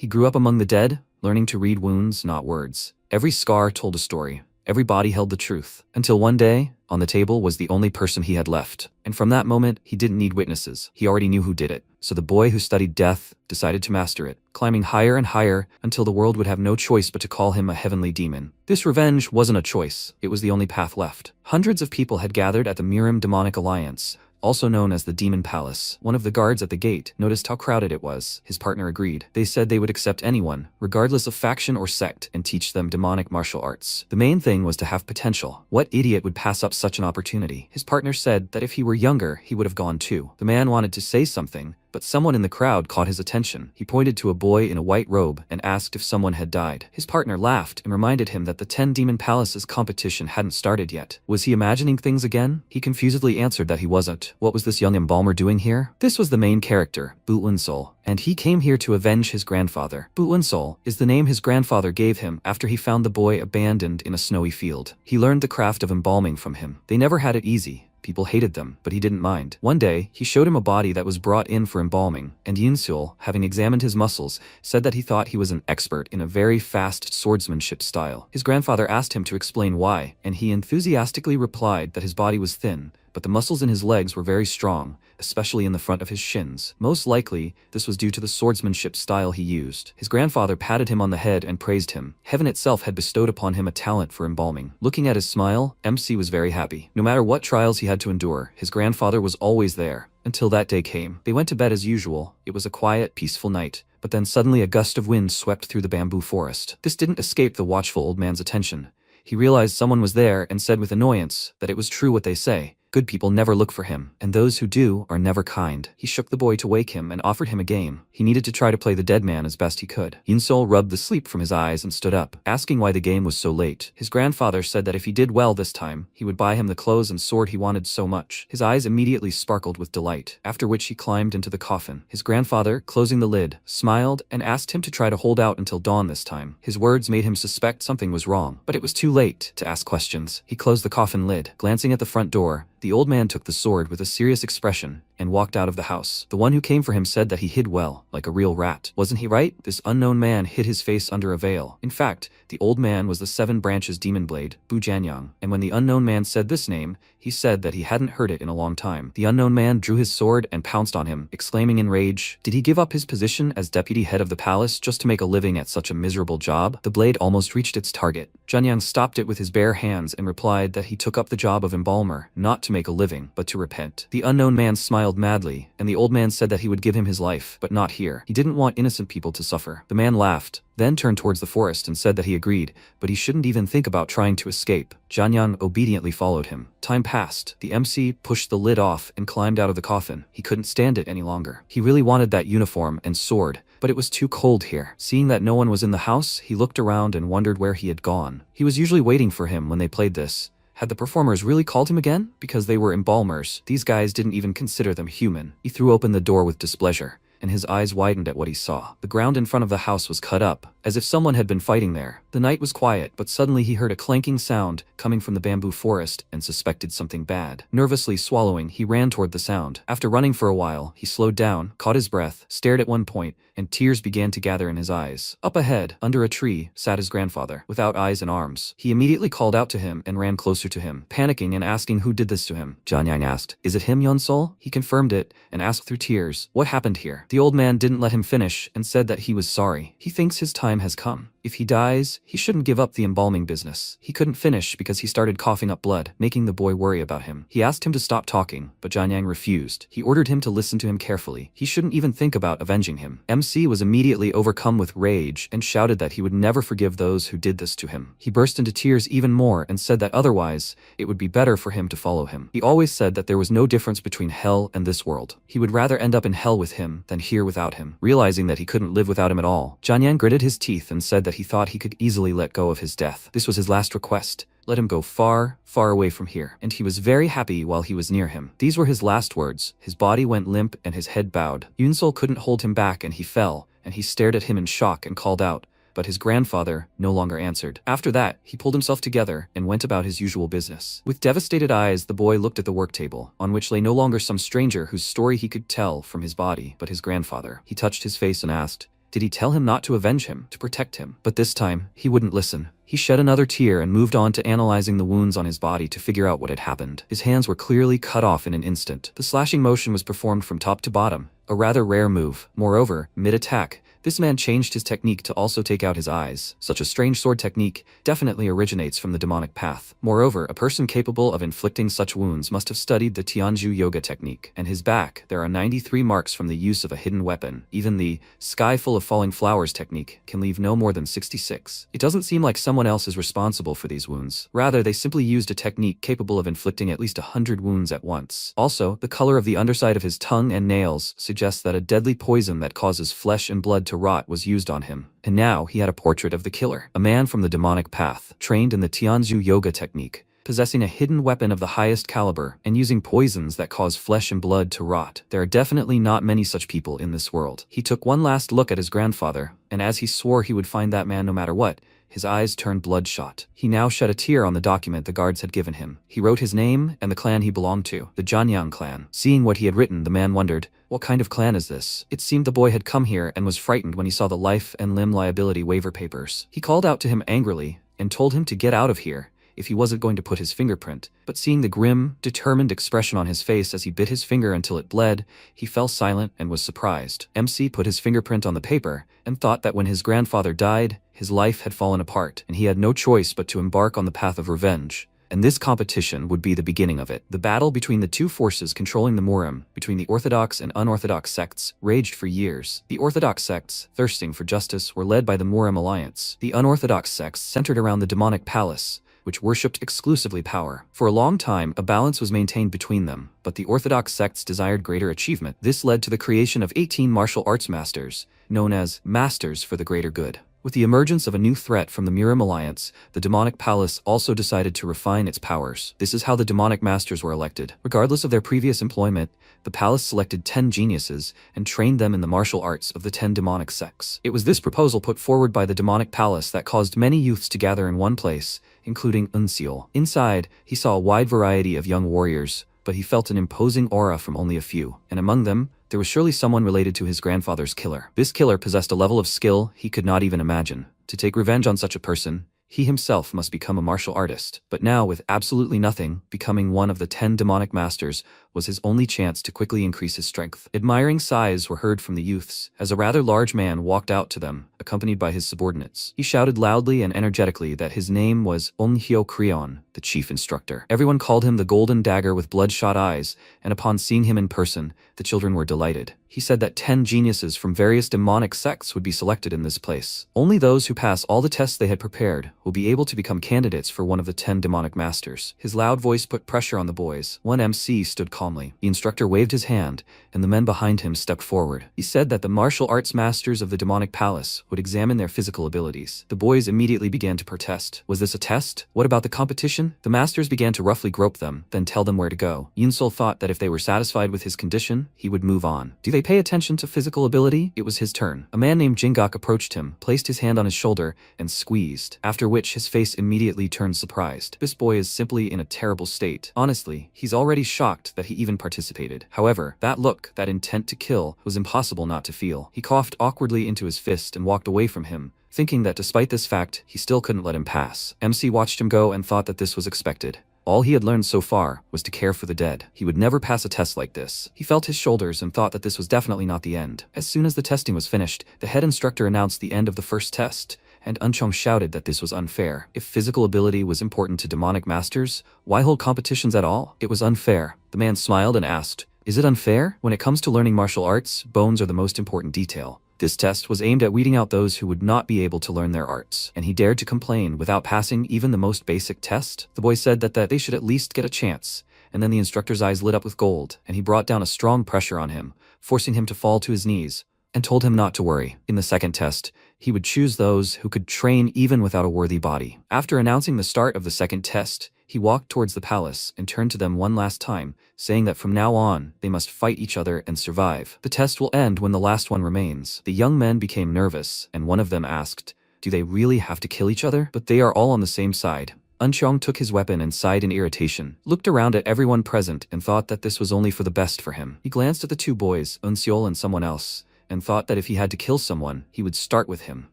He grew up among the dead, learning to read wounds, not words. Every scar told a story. Every body held the truth. Until one day, on the table was the only person he had left. And from that moment, he didn't need witnesses. He already knew who did it. So the boy who studied death decided to master it, climbing higher and higher until the world would have no choice but to call him a heavenly demon. This revenge wasn't a choice. It was the only path left. Hundreds of people had gathered at the Mirim Demonic Alliance, also known as the Demon Palace. One of the guards at the gate noticed how crowded it was. His partner agreed. They said they would accept anyone, regardless of faction or sect, and teach them demonic martial arts. The main thing was to have potential. What idiot would pass up such an opportunity? His partner said that if he were younger, he would have gone too. The man wanted to say something, but someone in the crowd caught his attention. He pointed to a boy in a white robe and asked if someone had died. His partner laughed and reminded him that the 10 Demon Palaces competition hadn't started yet. Was he imagining things again? He confusedly answered that he wasn't. What was this young embalmer doing here? This was the main character, Butlin-Sol, and he came here to avenge his grandfather. Butlin-Sol is the name his grandfather gave him after he found the boy abandoned in a snowy field. He learned the craft of embalming from him. They never had it easy. People hated them, but he didn't mind. One day, he showed him a body that was brought in for embalming, and Yinsul, having examined his muscles, said that he thought he was an expert in a very fast swordsmanship style. His grandfather asked him to explain why, and he enthusiastically replied that his body was thin, but the muscles in his legs were very strong, especially in the front of his shins. Most likely, this was due to the swordsmanship style he used. His grandfather patted him on the head and praised him. Heaven itself had bestowed upon him a talent for embalming. Looking at his smile, MC was very happy. No matter what trials he had to endure, his grandfather was always there. Until that day came. They went to bed as usual. It was a quiet, peaceful night. But then suddenly a gust of wind swept through the bamboo forest. This didn't escape the watchful old man's attention. He realized someone was there and said with annoyance that it was true what they say. Good people never look for him, and those who do are never kind. He shook the boy to wake him and offered him a game. He needed to try to play the dead man as best he could. Yinsol rubbed the sleep from his eyes and stood up, asking why the game was so late. His grandfather said that if he did well this time, he would buy him the clothes and sword he wanted so much. His eyes immediately sparkled with delight, after which he climbed into the coffin. His grandfather, closing the lid, smiled and asked him to try to hold out until dawn this time. His words made him suspect something was wrong, but it was too late to ask questions. He closed the coffin lid. Glancing at the front door, the old man took the sword with a serious expression and walked out of the house. The one who came for him said that he hid well, like a real rat. Wasn't he right? This unknown man hid his face under a veil. In fact, the old man was the 7 branches demon blade, Bu Janyang, and when the unknown man said this name, he said that he hadn't heard it in a long time. The unknown man drew his sword and pounced on him, exclaiming in rage, did he give up his position as deputy head of the palace just to make a living at such a miserable job? The blade almost reached its target. Janyang stopped it with his bare hands and replied that he took up the job of embalmer, not to make a living, but to repent. The unknown man smiled madly, and the old man said that he would give him his life, but not here. He didn't want innocent people to suffer. The man laughed, then turned towards the forest and said that he agreed, but he shouldn't even think about trying to escape. Janyang obediently followed him. Time passed. The MC pushed the lid off and climbed out of the coffin. He couldn't stand it any longer. He really wanted that uniform and sword, but it was too cold here. Seeing that no one was in the house, he looked around and wondered where he had gone. He was usually waiting for him when they played this. Had the performers really called him again? Because they were embalmers. These guys didn't even consider them human. He threw open the door with displeasure, and his eyes widened at what he saw. The ground in front of the house was cut up, as if someone had been fighting there. The night was quiet, but suddenly he heard a clanking sound coming from the bamboo forest and suspected something bad. Nervously swallowing, he ran toward the sound. After running for a while, he slowed down, caught his breath, stared at one point, and tears began to gather in his eyes. Up ahead, under a tree, sat his grandfather, without eyes and arms. He immediately called out to him and ran closer to him, panicking and asking who did this to him. Janyang asked, is it him, Yonsol? He confirmed it and asked through tears, what happened here? The old man didn't let him finish and said that he was sorry. He thinks his time has come. If he dies, he shouldn't give up the embalming business. He couldn't finish because he started coughing up blood, making the boy worry about him. He asked him to stop talking, but Janyang refused. He ordered him to listen to him carefully. He shouldn't even think about avenging him. MC was immediately overcome with rage and shouted that he would never forgive those who did this to him. He burst into tears even more and said that otherwise, it would be better for him to follow him. He always said that there was no difference between hell and this world. He would rather end up in hell with him than here without him. Realizing that he couldn't live without him at all, Janyang gritted his teeth and said that he thought he could easily let go of his death. This was his last request. Let him go far, far away from here. And he was very happy while he was near him. These were his last words. His body went limp and his head bowed. Yunsol couldn't hold him back and he fell, and he stared at him in shock and called out, but his grandfather no longer answered. After that, he pulled himself together and went about his usual business. With devastated eyes, the boy looked at the work table, on which lay no longer some stranger whose story he could tell from his body, but his grandfather. He touched his face and asked, Did he tell him not to avenge him, to protect him? But this time, he wouldn't listen. He shed another tear and moved on to analyzing the wounds on his body to figure out what had happened. His hands were clearly cut off in an instant. The slashing motion was performed from top to bottom, a rather rare move. Moreover, mid-attack, this man changed his technique to also take out his eyes. Such a strange sword technique definitely originates from the demonic path. Moreover, a person capable of inflicting such wounds must have studied the Tianju yoga technique. And his back, there are 93 marks from the use of a hidden weapon. Even the sky full of falling flowers technique can leave no more than 66. It doesn't seem like someone else is responsible for these wounds. Rather, they simply used a technique capable of inflicting at least 100 wounds at once. Also, the color of the underside of his tongue and nails suggests that a deadly poison that causes flesh and blood to rot was used on him. And now he had a portrait of the killer, a man from the demonic path, trained in the Tianzu yoga technique, possessing a hidden weapon of the highest caliber, and using poisons that cause flesh and blood to rot. There are definitely not many such people in this world. He took one last look at his grandfather, and as he swore he would find that man no matter what, his eyes turned bloodshot. He now shed a tear on the document the guards had given him. He wrote his name and the clan he belonged to, the Janyang clan. Seeing what he had written, the man wondered, what kind of clan is this? It seemed the boy had come here and was frightened when he saw the life and limb liability waiver papers. He called out to him angrily and told him to get out of here if he wasn't going to put his fingerprint. But seeing the grim, determined expression on his face as he bit his finger until it bled, he fell silent and was surprised. MC put his fingerprint on the paper and thought that when his grandfather died, his life had fallen apart, and he had no choice but to embark on the path of revenge. And this competition would be the beginning of it. The battle between the two forces controlling the Murim, between the orthodox and unorthodox sects, raged for years. The orthodox sects, thirsting for justice, were led by the Murim alliance. The unorthodox sects centered around the demonic palace, which worshipped exclusively power. For a long time, a balance was maintained between them, but the orthodox sects desired greater achievement. This led to the creation of 18 martial arts masters, known as Masters for the Greater Good. With the emergence of a new threat from the Murim alliance, the demonic palace also decided to refine its powers. This is how the demonic masters were elected. Regardless of their previous employment, the palace selected 10 geniuses and trained them in the martial arts of the 10 demonic sects. It was this proposal put forward by the demonic palace that caused many youths to gather in one place, including Unseal. Inside, he saw a wide variety of young warriors, but he felt an imposing aura from only a few, and among them, there was surely someone related to his grandfather's killer. This killer possessed a level of skill he could not even imagine. To take revenge on such a person, he himself must become a martial artist. But now, with absolutely nothing, becoming one of the 10 demonic masters was his only chance to quickly increase his strength. Admiring sighs were heard from the youths as a rather large man walked out to them, accompanied by his subordinates. He shouted loudly and energetically that his name was Onhyo Creon, the chief instructor. Everyone called him the Golden Dagger with bloodshot eyes, and upon seeing him in person, the children were delighted. He said that 10 geniuses from various demonic sects would be selected in this place. Only those who pass all the tests they had prepared will be able to become candidates for one of the 10 demonic masters. His loud voice put pressure on the boys. One MC stood calmly. The instructor waved his hand, and the men behind him stepped forward. He said that the martial arts masters of the demonic palace would examine their physical abilities. The boys immediately began to protest. Was this a test? What about the competition? The masters began to roughly grope them, then tell them where to go. Yunsol thought that if they were satisfied with his condition, he would move on. Do they pay attention to physical ability? It was his turn. A man named Jingok approached him, placed his hand on his shoulder, and squeezed, after which his face immediately turned surprised. This boy is simply in a terrible state. Honestly, he's already shocked that he even participated. However, that look, that intent to kill, was impossible not to feel. He coughed awkwardly into his fist and walked away from him, thinking that despite this fact, he still couldn't let him pass. MC watched him go and thought that this was expected. All he had learned so far was to care for the dead. He would never pass a test like this. He felt his shoulders and thought that this was definitely not the end. As soon as the testing was finished, the head instructor announced the end of the first test, and Unchong shouted that this was unfair. If physical ability was important to demonic masters, why hold competitions at all? It was unfair. The man smiled and asked, "Is it unfair? When it comes to learning martial arts, bones are the most important detail." This test was aimed at weeding out those who would not be able to learn their arts, and he dared to complain without passing even the most basic test. The boy said that they should at least get a chance, and then the instructor's eyes lit up with gold, and he brought down a strong pressure on him, forcing him to fall to his knees, and told him not to worry. In the second test, he would choose those who could train even without a worthy body. After announcing the start of the second test, he walked towards the palace and turned to them one last time, saying that from now on, they must fight each other and survive. The test will end when the last one remains. The young men became nervous, and one of them asked, "Do they really have to kill each other? But they are all on the same side." Unchong took his weapon and sighed in irritation, looked around at everyone present and thought that this was only for the best for him. He glanced at the two boys, Unseol and someone else, and thought that if he had to kill someone, he would start with him.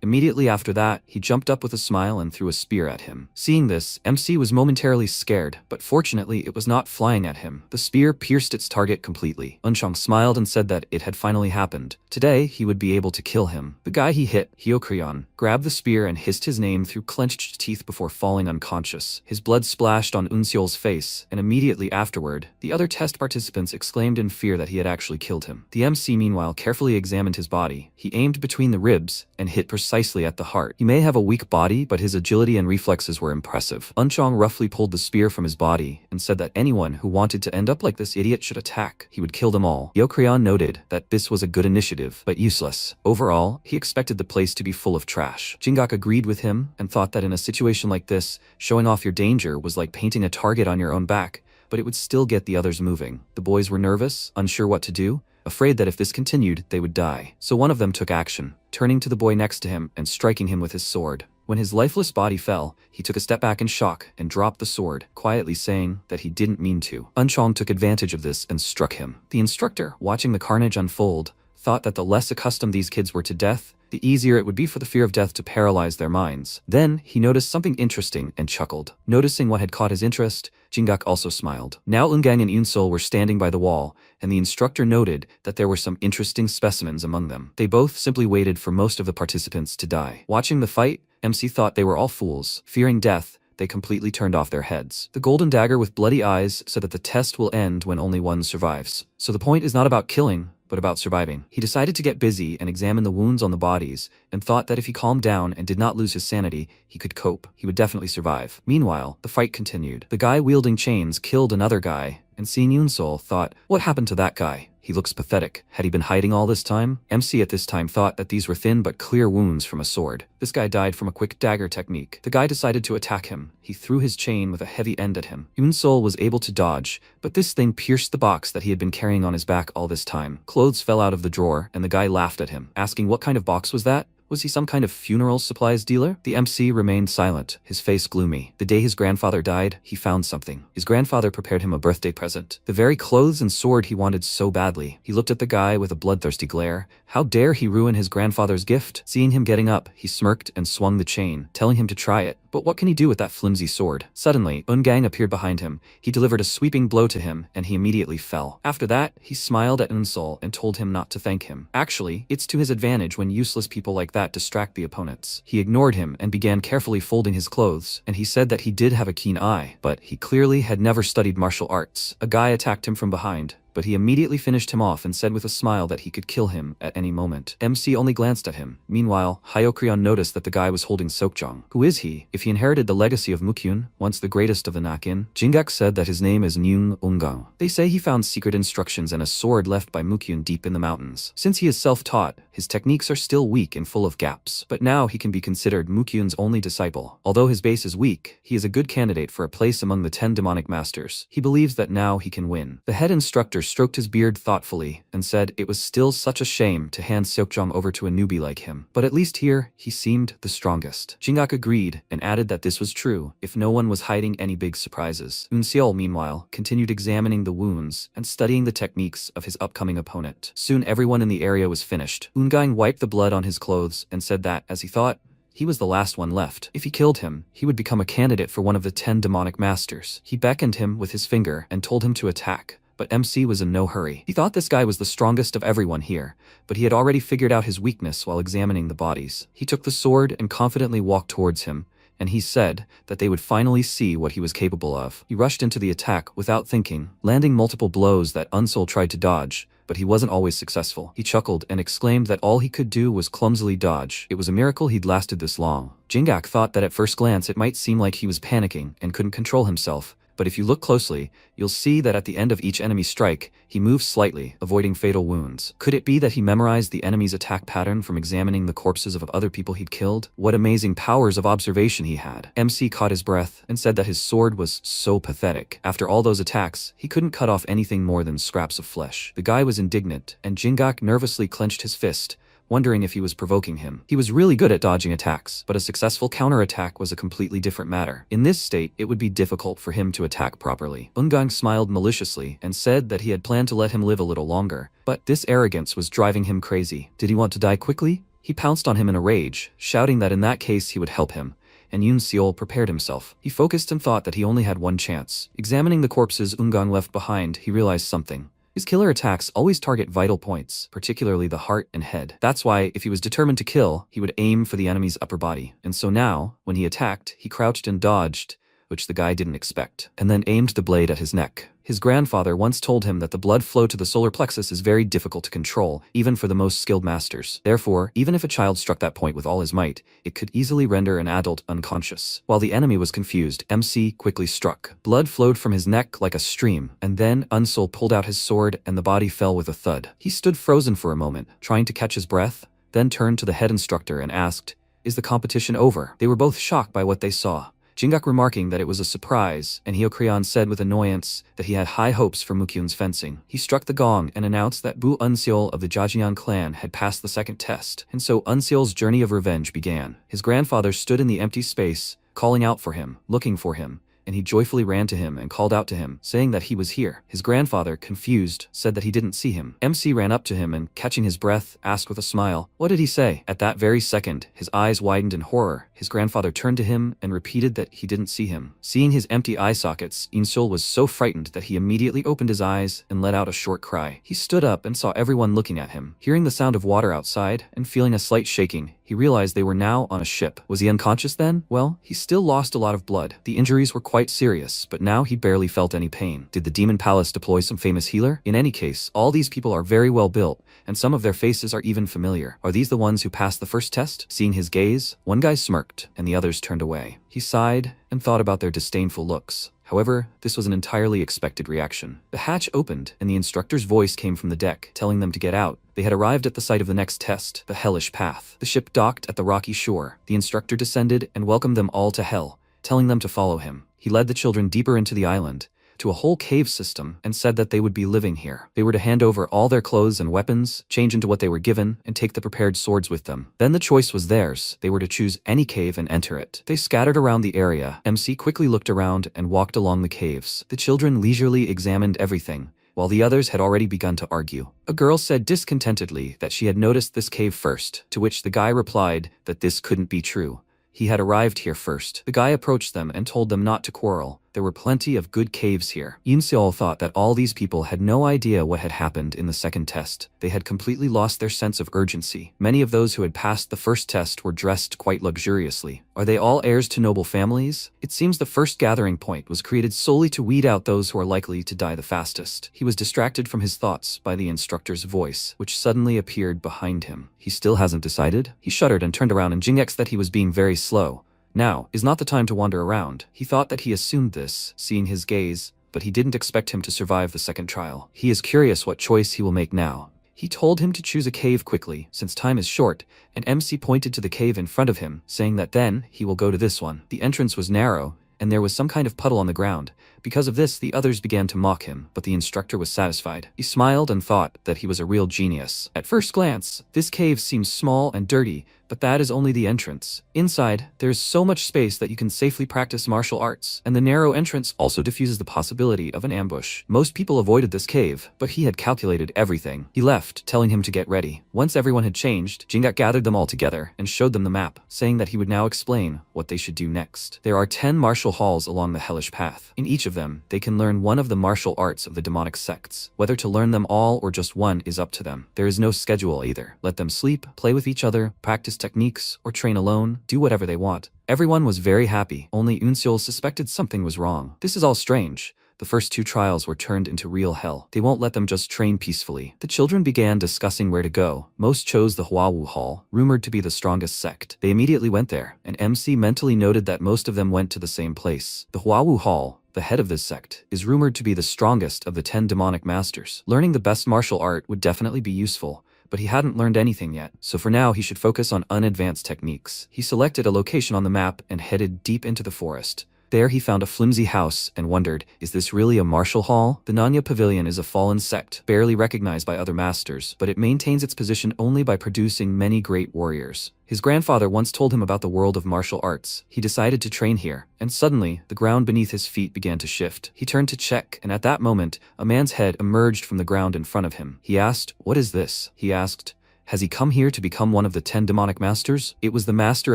Immediately after that, he jumped up with a smile and threw a spear at him. Seeing this, MC was momentarily scared, but fortunately it was not flying at him. The spear pierced its target completely. Eunchang smiled and said that it had finally happened. Today, he would be able to kill him. The guy he hit, Hyokryon, grabbed the spear and hissed his name through clenched teeth before falling unconscious. His blood splashed on Unseol's face, and immediately afterward, the other test participants exclaimed in fear that he had actually killed him. The MC meanwhile carefully examined his body. He aimed between the ribs and hit precisely at the heart. He may have a weak body, but his agility and reflexes were impressive. Eunchang roughly pulled the spear from his body and said that anyone who wanted to end up like this idiot should attack. He would kill them all. Hyokryon noted that this was a good initiative, but useless. Overall, he expected the place to be full of trash. Jinggak agreed with him and thought that in a situation like this, showing off your danger was like painting a target on your own back, but it would still get the others moving. The boys were nervous, unsure what to do, afraid that if this continued, they would die. So one of them took action, turning to the boy next to him and striking him with his sword. When his lifeless body fell, he took a step back in shock and dropped the sword, quietly saying that he didn't mean to. Eunchang took advantage of this and struck him. The instructor, watching the carnage unfold, thought that the less accustomed these kids were to death, the easier it would be for the fear of death to paralyze their minds. Then, he noticed something interesting and chuckled. Noticing what had caught his interest, Jinggak also smiled. Now Eungang and Eunseol were standing by the wall, and the instructor noted that there were some interesting specimens among them. They both simply waited for most of the participants to die. Watching the fight, MC thought they were all fools. Fearing death, they completely turned off their heads. The golden dagger with bloody eyes said that the test will end when only one survives. So the point is not about killing, but about surviving. He decided to get busy and examine the wounds on the bodies, and thought that if he calmed down and did not lose his sanity, he could cope. He would definitely survive. Meanwhile, the fight continued. The guy wielding chains killed another guy, and seeing Eunseol thought, what happened to that guy? He looks pathetic. Had he been hiding all this time? MC at this time thought that these were thin but clear wounds from a sword. This guy died from a quick dagger technique. The guy decided to attack him. He threw his chain with a heavy end at him. Eunseol was able to dodge, but this thing pierced the box that he had been carrying on his back all this time. Clothes fell out of the drawer, and the guy laughed at him, asking what kind of box was that? Was he some kind of funeral supplies dealer? The MC remained silent, his face gloomy. The day his grandfather died, he found something. His grandfather prepared him a birthday present. The very clothes and sword he wanted so badly. He looked at the guy with a bloodthirsty glare. How dare he ruin his grandfather's gift? Seeing him getting up, he smirked and swung the chain, telling him to try it. But what can he do with that flimsy sword? Suddenly, Eungang appeared behind him. He delivered a sweeping blow to him, and he immediately fell. After that, he smiled at Eunseol and told him not to thank him. Actually, it's to his advantage when useless people like that distract the opponents. He ignored him and began carefully folding his clothes, and he said that he did have a keen eye, but he clearly had never studied martial arts. A guy attacked him from behind, but he immediately finished him off and said with a smile that he could kill him at any moment. MC only glanced at him. Meanwhile, Hyokryon noticed that the guy was holding Seokjong. Who is he? If he inherited the legacy of Mukyun, once the greatest of the Nakin, Jinggak said that his name is Nyung Ungang. They say he found secret instructions and a sword left by Mukyun deep in the mountains. Since he is self-taught, his techniques are still weak and full of gaps. But now he can be considered Mukyun's only disciple. Although his base is weak, he is a good candidate for a place among the 10 demonic masters. He believes that now he can win. The head instructor stroked his beard thoughtfully and said it was still such a shame to hand Seokjong over to a newbie like him. But at least here, he seemed the strongest. Jinggak agreed and added that this was true if no one was hiding any big surprises. Eunseol, meanwhile, continued examining the wounds and studying the techniques of his upcoming opponent. Soon everyone in the area was finished. Eungang wiped the blood on his clothes and said that, as he thought, he was the last one left. If he killed him, he would become a candidate for one of the 10 demonic masters. He beckoned him with his finger and told him to attack. But MC was in no hurry. He thought this guy was the strongest of everyone here, but he had already figured out his weakness while examining the bodies. He took the sword and confidently walked towards him, and he said that they would finally see what he was capable of. He rushed into the attack without thinking, landing multiple blows that Eunseol tried to dodge, but he wasn't always successful. He chuckled and exclaimed that all he could do was clumsily dodge. It was a miracle he'd lasted this long. Jinggak thought that at first glance it might seem like he was panicking and couldn't control himself, but if you look closely, you'll see that at the end of each enemy strike, he moves slightly, avoiding fatal wounds. Could it be that he memorized the enemy's attack pattern from examining the corpses of other people he'd killed? What amazing powers of observation he had. MC caught his breath and said that his sword was so pathetic. After all those attacks, he couldn't cut off anything more than scraps of flesh. The guy was indignant, and Jinggak nervously clenched his fist, wondering if he was provoking him. He was really good at dodging attacks, but a successful counterattack was a completely different matter. In this state, it would be difficult for him to attack properly. Ungang smiled maliciously and said that he had planned to let him live a little longer, but this arrogance was driving him crazy. Did he want to die quickly? He pounced on him in a rage, shouting that in that case he would help him, and Yoon Seol prepared himself. He focused and thought that he only had one chance. Examining the corpses Ungang left behind, he realized something. His killer attacks always target vital points, particularly the heart and head. That's why, if he was determined to kill, he would aim for the enemy's upper body. And so now, when he attacked, he crouched and dodged, which the guy didn't expect, and then aimed the blade at his neck. His grandfather once told him that the blood flow to the solar plexus is very difficult to control, even for the most skilled masters. Therefore, even if a child struck that point with all his might, it could easily render an adult unconscious. While the enemy was confused, MC quickly struck. Blood flowed from his neck like a stream, and then Unsol pulled out his sword and the body fell with a thud. He stood frozen for a moment, trying to catch his breath, then turned to the head instructor and asked, "Is the competition over?" They were both shocked by what they saw. Jingak remarking that it was a surprise, and Hyeokreon said with annoyance that he had high hopes for Mukyun's fencing. He struck the gong and announced that Bu Unseol of the Jajian clan had passed the second test, and so Unseol's journey of revenge began. His grandfather stood in the empty space, calling out for him, looking for him, and he joyfully ran to him and called out to him, saying that he was here. His grandfather, confused, said that he didn't see him. MC ran up to him and, catching his breath, asked with a smile, "What did he say?" At that very second, his eyes widened in horror. His grandfather turned to him and repeated that he didn't see him. Seeing his empty eye sockets, Insul was so frightened that he immediately opened his eyes and let out a short cry. He stood up and saw everyone looking at him. Hearing the sound of water outside and feeling a slight shaking, he realized they were now on a ship. Was he unconscious then? Well, he still lost a lot of blood. The injuries were quite serious, but now he barely felt any pain. Did the Demon Palace deploy some famous healer? In any case, all these people are very well built, and some of their faces are even familiar. Are these the ones who passed the first test? Seeing his gaze, one guy smirked, and the others turned away. He sighed and thought about their disdainful looks. However, this was an entirely expected reaction. The hatch opened, and the instructor's voice came from the deck, telling them to get out. They had arrived at the site of the next test, the Hellish Path. The ship docked at the rocky shore. The instructor descended and welcomed them all to Hell, telling them to follow him. He led the children deeper into the island, to a whole cave system, and said that they would be living here. They were to hand over all their clothes and weapons, change into what they were given, and take the prepared swords with them. Then the choice was theirs. They were to choose any cave and enter it. They scattered around the area. MC quickly looked around and walked along the caves. The children leisurely examined everything, while the others had already begun to argue. A girl said discontentedly that she had noticed this cave first, to which the guy replied that this couldn't be true. He had arrived here first. The guy approached them and told them not to quarrel. There were plenty of good caves here. Yoon Seol thought that all these people had no idea what had happened in the second test. They had completely lost their sense of urgency. Many of those who had passed the first test were dressed quite luxuriously. Are they all heirs to noble families? It seems the first gathering point was created solely to weed out those who are likely to die the fastest. He was distracted from his thoughts by the instructor's voice, which suddenly appeared behind him. He still hasn't decided? He shuddered and turned around and Jingex that he was being very slow. Now is not the time to wander around. He thought that he assumed this, seeing his gaze, but he didn't expect him to survive the second trial. He is curious what choice he will make now. He told him to choose a cave quickly, since time is short, and MC pointed to the cave in front of him, saying that then he will go to this one. The entrance was narrow, and there was some kind of puddle on the ground. Because of this, the others began to mock him, but the instructor was satisfied. He smiled and thought that he was a real genius. At first glance, this cave seems small and dirty, but that is only the entrance. Inside, there is so much space that you can safely practice martial arts, and the narrow entrance also diffuses the possibility of an ambush. Most people avoided this cave, but he had calculated everything. He left, telling him to get ready. Once everyone had changed, Jingat gathered them all together and showed them the map, saying that he would now explain what they should do next. There are 10 martial halls along the Hellish Path. In each of them, they can learn one of the martial arts of the demonic sects. Whether to learn them all or just one is up to them. There is no schedule either. Let them sleep, play with each other, practice techniques, or train alone, do whatever they want. Everyone was very happy. Only Unseol suspected something was wrong. This is all strange. The first 2 trials were turned into real hell. They won't let them just train peacefully. The children began discussing where to go. Most chose the Huawu Hall, rumored to be the strongest sect. They immediately went there, and MC mentally noted that most of them went to the same place. The Huawu Hall, the head of this sect, is rumored to be the strongest of the 10 demonic masters. Learning the best martial art would definitely be useful, but he hadn't learned anything yet, so for now he should focus on unadvanced techniques. He selected a location on the map and headed deep into the forest, There he found a flimsy house and wondered, is this really a martial hall? The Nanya Pavilion is a fallen sect, barely recognized by other masters, but it maintains its position only by producing many great warriors. His grandfather once told him about the world of martial arts. He decided to train here, and suddenly, the ground beneath his feet began to shift. He turned to check, and at that moment, a man's head emerged from the ground in front of him. He asked, "What is this?" He asked, "Has he come here to become one of the 10 demonic masters?" It was the master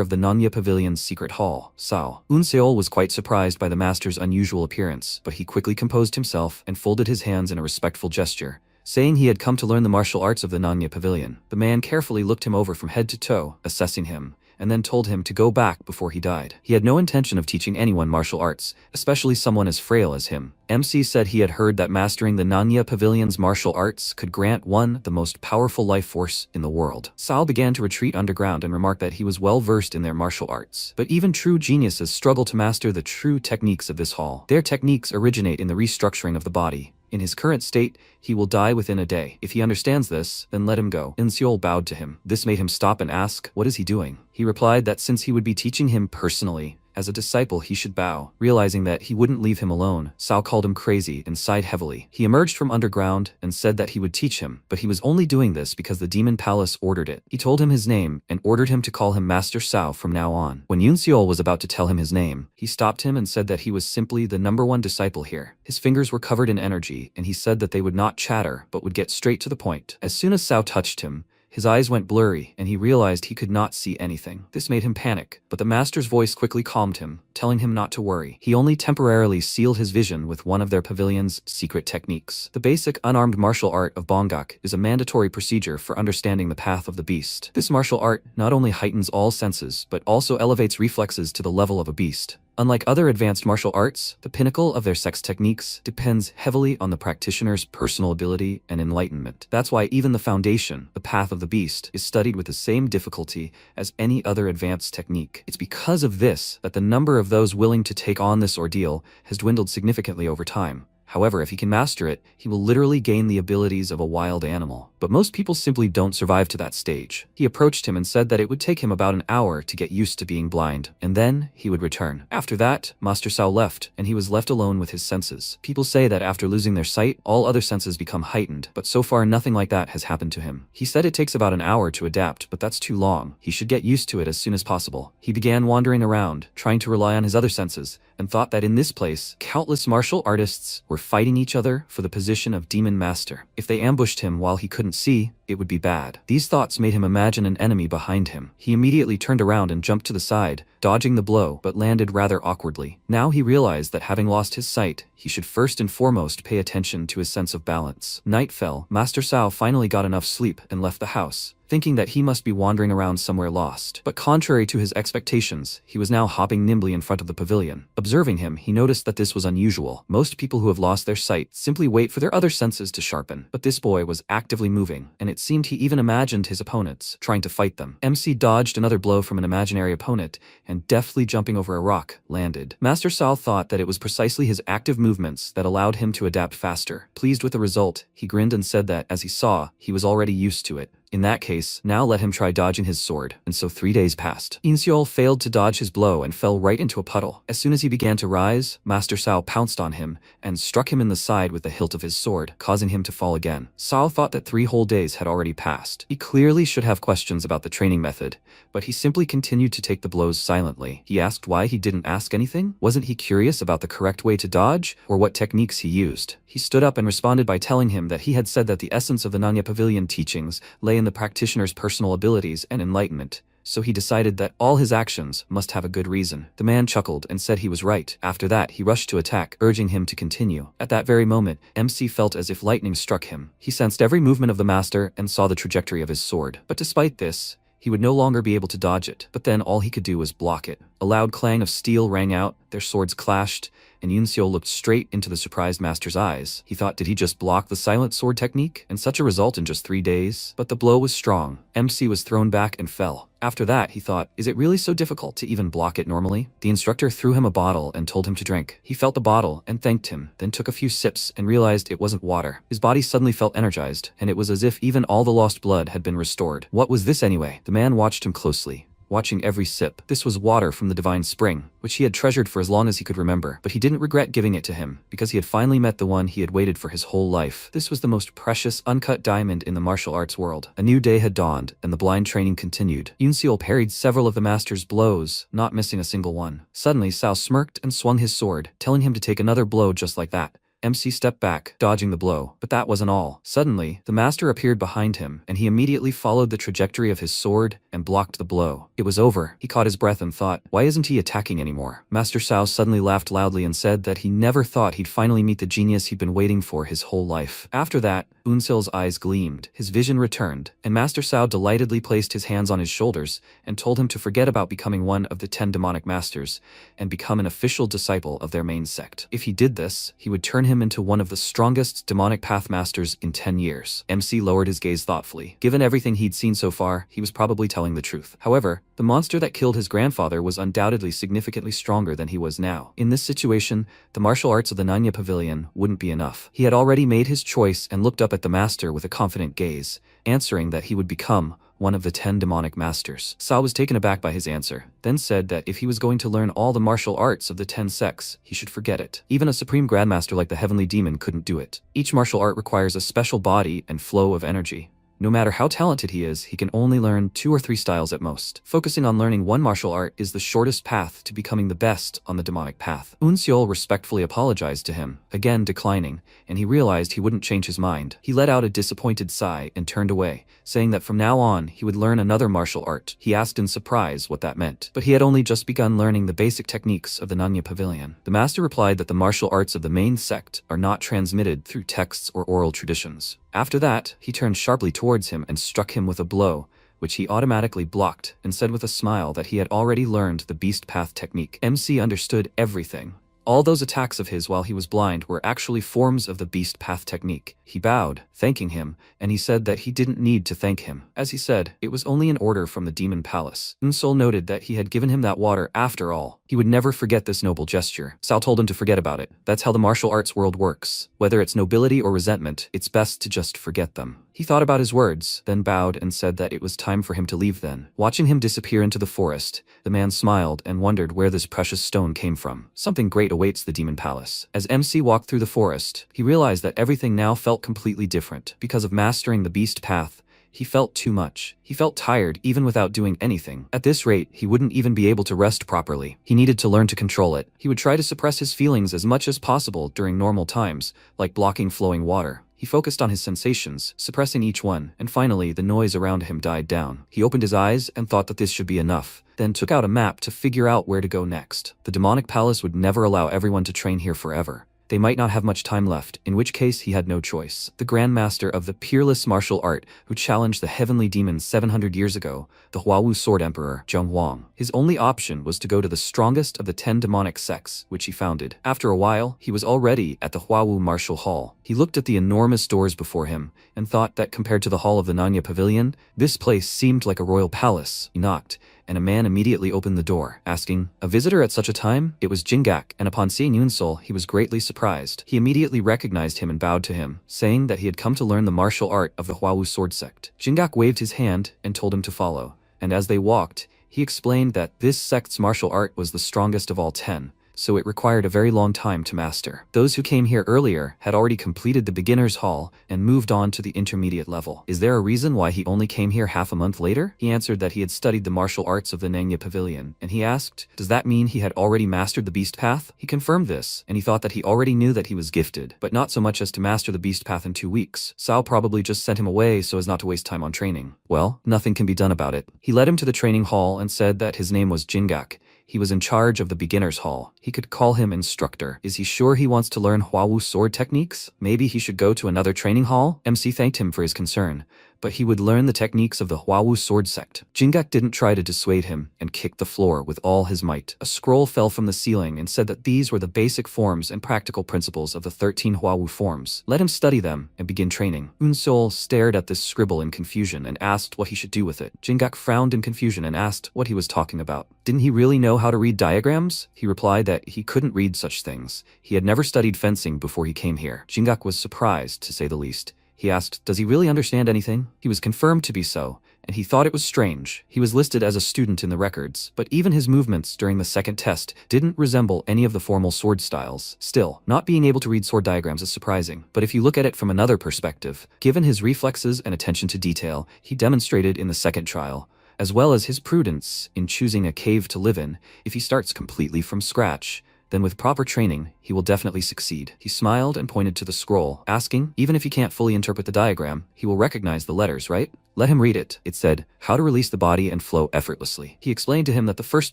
of the Nanya Pavilion's secret hall, Sao. Unseol was quite surprised by the master's unusual appearance, but he quickly composed himself and folded his hands in a respectful gesture, saying he had come to learn the martial arts of the Nanya Pavilion. The man carefully looked him over from head to toe, assessing him, and then told him to go back before he died. He had no intention of teaching anyone martial arts, especially someone as frail as him. MC said he had heard that mastering the Nanya Pavilion's martial arts could grant one the most powerful life force in the world. Sao began to retreat underground and remarked that he was well versed in their martial arts. But even true geniuses struggle to master the true techniques of this hall. Their techniques originate in the restructuring of the body. In his current state, he will die within a day. If he understands this, then let him go. Inseol bowed to him. This made him stop and ask, "What is he doing?" He replied that since he would be teaching him personally, as a disciple he should bow. Realizing that he wouldn't leave him alone, Sao called him crazy and sighed heavily. He emerged from underground and said that he would teach him, but he was only doing this because the Demon Palace ordered it. He told him his name and ordered him to call him Master Sao from now on. When Yunseol was about to tell him his name, he stopped him and said that he was simply the #1 disciple here. His fingers were covered in energy, and he said that they would not chatter but would get straight to the point. As soon as Sao touched him, his eyes went blurry, and he realized he could not see anything. This made him panic, but the master's voice quickly calmed him, telling him not to worry. He only temporarily sealed his vision with one of their pavilion's secret techniques. The basic unarmed martial art of Bongak is a mandatory procedure for understanding the path of the beast. This martial art not only heightens all senses, but also elevates reflexes to the level of a beast. Unlike other advanced martial arts, the pinnacle of their sex techniques depends heavily on the practitioner's personal ability and enlightenment. That's why even the foundation, the path of the beast, is studied with the same difficulty as any other advanced technique. It's because of this that the number of those willing to take on this ordeal has dwindled significantly over time. However, if he can master it, he will literally gain the abilities of a wild animal. But most people simply don't survive to that stage. He approached him and said that it would take him about an hour to get used to being blind, and then he would return. After that, Master Sao left, and he was left alone with his senses. People say that after losing their sight, all other senses become heightened, but so far nothing like that has happened to him. He said it takes about an hour to adapt, but that's too long. He should get used to it as soon as possible. He began wandering around, trying to rely on his other senses, and thought that in this place, countless martial artists were fighting each other for the position of Demon Master. If they ambushed him while he couldn't see, it would be bad. These thoughts made him imagine an enemy behind him. He immediately turned around and jumped to the side, dodging the blow, but landed rather awkwardly. Now he realized that having lost his sight, he should first and foremost pay attention to his sense of balance. Night fell. Master Sao finally got enough sleep and left the house, thinking that he must be wandering around somewhere lost. But contrary to his expectations, he was now hopping nimbly in front of the pavilion. Observing him, he noticed that this was unusual. Most people who have lost their sight simply wait for their other senses to sharpen. But this boy was actively moving, and it seemed he even imagined his opponents, trying to fight them. MC dodged another blow from an imaginary opponent, and deftly jumping over a rock, landed. Master Sao thought that it was precisely his active movements that allowed him to adapt faster. Pleased with the result, he grinned and said that, as he saw, he was already used to it. In that case, now let him try dodging his sword. And so 3 days passed. Inseol failed to dodge his blow and fell right into a puddle. As soon as he began to rise, Master Sao pounced on him and struck him in the side with the hilt of his sword, causing him to fall again. Sao thought that 3 whole days had already passed. He clearly should have questions about the training method, but he simply continued to take the blows silently. He asked why he didn't ask anything. Wasn't he curious about the correct way to dodge, or what techniques he used? He stood up and responded by telling him that he had said that the essence of the Nanya Pavilion teachings lay in the practitioner's personal abilities and enlightenment, so he decided that all his actions must have a good reason. The man chuckled and said he was right. After that, he rushed to attack, urging him to continue. At that very moment, MC felt as if lightning struck him. He sensed every movement of the master and saw the trajectory of his sword. But despite this, he would no longer be able to dodge it. But then all he could do was block it. A loud clang of steel rang out, their swords clashed, and Yunseol looked straight into the surprised master's eyes. He thought, did he just block the silent sword technique? And such a result in just 3 days? But the blow was strong. MC was thrown back and fell. After that, he thought, is it really so difficult to even block it normally? The instructor threw him a bottle and told him to drink. He felt the bottle and thanked him, then took a few sips and realized it wasn't water. His body suddenly felt energized, and it was as if even all the lost blood had been restored. What was this anyway? The man watched him closely. watching every sip. This was water from the divine spring, which he had treasured for as long as he could remember, but he didn't regret giving it to him, because he had finally met the one he had waited for his whole life. This was the most precious, uncut diamond in the martial arts world. A new day had dawned, and the blind training continued. Yoon-seol parried several of the master's blows, not missing a single one. Suddenly, Sao smirked and swung his sword, telling him to take another blow just like that. MC stepped back, dodging the blow, but that wasn't all. Suddenly, the master appeared behind him, and he immediately followed the trajectory of his sword and blocked the blow. It was over. He caught his breath and thought, why isn't he attacking anymore? Master Sao suddenly laughed loudly and said that he never thought he'd finally meet the genius he'd been waiting for his whole life. After that, Yoon-seol's eyes gleamed, his vision returned, and Master Sao delightedly placed his hands on his shoulders and told him to forget about becoming one of the 10 demonic masters and become an official disciple of their main sect. If he did this, he would turn him into one of the strongest demonic path masters in 10 years. MC lowered his gaze thoughtfully. Given everything he'd seen so far, he was probably telling the truth. However, the monster that killed his grandfather was undoubtedly significantly stronger than he was now. In this situation, the martial arts of the Nanya Pavilion wouldn't be enough. He had already made his choice and looked up at the master with a confident gaze, answering that he would become one of the 10 demonic masters. Sao was taken aback by his answer, then said that if he was going to learn all the martial arts of the 10 sects, he should forget it. Even a supreme grandmaster like the Heavenly Demon couldn't do it. Each martial art requires a special body and flow of energy. No matter how talented he is, he can only learn 2 or 3 styles at most. Focusing on learning one martial art is the shortest path to becoming the best on the demonic path. Yoon-seol respectfully apologized to him, again declining, and he realized he wouldn't change his mind. He let out a disappointed sigh and turned away, saying that from now on he would learn another martial art. He asked in surprise what that meant, but he had only just begun learning the basic techniques of the Nanya Pavilion. The master replied that the martial arts of the main sect are not transmitted through texts or oral traditions. After that, he turned sharply towards him and struck him with a blow, which he automatically blocked, and said with a smile that he had already learned the Beast Path technique. MC understood everything. All those attacks of his while he was blind were actually forms of the Beast Path technique. He bowed, thanking him, and he said that he didn't need to thank him. As he said, it was only an order from the Demon Palace. Yoon-seol noted that he had given him that water after all. He would never forget this noble gesture. Sao told him to forget about it. That's how the martial arts world works. Whether it's nobility or resentment, it's best to just forget them. He thought about his words, then bowed and said that it was time for him to leave then. Watching him disappear into the forest, the man smiled and wondered where this precious stone came from. Something great awaits the Demon Palace. As MC walked through the forest, he realized that everything now felt completely different. Because of mastering the Beast Path, he felt too much. He felt tired even without doing anything. At this rate, he wouldn't even be able to rest properly. He needed to learn to control it. He would try to suppress his feelings as much as possible during normal times, like blocking flowing water. He focused on his sensations, suppressing each one, and finally the noise around him died down. He opened his eyes and thought that this should be enough, then took out a map to figure out where to go next. The demonic palace would never allow everyone to train here forever. They might not have much time left, in which case he had no choice. The Grandmaster of the peerless martial art who challenged the heavenly demon 700 years ago, the Huawu Sword Emperor, Zheng Huang. His only option was to go to the strongest of the 10 demonic sects, which he founded. After a while, he was already at the Huawu Martial Hall. He looked at the enormous doors before him, and thought that compared to the hall of the Nanya Pavilion, this place seemed like a royal palace. He knocked, and a man immediately opened the door, asking, "A visitor at such a time?" It was Jingak, and upon seeing Yoon-seol, he was greatly surprised. He immediately recognized him and bowed to him, saying that he had come to learn the martial art of the Huawu sword sect. Jingak waved his hand and told him to follow, and as they walked, he explained that this sect's martial art was the strongest of all 10. So it required a very long time to master. Those who came here earlier had already completed the beginner's hall and moved on to the intermediate level. Is there a reason why he only came here half a month later? He answered that he had studied the martial arts of the Nanya Pavilion, and he asked, does that mean he had already mastered the Beast Path? He confirmed this, and he thought that he already knew that he was gifted, but not so much as to master the Beast Path in 2 weeks. Sao probably just sent him away so as not to waste time on training. Well, nothing can be done about it. He led him to the training hall and said that his name was Jingak. He was in charge of the beginner's hall. He could call him instructor. Is he sure he wants to learn Huawu sword techniques? Maybe he should go to another training hall? MC thanked him for his concern, but he would learn the techniques of the Huawu sword sect. Jingak didn't try to dissuade him and kicked the floor with all his might. A scroll fell from the ceiling and said that these were the basic forms and practical principles of the 13 Huawu forms. Let him study them and begin training. Yoon-seol stared at this scribble in confusion and asked what he should do with it. Jingak frowned in confusion and asked what he was talking about. Didn't he really know how to read diagrams? He replied that he couldn't read such things. He had never studied fencing before he came here. Jingak was surprised, to say the least. He asked, does he really understand anything? He was confirmed to be so, and he thought it was strange. He was listed as a student in the records, but even his movements during the second test didn't resemble any of the formal sword styles. Still, not being able to read sword diagrams is surprising, but if you look at it from another perspective, given his reflexes and attention to detail he demonstrated in the second trial, as well as his prudence in choosing a cave to live in, if he starts completely from scratch, then with proper training, he will definitely succeed. He smiled and pointed to the scroll, asking, even if he can't fully interpret the diagram, he will recognize the letters, right? Let him read it. It said, how to release the body and flow effortlessly. He explained to him that the first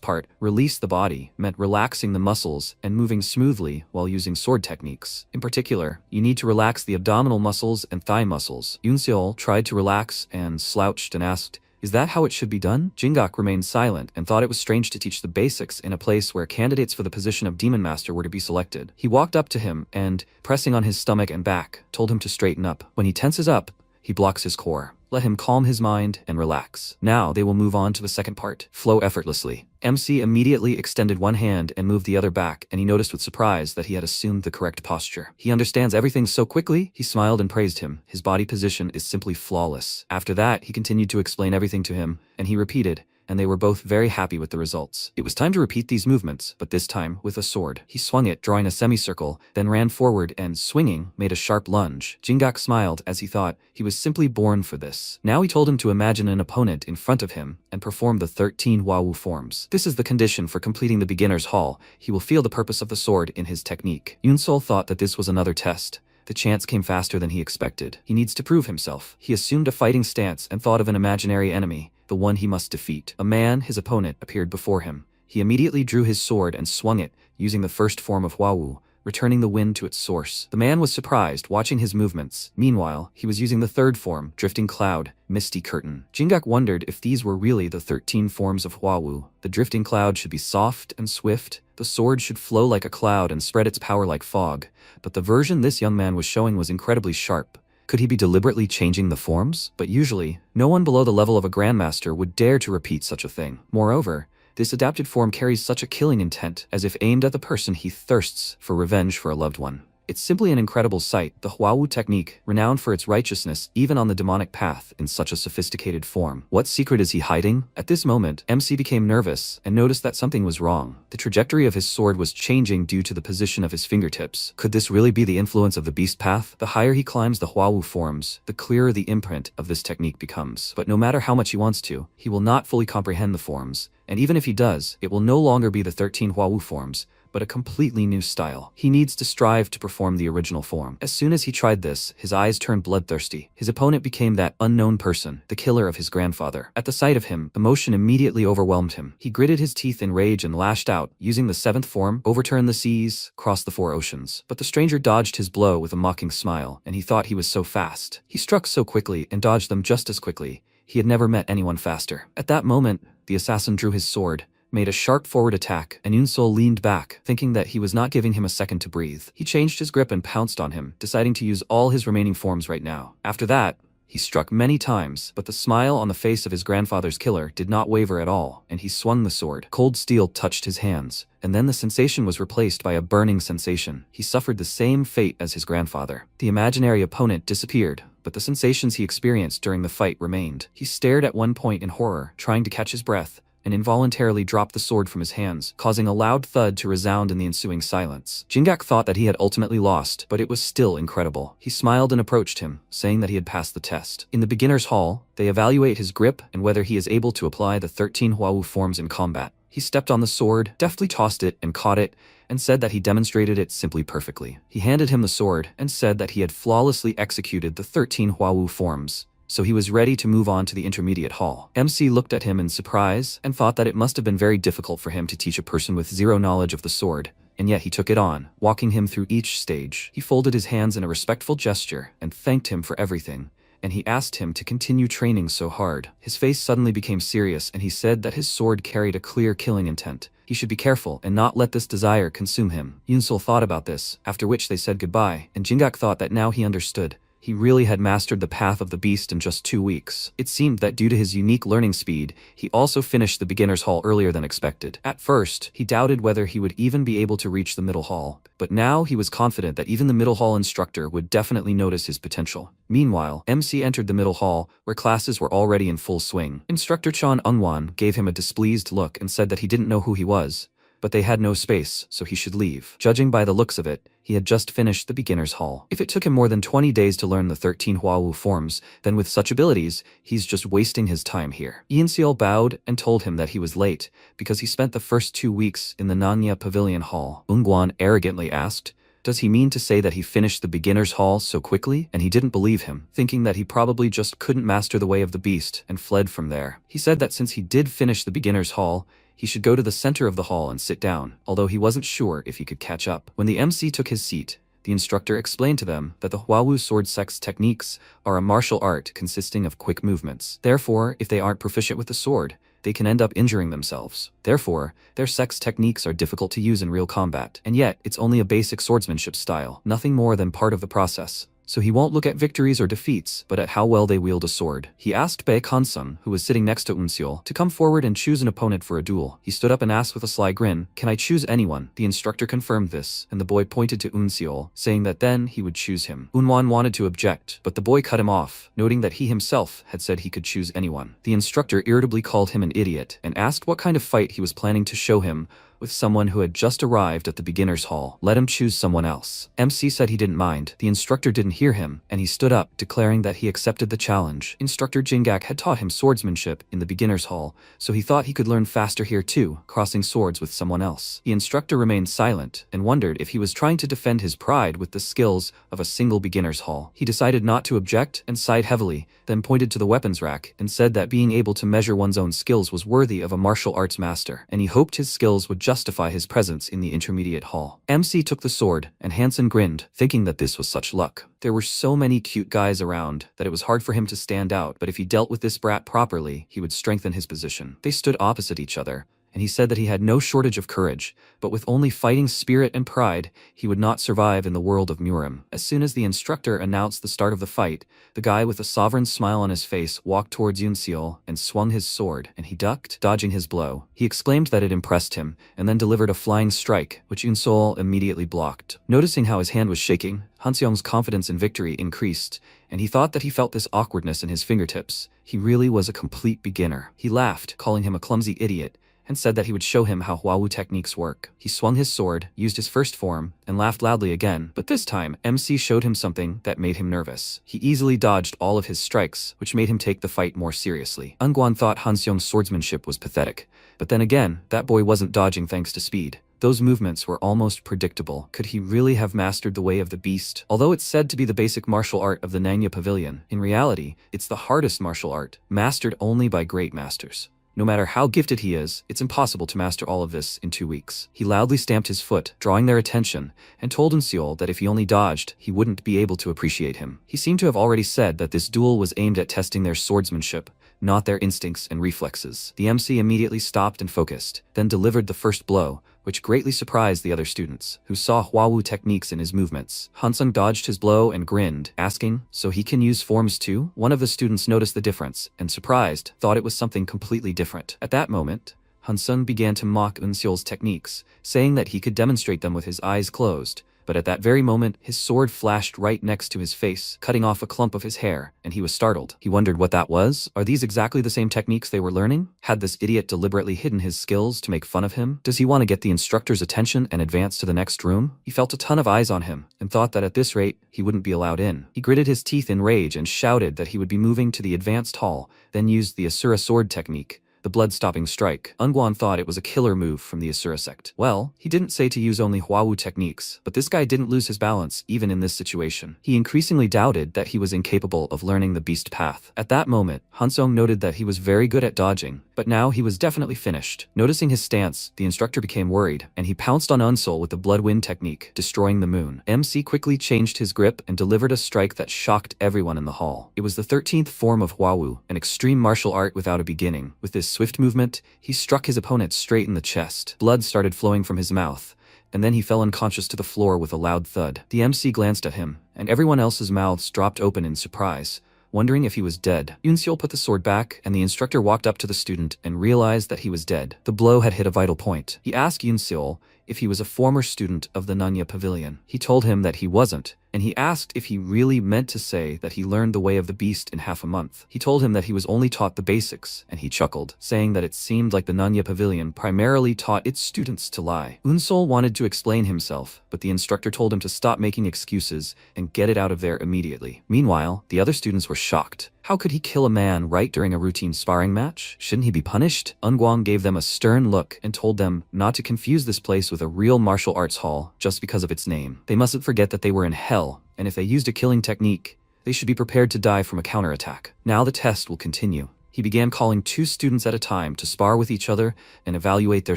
part, release the body, meant relaxing the muscles and moving smoothly while using sword techniques. In particular, you need to relax the abdominal muscles and thigh muscles. Yoon-seol tried to relax and slouched and asked, is that how it should be done? Jingak remained silent and thought it was strange to teach the basics in a place where candidates for the position of Demon Master were to be selected. He walked up to him and, pressing on his stomach and back, told him to straighten up. When he tenses up, he blocks his core. Let him calm his mind and relax. Now they will move on to the second part. Flow effortlessly. MC immediately extended one hand and moved the other back, and he noticed with surprise that he had assumed the correct posture. He understands everything so quickly, he smiled and praised him. His body position is simply flawless. After that, he continued to explain everything to him, and he repeated, and they were both very happy with the results. It was time to repeat these movements, but this time with a sword. He swung it, drawing a semicircle, then ran forward and, swinging, made a sharp lunge. Jingak smiled as he thought he was simply born for this. Now he told him to imagine an opponent in front of him and perform the 13 Hwawu forms. This is the condition for completing the beginner's hall. He will feel the purpose of the sword in his technique. Yoon-seol thought that this was another test. The chance came faster than he expected. He needs to prove himself. He assumed a fighting stance and thought of an imaginary enemy, the one he must defeat. A man, his opponent, appeared before him. He immediately drew his sword and swung it, using the first form of Hwawu, returning the wind to its source. The man was surprised, watching his movements. Meanwhile, he was using the third form, Drifting Cloud, Misty Curtain. Jingak wondered if these were really the 13 forms of Hwawu. The drifting cloud should be soft and swift. The sword should flow like a cloud and spread its power like fog. But the version this young man was showing was incredibly sharp. Could he be deliberately changing the forms? But usually, no one below the level of a grandmaster would dare to repeat such a thing. Moreover, this adapted form carries such a killing intent, as if aimed at the person he thirsts for revenge for a loved one. It's simply an incredible sight, the Hwawu technique, renowned for its righteousness even on the demonic path in such a sophisticated form. What secret is he hiding? At this moment, MC became nervous and noticed that something was wrong. The trajectory of his sword was changing due to the position of his fingertips. Could this really be the influence of the beast path? The higher he climbs the Hwawu forms, the clearer the imprint of this technique becomes. But no matter how much he wants to, he will not fully comprehend the forms, and even if he does, it will no longer be the 13 Hwawu forms, but a completely new style. He needs to strive to perform the original form. As soon as he tried this, his eyes turned bloodthirsty. His opponent became that unknown person, the killer of his grandfather. At the sight of him, emotion immediately overwhelmed him. He gritted his teeth in rage and lashed out, using the 7th form, overturn the seas, cross the 4 oceans. But the stranger dodged his blow with a mocking smile, and he thought he was so fast. He struck so quickly and dodged them just as quickly. He had never met anyone faster. At that moment, the assassin drew his sword, made a sharp forward attack, and Yoon-seol leaned back, thinking that he was not giving him a second to breathe. He changed his grip and pounced on him, deciding to use all his remaining forms right now. After that, he struck many times, but the smile on the face of his grandfather's killer did not waver at all, and he swung the sword. Cold steel touched his hands, and then the sensation was replaced by a burning sensation. He suffered the same fate as his grandfather. The imaginary opponent disappeared, but the sensations he experienced during the fight remained. He stared at one point in horror, trying to catch his breath, and involuntarily dropped the sword from his hands, causing a loud thud to resound in the ensuing silence. Jingak thought that he had ultimately lost, but it was still incredible. He smiled and approached him, saying that he had passed the test. In the beginner's hall, they evaluate his grip and whether he is able to apply the 13 Hwawu forms in combat. He stepped on the sword, deftly tossed it and caught it, and said that he demonstrated it simply perfectly. He handed him the sword and said that he had flawlessly executed the 13 Hwawu forms, so he was ready to move on to the intermediate hall. MC looked at him in surprise and thought that it must have been very difficult for him to teach a person with zero knowledge of the sword, and yet he took it on, walking him through each stage. He folded his hands in a respectful gesture and thanked him for everything, and he asked him to continue training so hard. His face suddenly became serious and he said that his sword carried a clear killing intent. He should be careful and not let this desire consume him. Yoon-seol thought about this, after which they said goodbye, and Jingak thought that now he understood. He really had mastered the path of the beast in just 2 weeks. It seemed that due to his unique learning speed, he also finished the beginner's hall earlier than expected. At first, he doubted whether he would even be able to reach the middle hall, but now he was confident that even the middle hall instructor would definitely notice his potential. Meanwhile, MC entered the middle hall, where classes were already in full swing. Instructor Chan Ungwan gave him a displeased look and said that he didn't know who he was, but they had no space, so he should leave. Judging by the looks of it, he had just finished the beginner's hall. If it took him more than 20 days to learn the 13 Huawu forms, then with such abilities, he's just wasting his time here. Ian Seol bowed and told him that he was late, because he spent the first 2 weeks in the Nanya Pavilion Hall. Ungwan arrogantly asked, does he mean to say that he finished the beginner's hall so quickly? And he didn't believe him, thinking that he probably just couldn't master the way of the beast and fled from there. He said that since he did finish the beginner's hall, he should go to the center of the hall and sit down, although he wasn't sure if he could catch up. When the MC took his seat, the instructor explained to them that the Huawu sword sex techniques are a martial art consisting of quick movements. Therefore, if they aren't proficient with the sword, they can end up injuring themselves. Therefore, their sex techniques are difficult to use in real combat. And yet, it's only a basic swordsmanship style, nothing more than part of the process. So he won't look at victories or defeats, but at how well they wield a sword. He asked Bae Kansung, who was sitting next to Unseol, to come forward and choose an opponent for a duel. He stood up and asked with a sly grin, can I choose anyone? The instructor confirmed this, and the boy pointed to Unseol, saying that then he would choose him. Unwan wanted to object, but the boy cut him off, noting that he himself had said he could choose anyone. The instructor irritably called him an idiot, and asked what kind of fight he was planning to show him with someone who had just arrived at the beginner's hall. Let him choose someone else. MC said he didn't mind. The instructor didn't hear him, and he stood up, declaring that he accepted the challenge. Instructor Jingak had taught him swordsmanship in the beginner's hall, so he thought he could learn faster here too, crossing swords with someone else. The instructor remained silent, and wondered if he was trying to defend his pride with the skills of a single beginner's hall. He decided not to object and sighed heavily, then pointed to the weapons rack and said that being able to measure one's own skills was worthy of a martial arts master, and he hoped his skills would justify his presence in the intermediate hall. MC took the sword, and Hansen grinned, thinking that this was such luck. There were so many cute guys around that it was hard for him to stand out, but if he dealt with this brat properly, he would strengthen his position. They stood opposite each other, and he said that he had no shortage of courage, but with only fighting spirit and pride, he would not survive in the world of Murim. As soon as the instructor announced the start of the fight, the guy with a sovereign smile on his face walked towards Yoonseol and swung his sword, and he ducked, dodging his blow. He exclaimed that it impressed him, and then delivered a flying strike, which Yoonseol immediately blocked. Noticing how his hand was shaking, Hanseong's confidence in victory increased, and he thought that he felt this awkwardness in his fingertips. He really was a complete beginner. He laughed, calling him a clumsy idiot, and said that he would show him how Huawu techniques work. He swung his sword, used his first form, and laughed loudly again, but this time, MC showed him something that made him nervous. He easily dodged all of his strikes, which made him take the fight more seriously. Ungwan thought Hanseong's swordsmanship was pathetic, but then again, that boy wasn't dodging thanks to speed. Those movements were almost predictable. Could he really have mastered the way of the beast? Although it's said to be the basic martial art of the Nanya Pavilion, in reality, it's the hardest martial art, mastered only by great masters. No matter how gifted he is, it's impossible to master all of this in 2 weeks. He loudly stamped his foot, drawing their attention, and told Unseol that if he only dodged, he wouldn't be able to appreciate him. He seemed to have already said that this duel was aimed at testing their swordsmanship, not their instincts and reflexes. The MC immediately stopped and focused, then delivered the first blow, which greatly surprised the other students, who saw Huawu techniques in his movements. Hansung dodged his blow and grinned, asking, so he can use forms too? One of the students noticed the difference, and surprised, thought it was something completely different. At that moment, Hansung began to mock Unseol's techniques, saying that he could demonstrate them with his eyes closed, but at that very moment, his sword flashed right next to his face, cutting off a clump of his hair, and he was startled. He wondered what that was. Are these exactly the same techniques they were learning? Had this idiot deliberately hidden his skills to make fun of him? Does he want to get the instructor's attention and advance to the next room? He felt a ton of eyes on him, and thought that at this rate, he wouldn't be allowed in. He gritted his teeth in rage and shouted that he would be moving to the advanced hall, then used the Asura sword technique, the blood-stopping strike. Ungwan thought it was a killer move from the Asura sect. Well, he didn't say to use only Huawu techniques, but this guy didn't lose his balance even in this situation. He increasingly doubted that he was incapable of learning the beast path. At that moment, Hansong noted that he was very good at dodging, but now he was definitely finished. Noticing his stance, the instructor became worried, and he pounced on Unsol with the Bloodwind technique, destroying the moon. MC quickly changed his grip and delivered a strike that shocked everyone in the hall. It was the 13th form of Huawu, an extreme martial art without a beginning. With this swift movement, he struck his opponent straight in the chest. Blood started flowing from his mouth, and then he fell unconscious to the floor with a loud thud. The MC glanced at him, and everyone else's mouths dropped open in surprise, wondering if he was dead. Yoonseol put the sword back, and the instructor walked up to the student and realized that he was dead. The blow had hit a vital point. He asked Yoonseol if he was a former student of the Nanya Pavilion. He told him that he wasn't, and he asked if he really meant to say that he learned the way of the beast in half a month. He told him that he was only taught the basics, and he chuckled, saying that it seemed like the Nanya Pavilion primarily taught its students to lie. Unsol wanted to explain himself, but the instructor told him to stop making excuses and get it out of there immediately. Meanwhile, the other students were shocked. How could he kill a man right during a routine sparring match? Shouldn't he be punished? Eunguang gave them a stern look and told them not to confuse this place with a real martial arts hall just because of its name. They mustn't forget that they were in hell, and if they used a killing technique, they should be prepared to die from a counterattack. Now the test will continue. He began calling 2 students at a time to spar with each other and evaluate their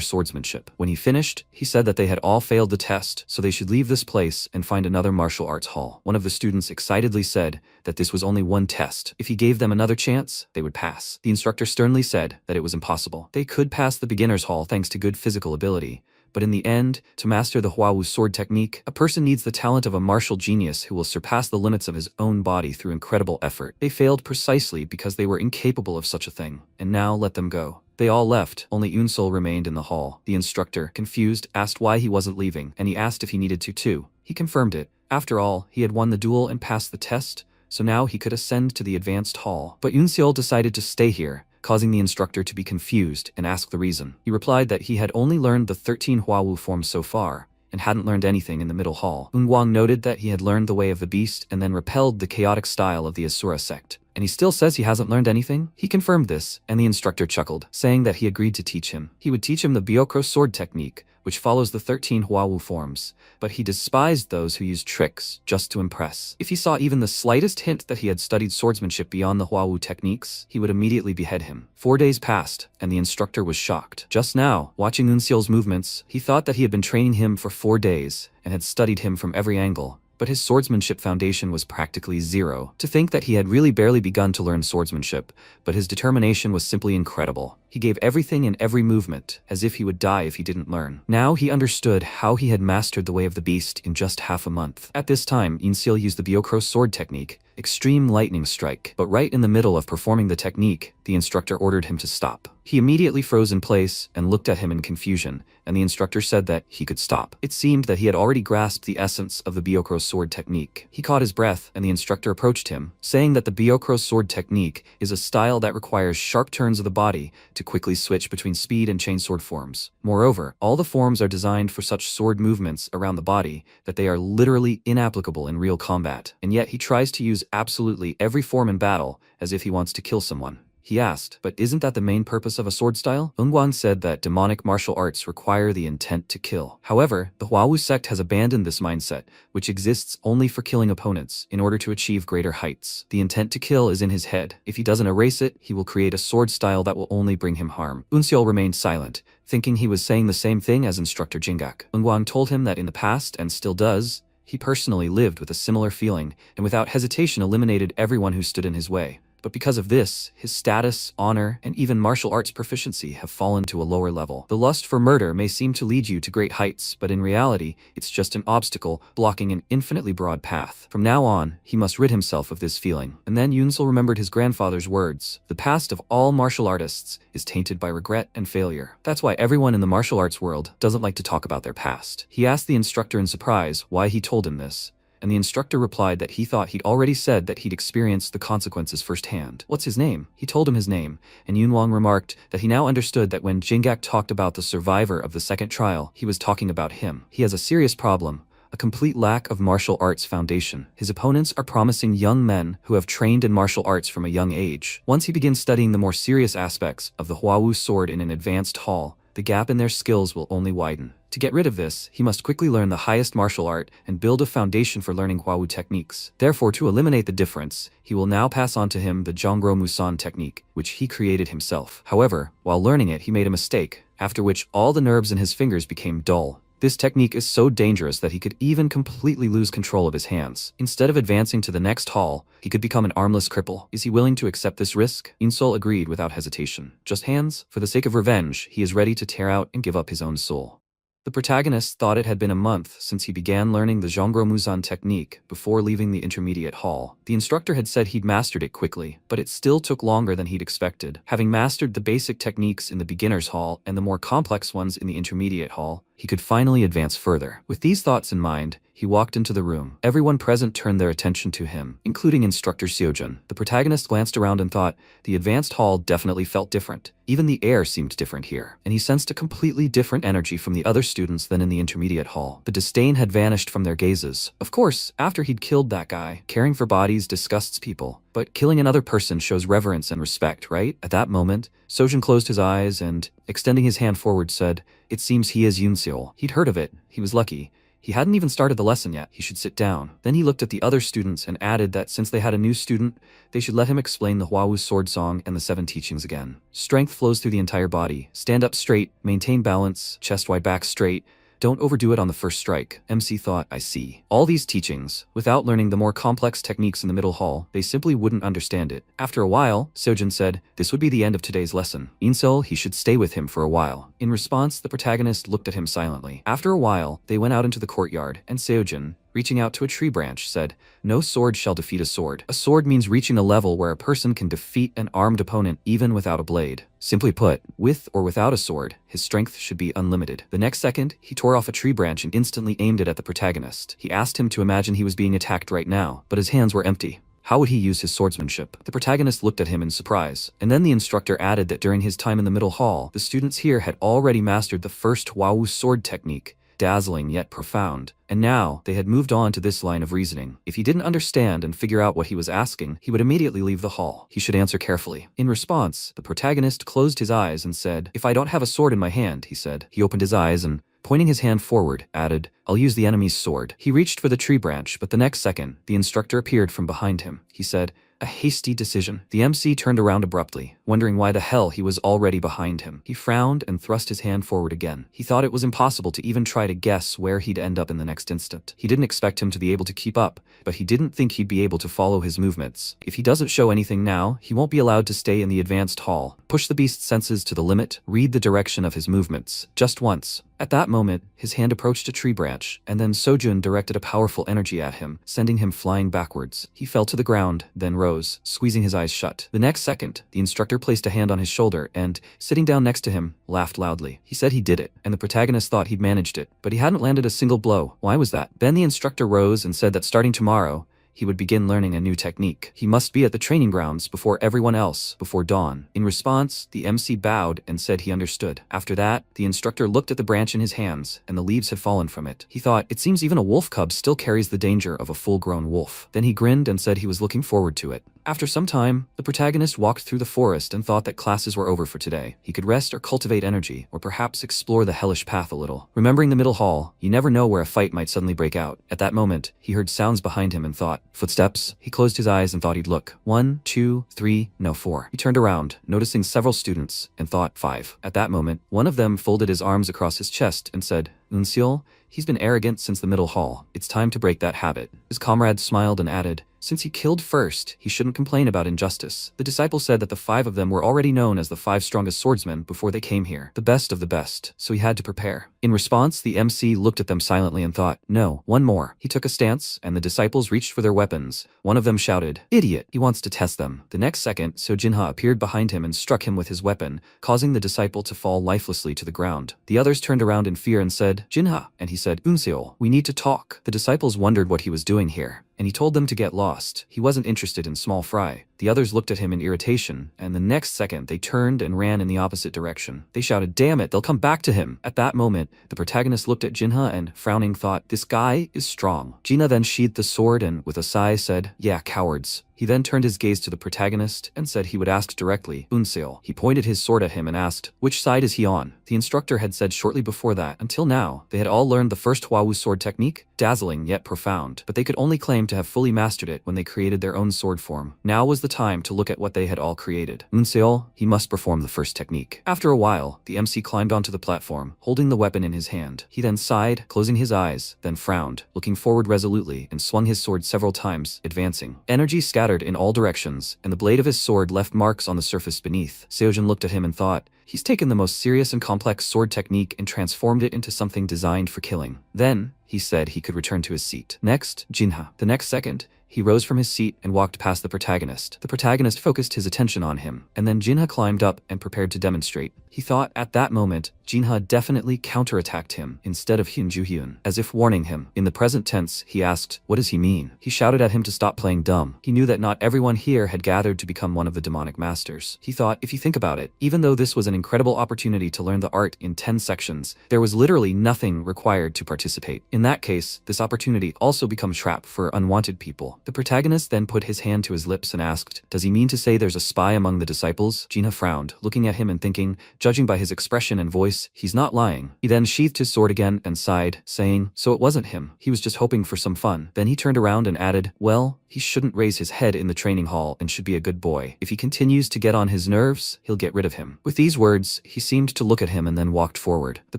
swordsmanship. When he finished, he said that they had all failed the test, so they should leave this place and find another martial arts hall. One of the students excitedly said that this was only one test. If he gave them another chance, they would pass. The instructor sternly said that it was impossible. They could pass the beginner's hall thanks to good physical ability, but in the end, to master the Hua Wu sword technique, a person needs the talent of a martial genius who will surpass the limits of his own body through incredible effort. They failed precisely because they were incapable of such a thing, and now let them go. They all left, only Unsol remained in the hall. The instructor, confused, asked why he wasn't leaving, and he asked if he needed to too. He confirmed it. After all, he had won the duel and passed the test, so now he could ascend to the advanced hall. But Unsol decided to stay here, causing the instructor to be confused and ask the reason. He replied that he had only learned the 13 Hua Wu forms so far, and hadn't learned anything in the middle hall. Eunguang noted that he had learned the way of the beast and then repelled the chaotic style of the Asura sect. And he still says he hasn't learned anything? He confirmed this, and the instructor chuckled, saying that he agreed to teach him. He would teach him the Byokro sword technique, which follows the 13 Hua Wu forms, but he despised those who used tricks just to impress. If he saw even the slightest hint that he had studied swordsmanship beyond the Hua Wu techniques, he would immediately behead him. 4 days passed, and the instructor was shocked. Just now, watching Unseol's movements, he thought that he had been training him for 4 days, and had studied him from every angle, but his swordsmanship foundation was practically zero. To think that he had really barely begun to learn swordsmanship, but his determination was simply incredible. He gave everything in every movement, as if he would die if he didn't learn. Now he understood how he had mastered the way of the beast in just half a month. At this time, Inseol used the Byokro sword technique, Extreme Lightning Strike, but right in the middle of performing the technique, the instructor ordered him to stop. He immediately froze in place and looked at him in confusion, and the instructor said that he could stop. It seemed that he had already grasped the essence of the Byokro sword technique. He caught his breath, and the instructor approached him, saying that the Byokro sword technique is a style that requires sharp turns of the body to quickly switch between speed and chainsword forms. Moreover, all the forms are designed for such sword movements around the body that they are literally inapplicable in real combat, and yet he tries to use absolutely every form in battle as if he wants to kill someone. He asked, but isn't that the main purpose of a sword style? Eunguang said that demonic martial arts require the intent to kill. However, the Hua Wu sect has abandoned this mindset, which exists only for killing opponents, in order to achieve greater heights. The intent to kill is in his head. If he doesn't erase it, he will create a sword style that will only bring him harm. Unseol remained silent, thinking he was saying the same thing as instructor Jingak. Eunguang told him that in the past, and still does, he personally lived with a similar feeling, and without hesitation eliminated everyone who stood in his way. But because of this, his status, honor, and even martial arts proficiency have fallen to a lower level. The lust for murder may seem to lead you to great heights, but in reality, it's just an obstacle blocking an infinitely broad path. From now on, he must rid himself of this feeling. And then Yunsel remembered his grandfather's words. The past of all martial artists is tainted by regret and failure. That's why everyone in the martial arts world doesn't like to talk about their past. He asked the instructor in surprise why he told him this, and the instructor replied that he thought he'd already said that he'd experienced the consequences firsthand. What's his name? He told him his name, and Yunwang remarked that he now understood that when Jingak talked about the survivor of the second trial, he was talking about him. He has a serious problem, a complete lack of martial arts foundation. His opponents are promising young men who have trained in martial arts from a young age. Once he begins studying the more serious aspects of the Hua Wu sword in an advanced hall, the gap in their skills will only widen. To get rid of this, he must quickly learn the highest martial art and build a foundation for learning Hua Wu techniques. Therefore, to eliminate the difference, he will now pass on to him the Zhongro Musan technique, which he created himself. However, while learning it, he made a mistake, after which all the nerves in his fingers became dull. This technique is so dangerous that he could even completely lose control of his hands. Instead of advancing to the next hall, he could become an armless cripple. Is he willing to accept this risk? Insol agreed without hesitation. Just hands? For the sake of revenge, he is ready to tear out and give up his own soul. The protagonist thought it had been a month since he began learning the Zhongguo Muzan technique before leaving the intermediate hall. The instructor had said he'd mastered it quickly, but it still took longer than he'd expected. Having mastered the basic techniques in the beginner's hall and the more complex ones in the intermediate hall, he could finally advance further. With these thoughts in mind, he walked into the room. Everyone present turned their attention to him, including instructor Seojun. The protagonist glanced around and thought, the advanced hall definitely felt different. Even the air seemed different here, and he sensed a completely different energy from the other students than in the intermediate hall. The disdain had vanished from their gazes. Of course, after he'd killed that guy, caring for bodies disgusts people, but killing another person shows reverence and respect, right? At that moment, Seojun closed his eyes and, extending his hand forward, said, "It seems he is Yoonseol." He'd heard of it. He was lucky. He hadn't even started the lesson yet. He should sit down. Then he looked at the other students and added that since they had a new student, they should let him explain the Hwawu sword song and the 7 teachings again. Strength flows through the entire body. Stand up straight, maintain balance, chest wide back straight. Don't overdo it on the first strike. MC thought, I see. All these teachings, without learning the more complex techniques in the middle hall, they simply wouldn't understand it. After a while, Seojun said, this would be the end of today's lesson. Inseol, he should stay with him for a while. In response, the protagonist looked at him silently. After a while, they went out into the courtyard, and Seojun, reaching out to a tree branch, said, no sword shall defeat a sword. A sword means reaching a level where a person can defeat an armed opponent even without a blade. Simply put, with or without a sword, his strength should be unlimited. The next second, he tore off a tree branch and instantly aimed it at the protagonist. He asked him to imagine he was being attacked right now, but his hands were empty. How would he use his swordsmanship? The protagonist looked at him in surprise, and then the instructor added that during his time in the middle hall, the students here had already mastered the first Hwawu sword technique, dazzling yet profound. And now, they had moved on to this line of reasoning. If he didn't understand and figure out what he was asking, he would immediately leave the hall. He should answer carefully. In response, the protagonist closed his eyes and said, if I don't have a sword in my hand, he said. He opened his eyes and, pointing his hand forward, added, I'll use the enemy's sword. He reached for the tree branch, but the next second, the instructor appeared from behind him. He said, a hasty decision. The MC turned around abruptly, wondering why the hell he was already behind him. He frowned and thrust his hand forward again. He thought it was impossible to even try to guess where he'd end up in the next instant. He didn't expect him to be able to keep up, but he didn't think he'd be able to follow his movements. If he doesn't show anything now, he won't be allowed to stay in the advanced hall. Push the beast's senses to the limit, read the direction of his movements. Just once. At that moment, his hand approached a tree branch, and then Seojun directed a powerful energy at him, sending him flying backwards. He fell to the ground, then rose, squeezing his eyes shut. The next second, the instructor placed a hand on his shoulder and, sitting down next to him, laughed loudly. He said he did it, and the protagonist thought he'd managed it, but he hadn't landed a single blow. Why was that? Then the instructor rose and said that starting tomorrow, he would begin learning a new technique. He must be at the training grounds before everyone else, before dawn. In response, the MC bowed and said he understood. After that, the instructor looked at the branch in his hands, and the leaves had fallen from it. He thought, it seems even a wolf cub still carries the danger of a full-grown wolf. Then he grinned and said he was looking forward to it. After some time, the protagonist walked through the forest and thought that classes were over for today. He could rest or cultivate energy, or perhaps explore the hellish path a little. Remembering the middle hall, you never know where a fight might suddenly break out. At that moment, he heard sounds behind him and thought, footsteps? He closed his eyes and thought he'd look. 1, 2, 3, no 4. He turned around, noticing several students, and thought 5. At that moment, one of them folded his arms across his chest and said, Unseol, he's been arrogant since the middle hall. It's time to break that habit. His comrade smiled and added, since he killed first, he shouldn't complain about injustice. The disciple said that the 5 of them were already known as the 5 strongest swordsmen before they came here, the best of the best, so he had to prepare. In response, the MC looked at them silently and thought, no, one more. He took a stance, and the disciples reached for their weapons. One of them shouted, idiot, he wants to test them. The next second, So Jinha appeared behind him and struck him with his weapon, causing the disciple to fall lifelessly to the ground. The others turned around in fear and said, Jinha, and he said, Unseol, we need to talk. The disciples wondered what he was doing here, and he told them to get lost. He wasn't interested in small fry. The others looked at him in irritation, and the next second they turned and ran in the opposite direction. They shouted, damn it, they'll come back to him. At that moment, the protagonist looked at Jinha and, frowning, thought, this guy is strong. Jinha then sheathed the sword and, with a sigh, said, yeah, cowards. He then turned his gaze to the protagonist and said he would ask directly, Unseol. He pointed his sword at him and asked, which side is he on? The instructor had said shortly before that, until now, they had all learned the first Hwawu sword technique, dazzling yet profound, but they could only claim to have fully mastered it when they created their own sword form. Now was the time to look at what they had all created. Unseol, he must perform the first technique. After a while, the MC climbed onto the platform, holding the weapon in his hand. He then sighed, closing his eyes, then frowned, looking forward resolutely, and swung his sword several times, advancing. Energy scattered in all directions, and the blade of his sword left marks on the surface beneath. Seojun looked at him and thought, He's taken the most serious and complex sword technique and transformed it into something designed for killing. Then, he said he could return to his seat. Next, Jinha. The next second, he rose from his seat and walked past the protagonist. The protagonist focused his attention on him, and then Jinha climbed up and prepared to demonstrate. He thought at that moment, Jinha definitely counterattacked him instead of Hyun, as if warning him. In the present tense, he asked, "What does he mean?" He shouted at him to stop playing dumb. He knew that not everyone here had gathered to become one of the demonic masters. He thought, if you think about it, even though this was an incredible opportunity to learn the art in 10 sections, there was literally nothing required to participate. In that case, this opportunity also becomes a trap for unwanted people. The protagonist then put his hand to his lips and asked, "Does he mean to say there's a spy among the disciples?" Jinha frowned, looking at him and thinking, judging by his expression and voice, he's not lying. He then sheathed his sword again and sighed, saying, "So it wasn't him. He was just hoping for some fun." Then he turned around and added, "Well, he shouldn't raise his head in the training hall and should be a good boy. If he continues to get on his nerves, he'll get rid of him." With these words, he seemed to look at him and then walked forward. The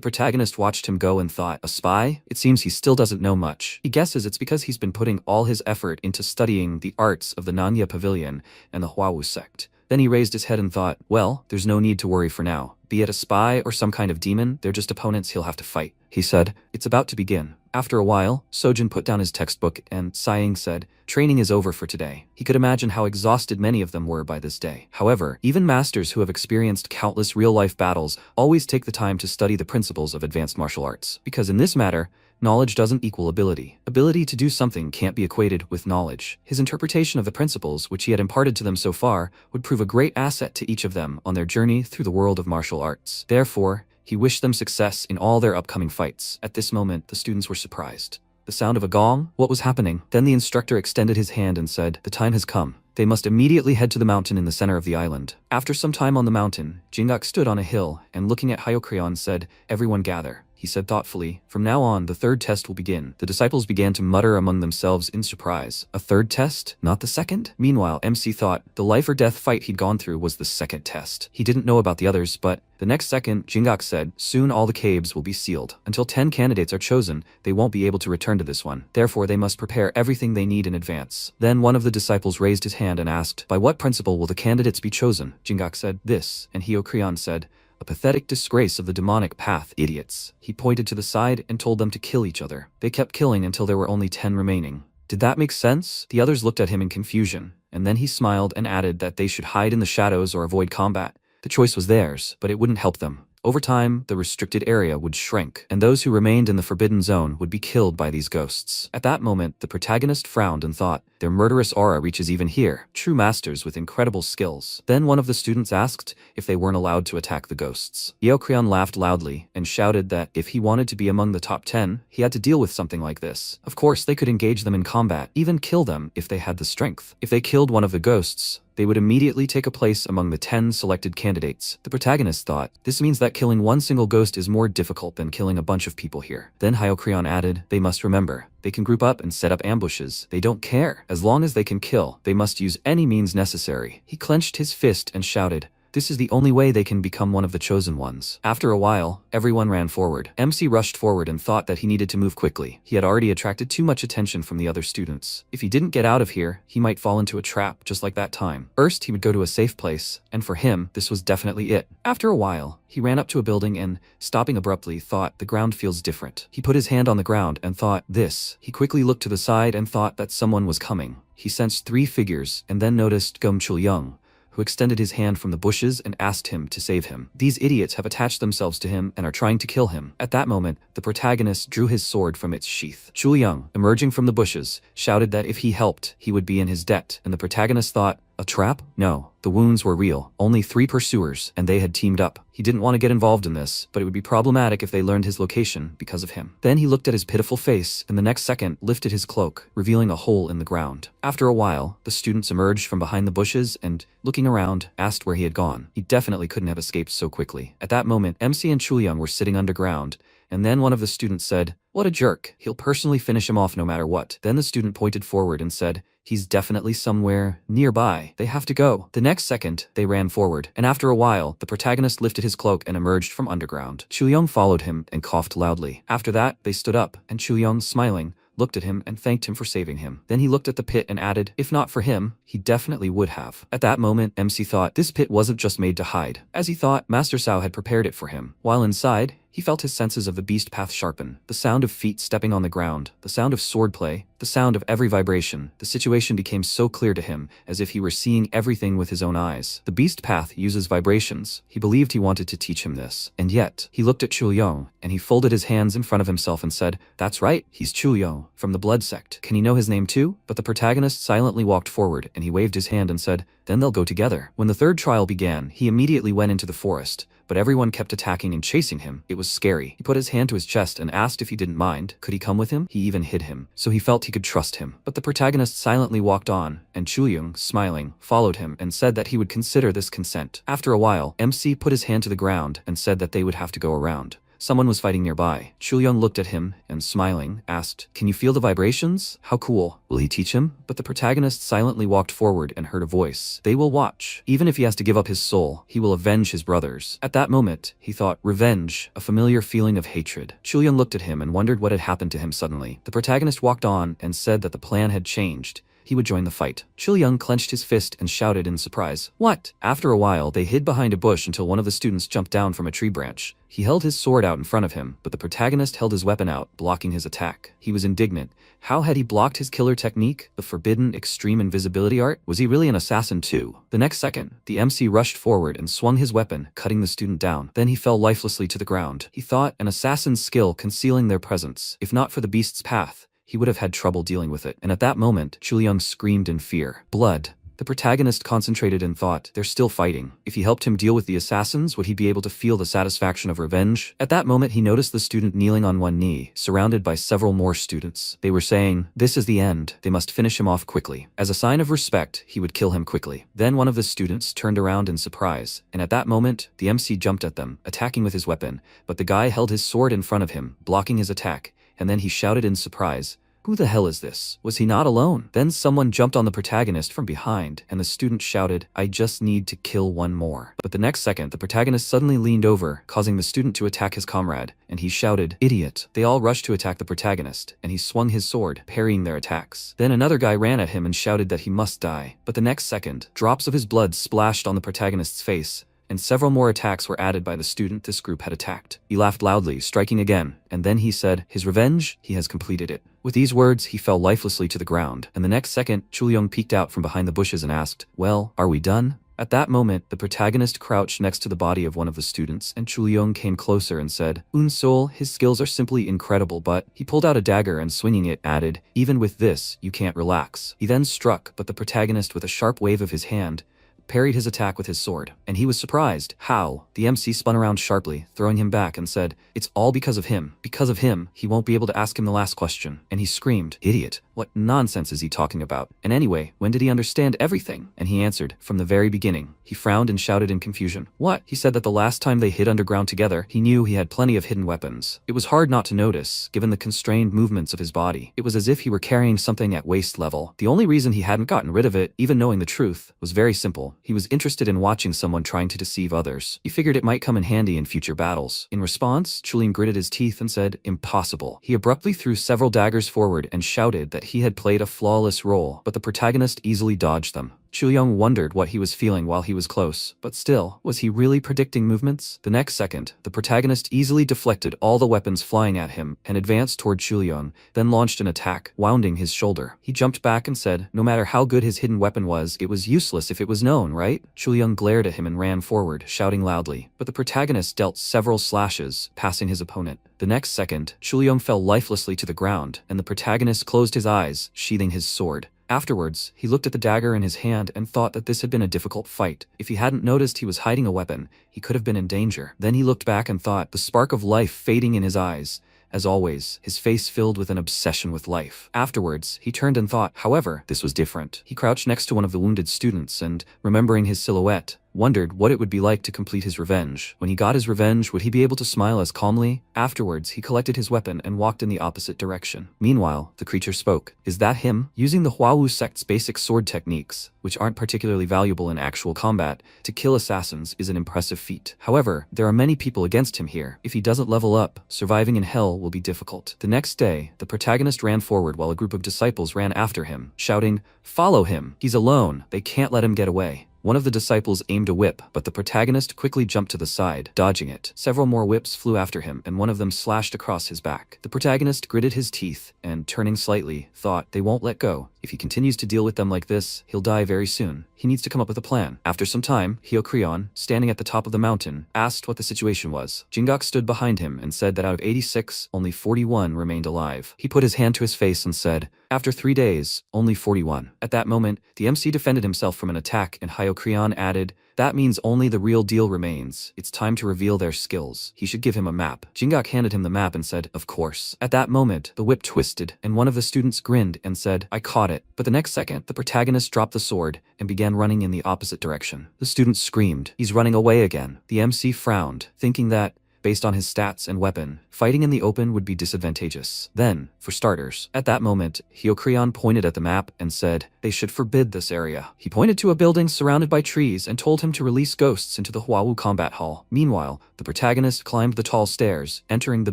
protagonist watched him go and thought, a spy? It seems he still doesn't know much. He guesses it's because he's been putting all his effort into studying the arts of the Nanya Pavilion and the Huawu sect. Then he raised his head and thought, well, there's no need to worry for now. Be it a spy or some kind of demon, they're just opponents he'll have to fight. He said, "It's about to begin." After a while, Sojin put down his textbook and, sighing, said, "Training is over for today." He could imagine how exhausted many of them were by this day. However, even masters who have experienced countless real-life battles always take the time to study the principles of advanced martial arts. Because in this matter, knowledge doesn't equal ability. Ability to do something can't be equated with knowledge. His interpretation of the principles which he had imparted to them so far would prove a great asset to each of them on their journey through the world of martial arts. Therefore, he wished them success in all their upcoming fights. At this moment, the students were surprised. The sound of a gong? What was happening? Then the instructor extended his hand and said, "The time has come." They must immediately head to the mountain in the center of the island. After some time on the mountain, Jingak stood on a hill and looking at Hyokrion said, "Everyone gather." He said thoughtfully, "From now on, the third test will begin." The disciples began to mutter among themselves in surprise. A third test? Not the second? Meanwhile, MC thought the life or death fight he'd gone through was the second test. He didn't know about the others, but the next second, Jingak said, "Soon all the caves will be sealed. Until 10 candidates are chosen, they won't be able to return to this one. Therefore, they must prepare everything they need in advance." Then one of the disciples raised his hand and asked, "By what principle will the candidates be chosen?" Jingak said, "This," and Hyokrion said, "A pathetic disgrace of the demonic path, idiots." He pointed to the side and told them to kill each other. They kept killing until there were only 10 remaining. Did that make sense? The others looked at him in confusion, and then he smiled and added that they should hide in the shadows or avoid combat. The choice was theirs, but it wouldn't help them. Over time, the restricted area would shrink, and those who remained in the forbidden zone would be killed by these ghosts. At that moment, the protagonist frowned and thought, their murderous aura reaches even here, true masters with incredible skills. Then one of the students asked if they weren't allowed to attack the ghosts. Yeokrion laughed loudly and shouted that if he wanted to be among the top 10, he had to deal with something like this. Of course, they could engage them in combat, even kill them if they had the strength. If they killed one of the ghosts, they would immediately take a place among the 10 selected candidates. The protagonist thought, this means that killing one single ghost is more difficult than killing a bunch of people here. Then Hyokrion added, they must remember, they can group up and set up ambushes. They don't care. As long as they can kill, they must use any means necessary. He clenched his fist and shouted, this is the only way they can become one of the chosen ones. After a while, everyone ran forward. MC rushed forward and thought that he needed to move quickly. He had already attracted too much attention from the other students. If he didn't get out of here, he might fall into a trap, just like that time. First, he would go to a safe place, and for him, this was definitely it. After a while, he ran up to a building and, stopping abruptly, thought, the ground feels different. He put his hand on the ground and thought, this. He quickly looked to the side and thought that someone was coming. He sensed 3 figures, and then noticed Gum Chul-young, who extended his hand from the bushes and asked him to save him. These idiots have attached themselves to him and are trying to kill him. At that moment, the protagonist drew his sword from its sheath. Chul-young, emerging from the bushes, shouted that if he helped, he would be in his debt, and the protagonist thought, a trap? No, the wounds were real. Only 3 pursuers, and they had teamed up. He didn't want to get involved in this, but it would be problematic if they learned his location because of him. Then he looked at his pitiful face, and the next second lifted his cloak, revealing a hole in the ground. After a while, the students emerged from behind the bushes and, looking around, asked where he had gone. He definitely couldn't have escaped so quickly. At that moment, MC and Chul-young were sitting underground, and then one of the students said, what a jerk. He'll personally finish him off no matter what. Then the student pointed forward and said, he's definitely somewhere nearby. They have to go. The next second, they ran forward, and after a while, the protagonist lifted his cloak and emerged from underground. Chul-young followed him and coughed loudly. After that, they stood up, and Chul-young, smiling, looked at him and thanked him for saving him. Then he looked at the pit and added, if not for him, he definitely would have. At that moment, MC thought this pit wasn't just made to hide. As he thought, Master Sao had prepared it for him. While inside, he felt his senses of the beast path sharpen. The sound of feet stepping on the ground, the sound of swordplay, the sound of every vibration. The situation became so clear to him, as if he were seeing everything with his own eyes. The beast path uses vibrations. He believed he wanted to teach him this. And yet, he looked at Chulyong, and he folded his hands in front of himself and said, that's right, he's Chulyong, from the blood sect. Can he know his name too? But the protagonist silently walked forward, and he waved his hand and said, then they'll go together. When the third trial began, he immediately went into the forest. But everyone kept attacking and chasing him. It was scary. He put his hand to his chest and asked if he didn't mind. Could he come with him? He even hid him, so he felt he could trust him. But the protagonist silently walked on, and Chulyong, smiling, followed him and said that he would consider this consent. After a while, MC put his hand to the ground and said that they would have to go around. Someone was fighting nearby. Chulyong looked at him and, smiling, asked, can you feel the vibrations? How cool. Will he teach him? But the protagonist silently walked forward and heard a voice. They will watch. Even if he has to give up his soul, he will avenge his brothers. At that moment, he thought, revenge, a familiar feeling of hatred. Chulyong looked at him and wondered what had happened to him suddenly. The protagonist walked on and said that the plan had changed. He would join the fight. Chulyong clenched his fist and shouted in surprise, what? After a while, they hid behind a bush until one of the students jumped down from a tree branch. He held his sword out in front of him, but the protagonist held his weapon out, blocking his attack. He was indignant. How had he blocked his killer technique? The forbidden extreme invisibility art? Was he really an assassin too? The next second, the MC rushed forward and swung his weapon, cutting the student down. Then he fell lifelessly to the ground. He thought an assassin's skill concealing their presence. If not for the beast's path, he would have had trouble dealing with it. And at that moment, Chulyong screamed in fear. Blood. The protagonist concentrated and thought, they're still fighting. If he helped him deal with the assassins, would he be able to feel the satisfaction of revenge? At that moment, he noticed the student kneeling on one knee, surrounded by several more students. They were saying, this is the end. They must finish him off quickly. As a sign of respect, he would kill him quickly. Then one of the students turned around in surprise, and at that moment, the MC jumped at them, attacking with his weapon, but the guy held his sword in front of him, blocking his attack, and then he shouted in surprise, who the hell is this? Was he not alone? Then someone jumped on the protagonist from behind, and the student shouted, I just need to kill one more. But the next second, the protagonist suddenly leaned over, causing the student to attack his comrade, and he shouted, idiot. They all rushed to attack the protagonist, and he swung his sword, parrying their attacks. Then another guy ran at him and shouted that he must die. But the next second, drops of his blood splashed on the protagonist's face, and several more attacks were added by the student this group had attacked. He laughed loudly, striking again, and then he said, his revenge, he has completed it. With these words, he fell lifelessly to the ground, and the next second, Chulyong peeked out from behind the bushes and asked, well, are we done? At that moment, the protagonist crouched next to the body of one of the students, and Chulyong came closer and said, Unsol, his skills are simply incredible, but he pulled out a dagger and swinging it, added, even with this, you can't relax. He then struck, but the protagonist with a sharp wave of his hand, parried his attack with his sword, and he was surprised. How? The MC spun around sharply, throwing him back and said, it's all because of him. Because of him, he won't be able to ask him the last question. And he screamed, idiot. What nonsense is he talking about? And anyway, when did he understand everything? And he answered, from the very beginning. He frowned and shouted in confusion. What? He said that the last time they hid underground together, he knew he had plenty of hidden weapons. It was hard not to notice, given the constrained movements of his body. It was as if he were carrying something at waist level. The only reason he hadn't gotten rid of it, even knowing the truth, was very simple. He was interested in watching someone trying to deceive others. He figured it might come in handy in future battles. In response, Chulyong gritted his teeth and said, impossible. He abruptly threw several daggers forward and shouted that he had played a flawless role, but the protagonist easily dodged them. Chulyong wondered what he was feeling while he was close, but still, was he really predicting movements? The next second, the protagonist easily deflected all the weapons flying at him and advanced toward Chulyong, then launched an attack, wounding his shoulder. He jumped back and said, no matter how good his hidden weapon was, it was useless if it was known, right? Chulyong glared at him and ran forward, shouting loudly, but the protagonist dealt several slashes, passing his opponent. The next second, Chulyong fell lifelessly to the ground, and the protagonist closed his eyes, sheathing his sword. Afterwards, he looked at the dagger in his hand and thought that this had been a difficult fight. If he hadn't noticed he was hiding a weapon, he could have been in danger. Then he looked back and thought, the spark of life fading in his eyes. As always, his face filled with an obsession with life. Afterwards, he turned and thought, however, this was different. He crouched next to one of the wounded students and, remembering his silhouette, wondered what it would be like to complete his revenge. When he got his revenge, would he be able to smile as calmly? Afterwards, he collected his weapon and walked in the opposite direction. Meanwhile, the creature spoke. Is that him? Using the Huawu sect's basic sword techniques, which aren't particularly valuable in actual combat, to kill assassins is an impressive feat. However, there are many people against him here. If he doesn't level up, surviving in hell will be difficult. The next day, the protagonist ran forward while a group of disciples ran after him, shouting, "Follow him! He's alone! They can't let him get away." One of the disciples aimed a whip, but the protagonist quickly jumped to the side, dodging it. Several more whips flew after him, and one of them slashed across his back. The protagonist gritted his teeth, and, turning slightly, thought, they won't let go. If he continues to deal with them like this, he'll die very soon. He needs to come up with a plan. After some time, Hyokrion, standing at the top of the mountain, asked what the situation was. Jingok stood behind him and said that out of 86, only 41 remained alive. He put his hand to his face and said, "After 3 days, only 41. At that moment, the MC defended himself from an attack, and Hyokrion added, "That means only the real deal remains. It's time to reveal their skills. He should give him a map." Jingok handed him the map and said, "Of course." At that moment, the whip twisted, and one of the students grinned and said, "I caught it." But the next second, the protagonist dropped the sword and began running in the opposite direction. The student screamed, "He's running away again." The MC frowned, thinking that, based on his stats and weapon, fighting in the open would be disadvantageous. Then, for starters, at that moment, Hyokrion pointed at the map and said, "They should forbid this area." He pointed to a building surrounded by trees and told him to release ghosts into the Huawu combat hall. Meanwhile, the protagonist climbed the tall stairs, entering the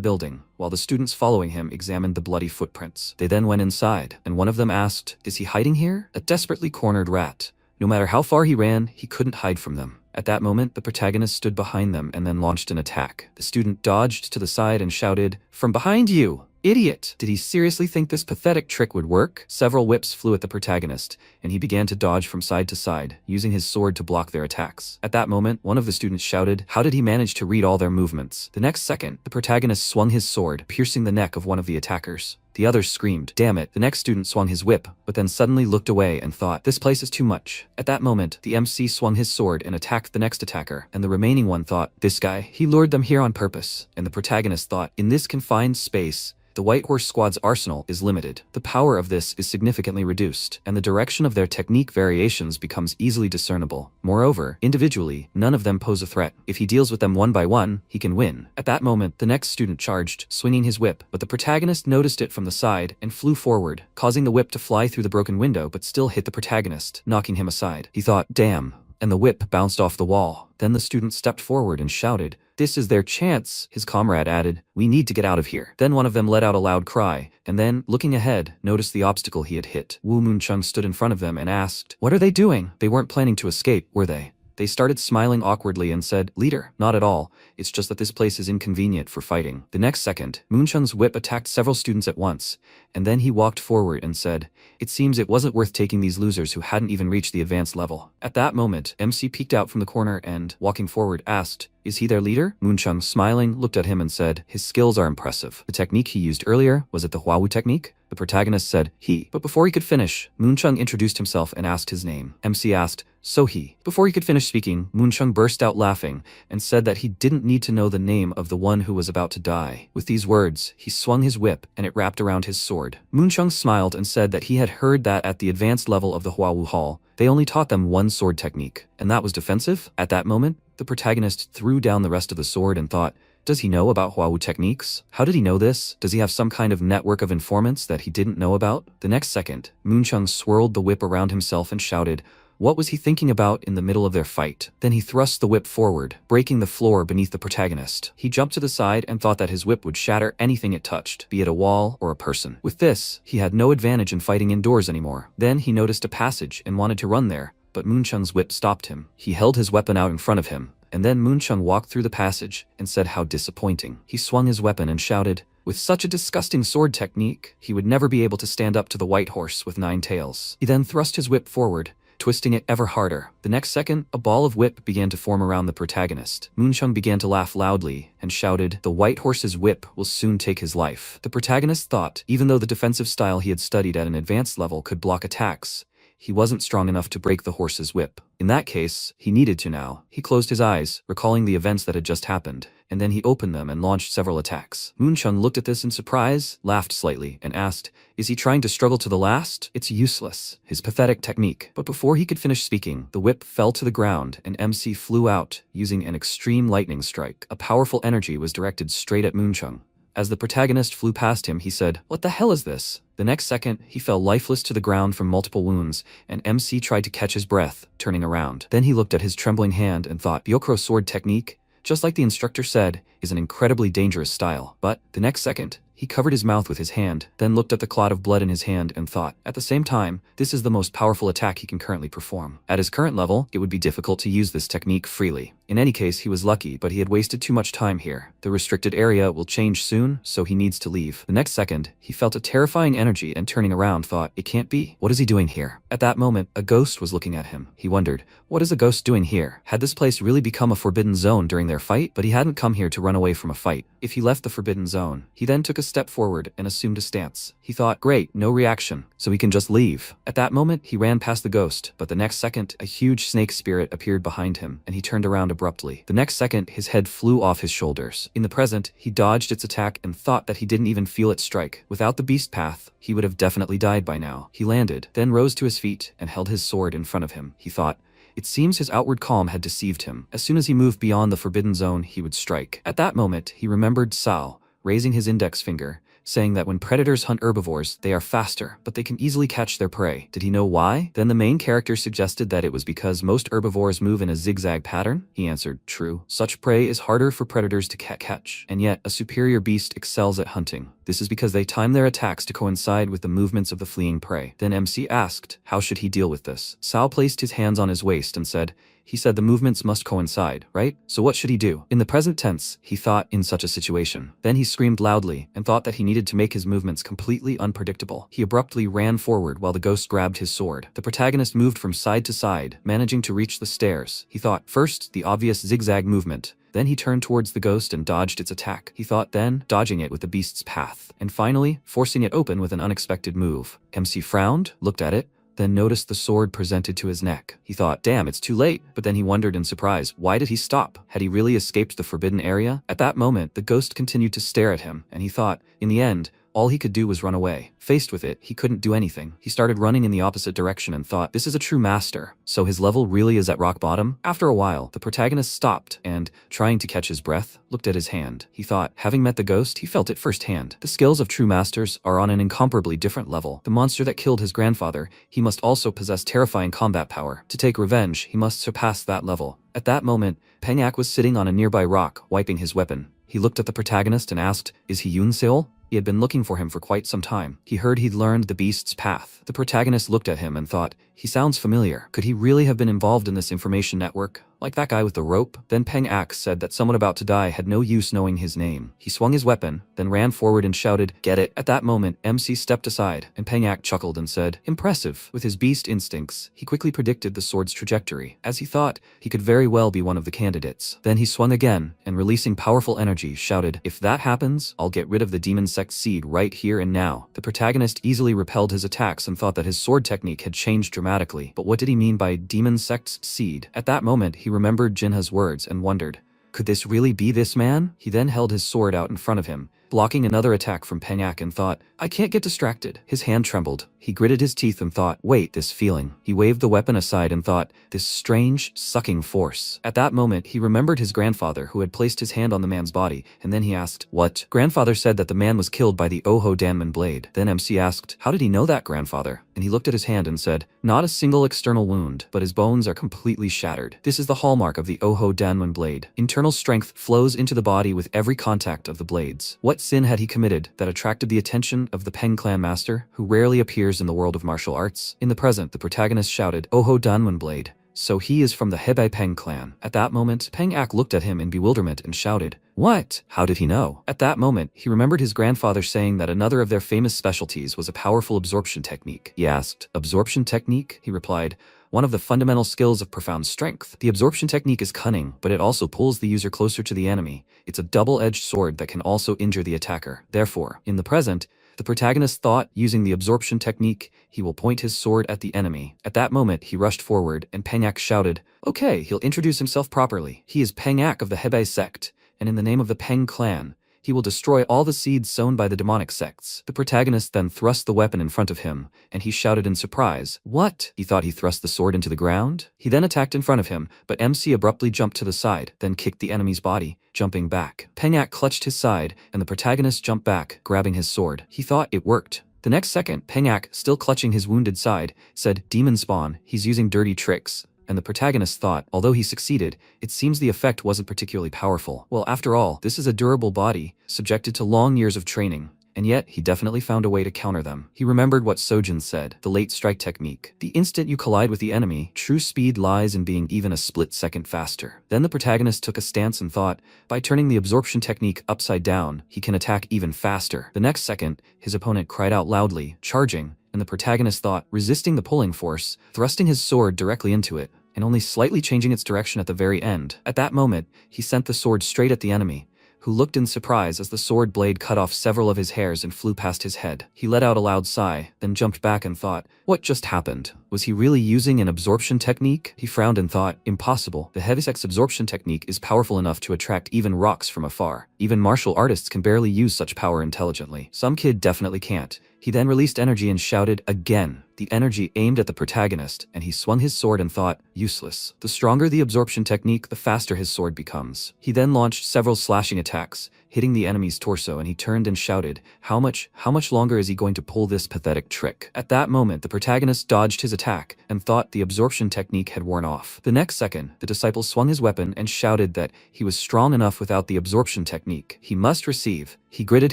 building, while the students following him examined the bloody footprints. They then went inside, and one of them asked, "Is he hiding here?" A desperately cornered rat. No matter how far he ran, he couldn't hide from them. At that moment, the protagonist stood behind them and then launched an attack. The student dodged to the side and shouted, "From behind you! Idiot! Did he seriously think this pathetic trick would work?" Several whips flew at the protagonist, and he began to dodge from side to side, using his sword to block their attacks. At that moment, one of the students shouted, "How did he manage to read all their movements?" The next second, the protagonist swung his sword, piercing the neck of one of the attackers. The others screamed, "Damn it!" The next student swung his whip, but then suddenly looked away and thought, "This place is too much." At that moment, the MC swung his sword and attacked the next attacker, and the remaining one thought, "This guy, he lured them here on purpose." And the protagonist thought, "In this confined space, the White Horse Squad's arsenal is limited. The power of this is significantly reduced, and the direction of their technique variations becomes easily discernible. Moreover, individually, none of them pose a threat. If he deals with them one by one, he can win." At that moment, the next student charged, swinging his whip, but the protagonist noticed it from the side and flew forward, causing the whip to fly through the broken window but still hit the protagonist, knocking him aside. He thought, "Damn," and the whip bounced off the wall. Then the student stepped forward and shouted, "This is their chance." His comrade added, "We need to get out of here." Then one of them let out a loud cry, and then, looking ahead, noticed the obstacle he had hit. Wu Moonchung stood in front of them and asked, "What are they doing?" They weren't planning to escape, were they? They started smiling awkwardly and said, "Leader, not at all. It's just that this place is inconvenient for fighting." The next second, Moonchung's whip attacked several students at once, and then he walked forward and said, "It seems it wasn't worth taking these losers who hadn't even reached the advanced level." At that moment, MC peeked out from the corner and, walking forward, asked, "Is he their leader?" Moonchung, smiling, looked at him and said, "His skills are impressive. The technique he used earlier, was it the Huawu technique?" The protagonist said, "He." But before he could finish, Moonchung introduced himself and asked his name. MC asked, "So he." Before he could finish speaking, Moonchung burst out laughing and said that he didn't need to know the name of the one who was about to die. With these words, he swung his whip and it wrapped around his sword. Moonchung smiled and said that he had heard that at the advanced level of the Huawu Hall, they only taught them one sword technique, and that was defensive. At that moment, the protagonist threw down the rest of the sword and thought, does he know about Huawu techniques? How did he know this? Does he have some kind of network of informants that he didn't know about? The next second, Moonchung swirled the whip around himself and shouted, what was he thinking about in the middle of their fight? Then he thrust the whip forward, breaking the floor beneath the protagonist. He jumped to the side and thought that his whip would shatter anything it touched, be it a wall or a person. With this, he had no advantage in fighting indoors anymore. Then he noticed a passage and wanted to run there, but Moonchung's whip stopped him. He held his weapon out in front of him, and then Moonchung walked through the passage and said how disappointing. He swung his weapon and shouted, with such a disgusting sword technique, he would never be able to stand up to the white horse with 9 tails. He then thrust his whip forward, twisting it ever harder. The next second, a ball of whip began to form around the protagonist. Moonchung began to laugh loudly and shouted, the white horse's whip will soon take his life. The protagonist thought, even though the defensive style he had studied at an advanced level could block attacks, he wasn't strong enough to break the horse's whip. In that case, he needed to now. He closed his eyes, recalling the events that had just happened, and then he opened them and launched several attacks. Moonchung looked at this in surprise, laughed slightly, and asked, "Is he trying to struggle to the last? It's useless." His pathetic technique. But before he could finish speaking, the whip fell to the ground and MC flew out, using an extreme lightning strike. A powerful energy was directed straight at Moonchung. As the protagonist flew past him, he said, "What the hell is this?" The next second, he fell lifeless to the ground from multiple wounds, and MC tried to catch his breath, turning around. Then he looked at his trembling hand and thought, Byokuro sword technique, just like the instructor said, is an incredibly dangerous style. But the next second, he covered his mouth with his hand, then looked at the clot of blood in his hand and thought, at the same time, this is the most powerful attack he can currently perform. At his current level, it would be difficult to use this technique freely. In any case, he was lucky, but he had wasted too much time here. The restricted area will change soon, so he needs to leave. The next second, he felt a terrifying energy and turning around thought, it can't be. What is he doing here? At that moment, a ghost was looking at him. He wondered, what is a ghost doing here? Had this place really become a forbidden zone during their fight? But he hadn't come here to run away from a fight. If he left the forbidden zone, he then took a step forward and assumed a stance. He thought, great, no reaction, so he can just leave. At that moment, he ran past the ghost, but the next second, a huge snake spirit appeared behind him, and he turned around abruptly. The next second, his head flew off his shoulders. In the present, he dodged its attack and thought that he didn't even feel it strike. Without the beast path, he would have definitely died by now. He landed, then rose to his feet and held his sword in front of him. He thought, it seems his outward calm had deceived him. As soon as he moved beyond the forbidden zone, he would strike. At that moment, he remembered Sao, raising his index finger, saying that when predators hunt herbivores, they are faster, but they can easily catch their prey. Did he know why? Then the main character suggested that it was because most herbivores move in a zigzag pattern. He answered, true. Such prey is harder for predators to catch, and yet a superior beast excels at hunting. This is because they time their attacks to coincide with the movements of the fleeing prey. Then MC asked, how should he deal with this? Sao placed his hands on his waist and said, he said the movements must coincide, right? So what should he do? In the present tense, he thought in such a situation. Then he screamed loudly and thought that he needed to make his movements completely unpredictable. He abruptly ran forward while the ghost grabbed his sword. The protagonist moved from side to side, managing to reach the stairs. He thought, first, the obvious zigzag movement. Then he turned towards the ghost and dodged its attack. He thought then, dodging it with the beast's path. And finally, forcing it open with an unexpected move. MC frowned, looked at it, then noticed the sword presented to his neck. He thought, damn, it's too late. But then he wondered in surprise, why did he stop? Had he really escaped the forbidden area? At that moment, the ghost continued to stare at him, and he thought, in the end, all he could do was run away. Faced with it, he couldn't do anything. He started running in the opposite direction and thought, this is a true master. So his level really is at rock bottom? After a while, the protagonist stopped and, trying to catch his breath, looked at his hand. He thought, having met the ghost, he felt it firsthand. The skills of true masters are on an incomparably different level. The monster that killed his grandfather, he must also possess terrifying combat power. To take revenge, he must surpass that level. At that moment, Pengak was sitting on a nearby rock, wiping his weapon. He looked at the protagonist and asked, is he Yoon-seol? He had been looking for him for quite some time. He heard he'd learned the beast's path. The protagonist looked at him and thought, he sounds familiar. Could he really have been involved in this information network? Like that guy with the rope? Then Peng Ak said that someone about to die had no use knowing his name. He swung his weapon, then ran forward and shouted, get it. At that moment, MC stepped aside, and Peng Ak chuckled and said, impressive. With his beast instincts, he quickly predicted the sword's trajectory. As he thought, he could very well be one of the candidates. Then he swung again, and releasing powerful energy, shouted, if that happens, I'll get rid of the demon sect seed right here and now. The protagonist easily repelled his attacks and thought that his sword technique had changed dramatically. But what did he mean by demon sect seed? At that moment, he remembered Jinha's words and wondered, could this really be this man? He then held his sword out in front of him, blocking another attack from Peng Ak, and thought, I can't get distracted. His hand trembled. He gritted his teeth and thought, wait, this feeling. He waved the weapon aside and thought, this strange, sucking force. At that moment, he remembered his grandfather who had placed his hand on the man's body, and then he asked, what? Grandfather said that the man was killed by the Oho Danman blade. Then MC asked, how did he know that, grandfather? And he looked at his hand and said, not a single external wound, but his bones are completely shattered. This is the hallmark of the Oho Danman blade. Internal strength flows into the body with every contact of the blades. What sin had he committed that attracted the attention of the Peng clan master, who rarely appears in the world of martial arts? In the present, the protagonist shouted, Oho Danman blade. So he is from the Hebei Peng clan. At that moment, Peng Ak looked at him in bewilderment and shouted, what? How did he know? At that moment, he remembered his grandfather saying that another of their famous specialties was a powerful absorption technique. He asked, absorption technique? He replied, one of the fundamental skills of profound strength. The absorption technique is cunning, but it also pulls the user closer to the enemy. It's a double-edged sword that can also injure the attacker. Therefore, in the present, The protagonist thought, using the absorption technique, he will point his sword at the enemy. At that moment, he rushed forward, and Pengak shouted, "Okay, he'll introduce himself properly. He is Pengak of the Hebei sect, and in the name of the Peng clan, he will destroy all the seeds sown by the demonic sects." The protagonist then thrust the weapon in front of him, and he shouted in surprise, "What?" He thought he thrust the sword into the ground. He then attacked in front of him, but MC abruptly jumped to the side, then kicked the enemy's body, jumping back. Pengak clutched his side, and the protagonist jumped back, grabbing his sword. He thought it worked. The next second, Pengak, still clutching his wounded side, said, "Demon spawn, he's using dirty tricks." And the protagonist thought, although he succeeded, it seems the effect wasn't particularly powerful. Well, after all, this is a durable body, subjected to long years of training, and yet he definitely found a way to counter them. He remembered what Sojin said, the late strike technique. The instant you collide with the enemy, true speed lies in being even a split second faster. Then the protagonist took a stance and thought, by turning the absorption technique upside down, he can attack even faster. The next second, his opponent cried out loudly, charging, and the protagonist thought, resisting the pulling force, thrusting his sword directly into it, and only slightly changing its direction at the very end. At that moment, he sent the sword straight at the enemy, who looked in surprise as the sword blade cut off several of his hairs and flew past his head. He let out a loud sigh, then jumped back and thought, what just happened? Was he really using an absorption technique? He frowned and thought, impossible. The Heavisect's absorption technique is powerful enough to attract even rocks from afar. Even martial artists can barely use such power intelligently. Some kid definitely can't. He then released energy and shouted, again. The energy aimed at the protagonist, and he swung his sword and thought, useless. The stronger the absorption technique, the faster his sword becomes. He then launched several slashing attacks, hitting the enemy's torso, and he turned and shouted, how much longer is he going to pull this pathetic trick? At that moment, the protagonist dodged his attack and thought the absorption technique had worn off. The next second, the disciple swung his weapon and shouted that he was strong enough without the absorption technique. He must receive. He gritted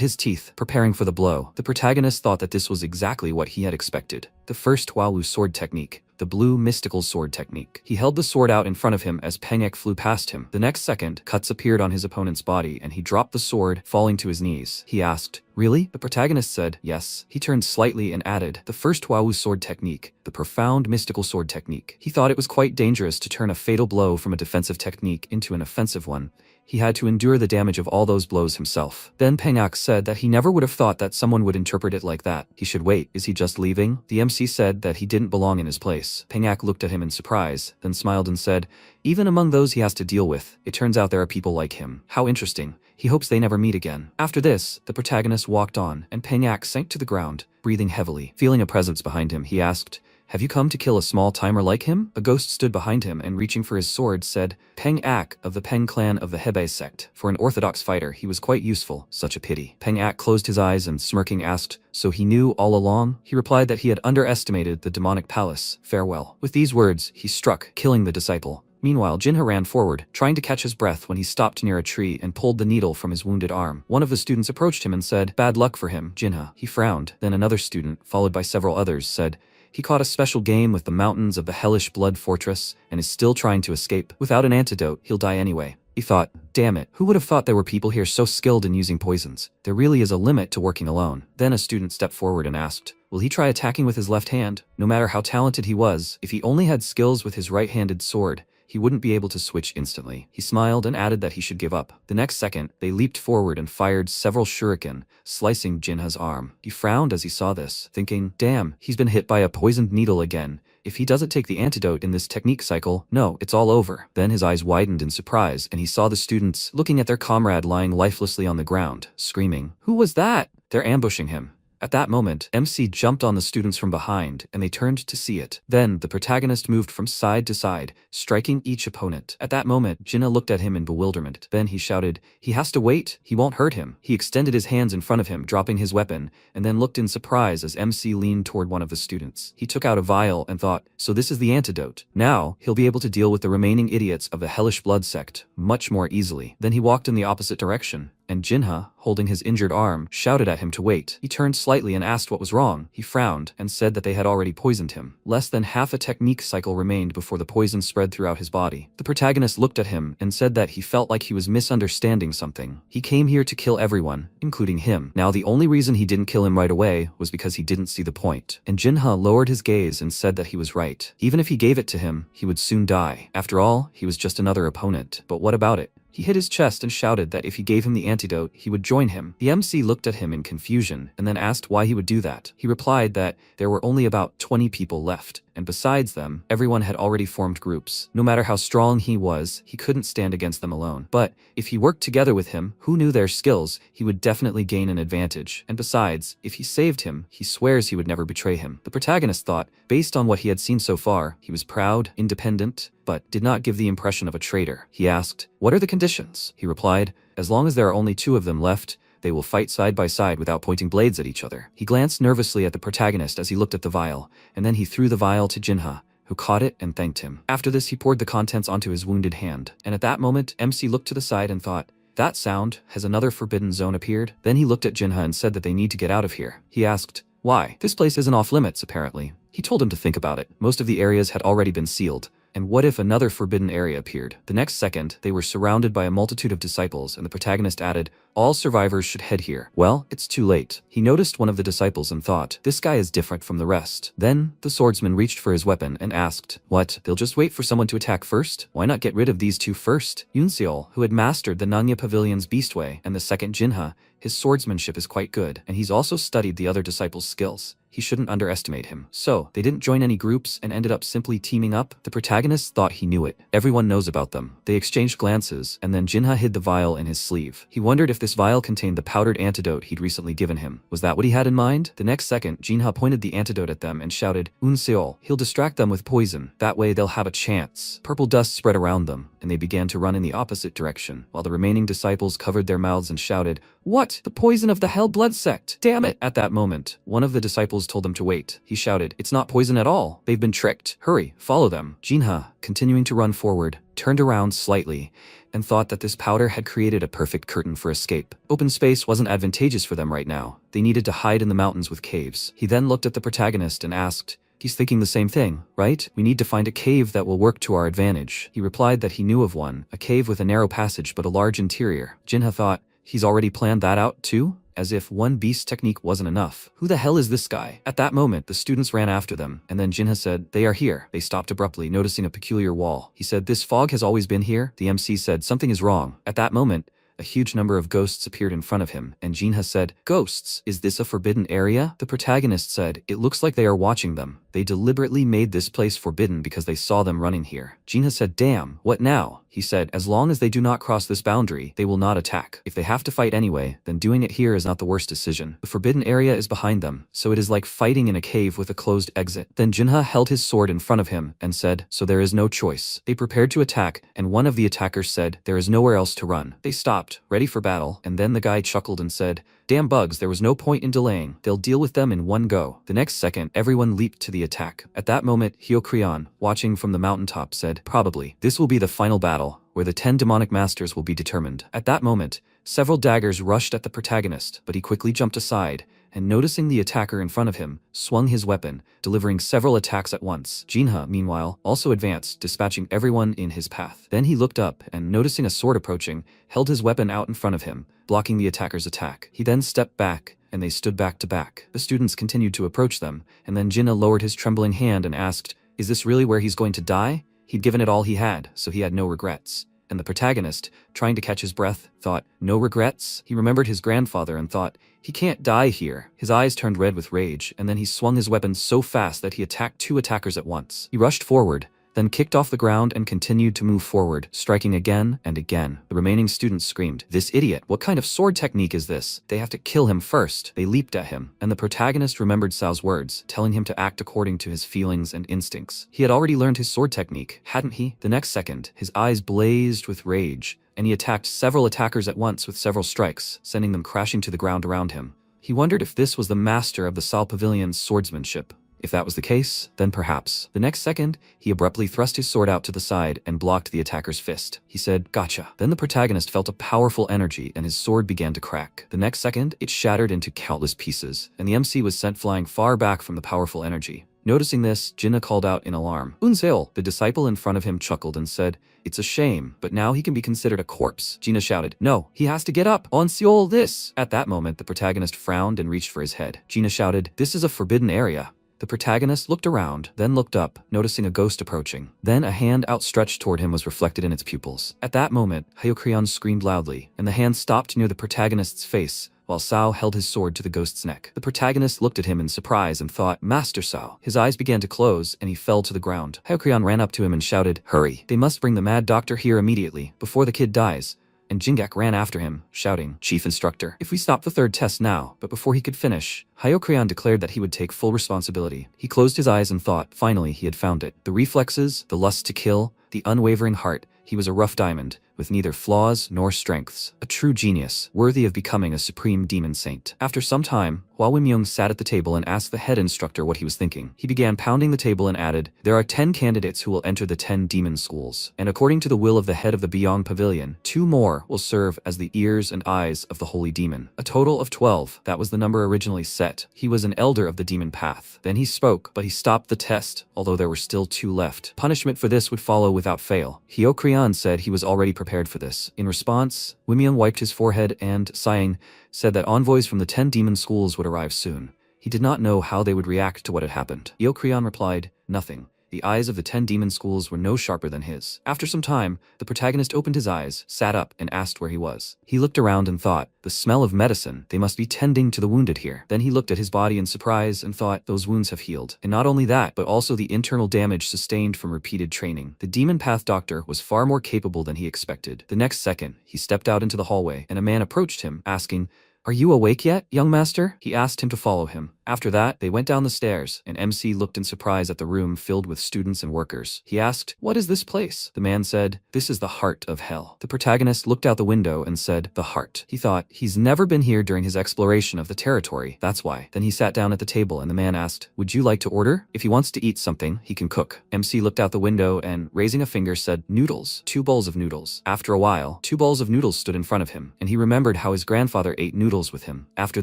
his teeth, preparing for the blow. The protagonist thought that this was exactly what he had expected. The first Walu sword technique. The blue mystical sword technique. He held the sword out in front of him as Pengek flew past him. The next second, cuts appeared on his opponent's body and he dropped the sword, falling to his knees. He asked, really? The protagonist said, yes. He turned slightly and added, the first Wawu sword technique, the profound mystical sword technique. He thought it was quite dangerous to turn a fatal blow from a defensive technique into an offensive one. He had to endure the damage of all those blows himself. Then Pengak said that he never would have thought that someone would interpret it like that. He should wait. Is he just leaving? The MC said that he didn't belong in his place. Pengak looked at him in surprise, then smiled and said, even among those he has to deal with, it turns out there are people like him. How interesting. He hopes they never meet again. After this, the protagonist walked on, and Pengak sank to the ground, breathing heavily. Feeling a presence behind him, he asked, have you come to kill a small timer like him? A ghost stood behind him and reaching for his sword said, Peng Ak of the Peng clan of the Hebei sect. For an orthodox fighter, he was quite useful. Such a pity. Peng Ak closed his eyes and smirking asked, so he knew all along? He replied that he had underestimated the demonic palace. Farewell. With these words, he struck, killing the disciple. Meanwhile, Jinha ran forward, trying to catch his breath when he stopped near a tree and pulled the needle from his wounded arm. One of the students approached him and said, bad luck for him, Jinha. He frowned. Then another student, followed by several others, said, he caught a special game with the mountains of the hellish blood fortress and is still trying to escape. Without an antidote, he'll die anyway. He thought, damn it, who would have thought there were people here so skilled in using poisons? There really is a limit to working alone. Then a student stepped forward and asked, will he try attacking with his left hand? No matter how talented he was, if he only had skills with his right-handed sword, he wouldn't be able to switch instantly. He smiled and added that he should give up. The next second, they leaped forward and fired several shuriken, slicing Jinha's arm. He frowned as he saw this, thinking, damn, he's been hit by a poisoned needle again. If he doesn't take the antidote in this technique cycle, no, it's all over. Then his eyes widened in surprise and he saw the students looking at their comrade lying lifelessly on the ground, screaming, who was that? They're ambushing him. At that moment, MC jumped on the students from behind, and they turned to see it. Then, the protagonist moved from side to side, striking each opponent. At that moment, Jinha looked at him in bewilderment. Then he shouted, he has to wait, he won't hurt him. He extended his hands in front of him, dropping his weapon, and then looked in surprise as MC leaned toward one of the students. He took out a vial and thought, so this is the antidote. Now, he'll be able to deal with the remaining idiots of the hellish blood sect much more easily. Then he walked in the opposite direction, and Jinha, holding his injured arm, shouted at him to wait. He turned slightly and asked what was wrong. He frowned and said that they had already poisoned him. Less than half a technique cycle remained before the poison spread throughout his body. The protagonist looked at him and said that he felt like he was misunderstanding something. He came here to kill everyone, including him. Now the only reason he didn't kill him right away was because he didn't see the point. And Jinha lowered his gaze and said that he was right. Even if he gave it to him, he would soon die. After all, he was just another opponent. But what about it? He hit his chest and shouted that if he gave him the antidote, he would join him. The MC looked at him in confusion and then asked why he would do that. He replied that there were only about 20 people left, and besides them, everyone had already formed groups. No matter how strong he was, he couldn't stand against them alone. But if he worked together with him, who knew their skills, he would definitely gain an advantage. And besides, if he saved him, he swears he would never betray him. The protagonist thought, based on what he had seen so far, he was proud, independent, but did not give the impression of a traitor. He asked, "What are the conditions?" He replied, "As long as there are only 2 of them left, they will fight side by side without pointing blades at each other." He glanced nervously at the protagonist as he looked at the vial, and then he threw the vial to Jinha, who caught it and thanked him. After this, he poured the contents onto his wounded hand, and at that moment, MC looked to the side and thought, "That sound, has another forbidden zone appeared?" Then he looked at Jinha and said that they need to get out of here. He asked, "Why? This place isn't off limits, apparently." He told him to think about it. Most of the areas had already been sealed. And what if another forbidden area appeared? The next second, they were surrounded by a multitude of disciples, and the protagonist added, "All survivors should head here." Well, it's too late. He noticed one of the disciples and thought, this guy is different from the rest. Then, the swordsman reached for his weapon and asked, "What? They'll just wait for someone to attack first? Why not get rid of these 2 first?" Yunseol, who had mastered the Nanya Pavilion's Beastway, and the second Jinha, his swordsmanship is quite good, and he's also studied the other disciples' skills. He shouldn't underestimate him. So, they didn't join any groups and ended up simply teaming up. The protagonist thought he knew it. Everyone knows about them. They exchanged glances, and then Jinha hid the vial in his sleeve. He wondered if this vial contained the powdered antidote he'd recently given him. Was that what he had in mind? The next second, Jinha pointed the antidote at them and shouted, "Unseol, he'll distract them with poison. That way they'll have a chance." Purple dust spread around them, and they began to run in the opposite direction, while the remaining disciples covered their mouths and shouted, "What? The poison of the Hell Blood Sect! Damn it!" At that moment, one of the disciples told them to wait. He shouted, "It's not poison at all. They've been tricked. Hurry, follow them." Jinha, continuing to run forward, turned around slightly and thought that this powder had created a perfect curtain for escape. Open space wasn't advantageous for them right now. They needed to hide in the mountains with caves. He then looked at the protagonist and asked, "He's thinking the same thing, right? We need to find a cave that will work to our advantage." He replied that he knew of one, a cave with a narrow passage but a large interior. Jinha thought, he's already planned that out too? As if one beast technique wasn't enough. Who the hell is this guy? At that moment, the students ran after them, and then Jinha said, "They are here." They stopped abruptly, noticing a peculiar wall. He said, "This fog has always been here?" The MC said, "Something is wrong." At that moment, a huge number of ghosts appeared in front of him, and Jinha said, "Ghosts? Is this a forbidden area?" The protagonist said, "It looks like they are watching them. They deliberately made this place forbidden because they saw them running here." Jinha said, "Damn, what now?" He said, "As long as they do not cross this boundary, they will not attack. If they have to fight anyway, then doing it here is not the worst decision. The forbidden area is behind them, so it is like fighting in a cave with a closed exit." Then Jinha held his sword in front of him and said, "So there is no choice." They prepared to attack, and one of the attackers said, "There is nowhere else to run." They stopped, ready for battle, and then the guy chuckled and said, "Damn bugs, there was no point in delaying. They'll deal with them in one go." The next second, everyone leaped to the attack. At that moment, Hyokrion, watching from the mountaintop, said, "Probably. This will be the final battle, where the 10 demonic masters will be determined." At that moment, several daggers rushed at the protagonist, but he quickly jumped aside, and noticing the attacker in front of him, swung his weapon, delivering several attacks at once. Jinha, meanwhile, also advanced, dispatching everyone in his path. Then he looked up, and noticing a sword approaching, held his weapon out in front of him, blocking the attacker's attack. He then stepped back, and they stood back to back. The students continued to approach them, and then Jinha lowered his trembling hand and asked, "Is this really where he's going to die?" He'd given it all he had, so he had no regrets. And the protagonist, trying to catch his breath, thought, "No regrets?" He remembered his grandfather and thought, he can't die here. His eyes turned red with rage, and then he swung his weapon so fast that he attacked 2 attackers at once. He rushed forward, then kicked off the ground and continued to move forward, striking again and again. The remaining students screamed, "This idiot, what kind of sword technique is this? They have to kill him first." They leaped at him, and the protagonist remembered Sao's words, telling him to act according to his feelings and instincts. He had already learned his sword technique, hadn't he? The next second, his eyes blazed with rage, and he attacked several attackers at once with several strikes, sending them crashing to the ground around him. He wondered if this was the master of the Sao Pavilion's swordsmanship. If that was the case, then perhaps. The next second, he abruptly thrust his sword out to the side and blocked the attacker's fist. He said, "Gotcha." Then the protagonist felt a powerful energy and his sword began to crack. The next second, it shattered into countless pieces, and the MC was sent flying far back from the powerful energy. Noticing this, Jinha called out in alarm. "Unseol!" The disciple in front of him chuckled and said, "It's a shame, but now he can be considered a corpse." Jinha shouted, "No, he has to get up! Unseol this!" At that moment, the protagonist frowned and reached for his head. Jinha shouted, "This is a forbidden area. The protagonist looked around, then looked up, noticing a ghost approaching. Then a hand outstretched toward him was reflected in its pupils. At that moment, Hyokrion screamed loudly, and the hand stopped near the protagonist's face, while Sao held his sword to the ghost's neck. The protagonist looked at him in surprise and thought, "Master Sao." His eyes began to close, and he fell to the ground. Hyokrion ran up to him and shouted, "Hurry! They must bring the mad doctor here immediately, before the kid dies." And Jingak ran after him, shouting, "Chief Instructor, if we stop the third test now." But before he could finish, Hyokrion declared that he would take full responsibility. He closed his eyes and thought, finally he had found it. The reflexes, the lust to kill, the unwavering heart. He was a rough diamond, with neither flaws nor strengths. A true genius, worthy of becoming a supreme demon saint. After some time, Hua Wimyung sat at the table and asked the head instructor what he was thinking. He began pounding the table and added, "There are 10 candidates who will enter the 10 demon schools. And according to the will of the head of the Beyond Pavilion, 2 more will serve as the ears and eyes of the holy demon. A total of 12, that was the number originally set. He was an elder of the demon path." Then he spoke, but he stopped the test, although there were still 2 left. Punishment for this would follow without fail. Hyokrion said he was already prepared for this. In response, Wimyung wiped his forehead and, sighing, said that envoys from the 10 demon schools would arrive soon. He did not know how they would react to what had happened. Hyokrion replied, "Nothing." The eyes of the 10 demon schools were no sharper than his. After some time, the protagonist opened his eyes, sat up, and asked where he was. He looked around and thought, "The smell of medicine, they must be tending to the wounded here." Then he looked at his body in surprise and thought, "Those wounds have healed." And not only that, but also the internal damage sustained from repeated training. The demon path doctor was far more capable than he expected. The next second, he stepped out into the hallway, and a man approached him, asking, "Are you awake yet, young master?" He asked him to follow him. After that, they went down the stairs, and MC looked in surprise at the room filled with students and workers. He asked, "What is this place?" The man said, "This is the heart of hell." The protagonist looked out the window and said, "The heart." He thought, he's never been here during his exploration of the territory, that's why. Then he sat down at the table and the man asked, "Would you like to order? If he wants to eat something, he can cook." MC looked out the window and, raising a finger, said, "Noodles." 2 bowls of noodles. After a while, 2 bowls of noodles stood in front of him, and he remembered how his grandfather ate noodles with him. After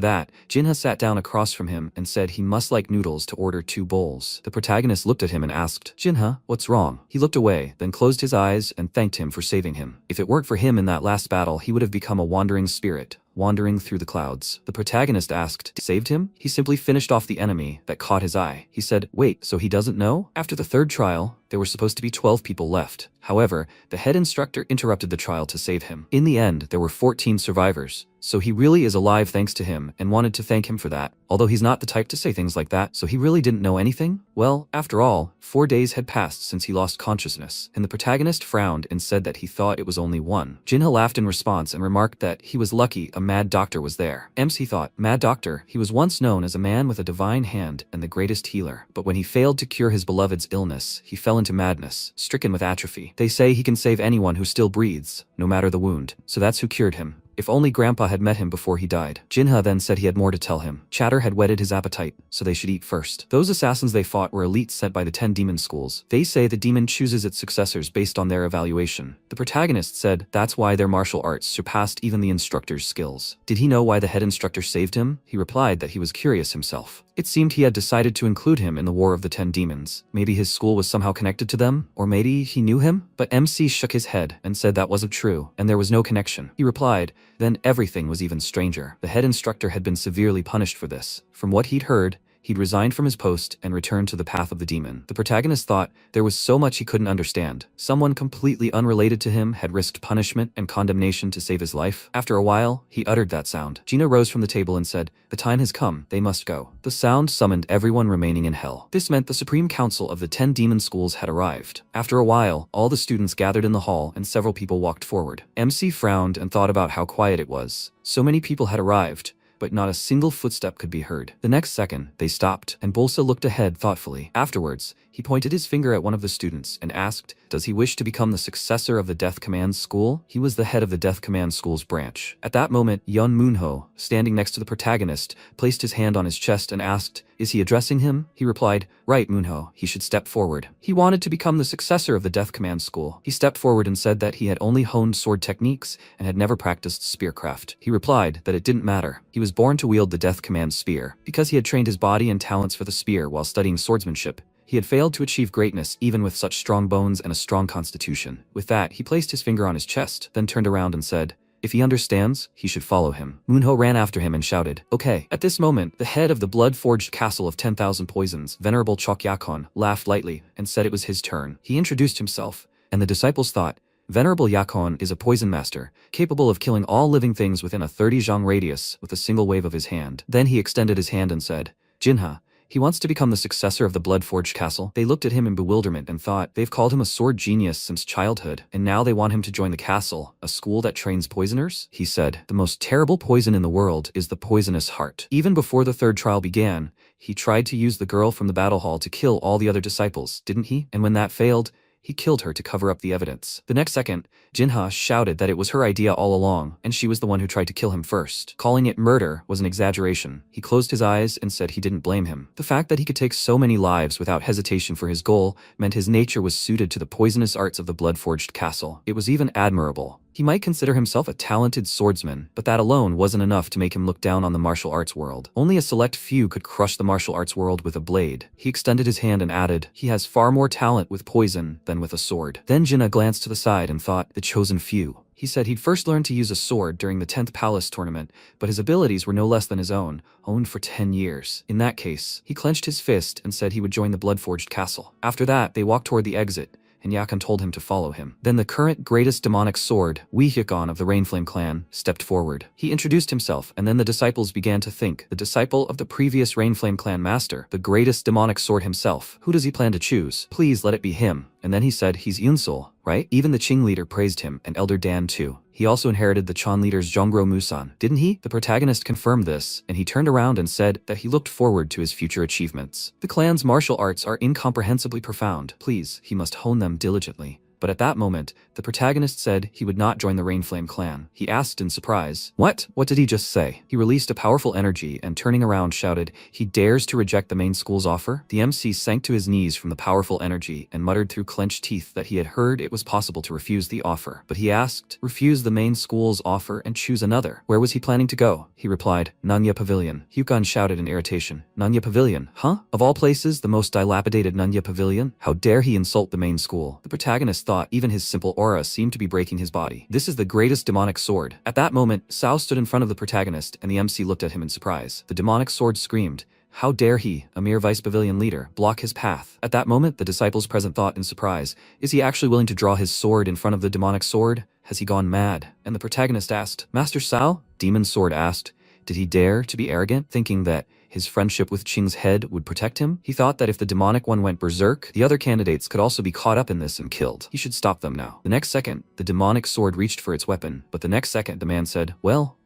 that, Jinha sat down across from him and said he must like noodles to order 2 bowls. The protagonist looked at him and asked, "Jinha, what's wrong?" He looked away, then closed his eyes and thanked him for saving him. If it weren't for him in that last battle, he would have become a wandering spirit, wandering through the clouds. The protagonist asked, "Saved him?" He simply finished off the enemy that caught his eye. He said, "Wait, so he doesn't know?" After the 3rd trial, there were supposed to be 12 people left. However, the head instructor interrupted the trial to save him. In the end, there were 14 survivors. So he really is alive thanks to him, and wanted to thank him for that. Although he's not the type to say things like that, so he really didn't know anything? Well, after all, 4 days had passed since he lost consciousness, and the protagonist frowned and said that he thought it was only 1. Jinha laughed in response and remarked that he was lucky a mad doctor was there. MC thought, mad doctor, he was once known as a man with a divine hand and the greatest healer. But when he failed to cure his beloved's illness, he fell into madness, stricken with atrophy. They say he can save anyone who still breathes, no matter the wound. So that's who cured him. If only Grandpa had met him before he died. Jinha then said he had more to tell him. Chatter had whetted his appetite, so they should eat first. Those assassins they fought were elites sent by the 10 demon schools. They say the demon chooses its successors based on their evaluation. The protagonist said that's why their martial arts surpassed even the instructor's skills. Did he know why the head instructor saved him? He replied that he was curious himself. It seemed he had decided to include him in the War of the 10 Demons. Maybe his school was somehow connected to them, or maybe he knew him? But MC shook his head and said that wasn't true, and there was no connection. He replied, then everything was even stranger. The head instructor had been severely punished for this. From what he'd heard, he'd resigned from his post and returned to the path of the demon. The protagonist thought there was so much he couldn't understand. Someone completely unrelated to him had risked punishment and condemnation to save his life. After a while, he uttered that sound. Gina rose from the table and said, the time has come, they must go. The sound summoned everyone remaining in hell. This meant the Supreme Council of the 10 demon schools had arrived. After a while, all the students gathered in the hall and several people walked forward. MC frowned and thought about how quiet it was. So many people had arrived, but not a single footstep could be heard. The next second, they stopped, and Bolsa looked ahead thoughtfully. Afterwards, he pointed his finger at one of the students and asked, does he wish to become the successor of the Death Command School? He was the head of the Death Command School's branch. At that moment, Yun Moonho, standing next to the protagonist, placed his hand on his chest and asked, is he addressing him? He replied, right, Moonho, he should step forward. He wanted to become the successor of the Death Command School. He stepped forward and said that he had only honed sword techniques and had never practiced spearcraft. He replied that it didn't matter. He was born to wield the Death Command spear. Because he had trained his body and talents for the spear while studying swordsmanship, he had failed to achieve greatness even with such strong bones and a strong constitution. With that, he placed his finger on his chest, then turned around and said, If he understands, he should follow him. Moonho ran after him and shouted, "Okay." At this moment, the head of the blood-forged castle of 10,000 poisons, Venerable Chokyakon, laughed lightly and said it was his turn. He introduced himself, and the disciples thought, Venerable Yakon is a poison master, capable of killing all living things within a 30-zhang radius with a single wave of his hand. Then he extended his hand and said, "Jinha, he wants to become the successor of the blood-forged castle." They looked at him in bewilderment and thought, they've called him a sword genius since childhood, and now they want him to join the castle, a school that trains poisoners? He said, "The most terrible poison in the world is the poisonous heart." Even before the third trial began, he tried to use the girl from the battle hall to kill all the other disciples, didn't he? And when that failed, he killed her to cover up the evidence. The next second, Jinha shouted that it was her idea all along, and she was the one who tried to kill him first. Calling it murder was an exaggeration. He closed his eyes and said he didn't blame him. The fact that he could take so many lives without hesitation for his goal meant his nature was suited to the poisonous arts of the blood-forged castle. It was even admirable. He might consider himself a talented swordsman, but that alone wasn't enough to make him look down on the martial arts world. Only a select few could crush the martial arts world with a blade. He extended his hand and added, "He has far more talent with poison than with a sword." Then Jinna glanced to the side and thought, the chosen few. He said he'd first learned to use a sword during the 10th Palace tournament, but his abilities were no less than his own, owned for 10 years. In that case, he clenched his fist and said he would join the blood-forged castle. After that, they walked toward the exit, and Yakan told him to follow him. Then the current greatest demonic sword, Wihikon of the Rainflame clan, stepped forward. He introduced himself, and then the disciples began to think, the disciple of the previous Rainflame clan master, the greatest demonic sword himself. Who does he plan to choose? Please let it be him. And then he said, he's Yunsul, right? Even the Qing leader praised him, and Elder Dan too. He also inherited the Chan leader's Zhongro Musan, didn't he? The protagonist confirmed this, and he turned around and said that he looked forward to his future achievements. The clan's martial arts are incomprehensibly profound. Please, he must hone them diligently. But at that moment, the protagonist said he would not join the Rainflame clan. He asked in surprise, "What? What did he just say?" He released a powerful energy and turning around shouted, "He dares to reject the main school's offer?" The MC sank to his knees from the powerful energy and muttered through clenched teeth that he had heard it was possible to refuse the offer. But he asked, refuse the main school's offer and choose another. Where was he planning to go? He replied, Nanya Pavilion. Hyukan shouted in irritation, Nanya Pavilion? Huh? Of all places, the most dilapidated Nanya Pavilion? How dare he insult the main school? The protagonist thought even his simple aura seemed to be breaking his body. This is the greatest demonic sword. At that moment, Sao stood in front of the protagonist and the MC looked at him in surprise. The demonic sword screamed, "How dare he, a mere vice pavilion leader, block his path?" At that moment, the disciples present thought in surprise, is he actually willing to draw his sword in front of the demonic sword? Has he gone mad? And the protagonist asked, Master Sao? Demon Sword asked, did he dare to be arrogant, thinking that his friendship with Qing's head would protect him? He thought that if the demonic one went berserk, the other candidates could also be caught up in this and killed. He should stop them now. The next second, the demonic sword reached for its weapon, but the next second the man said, well,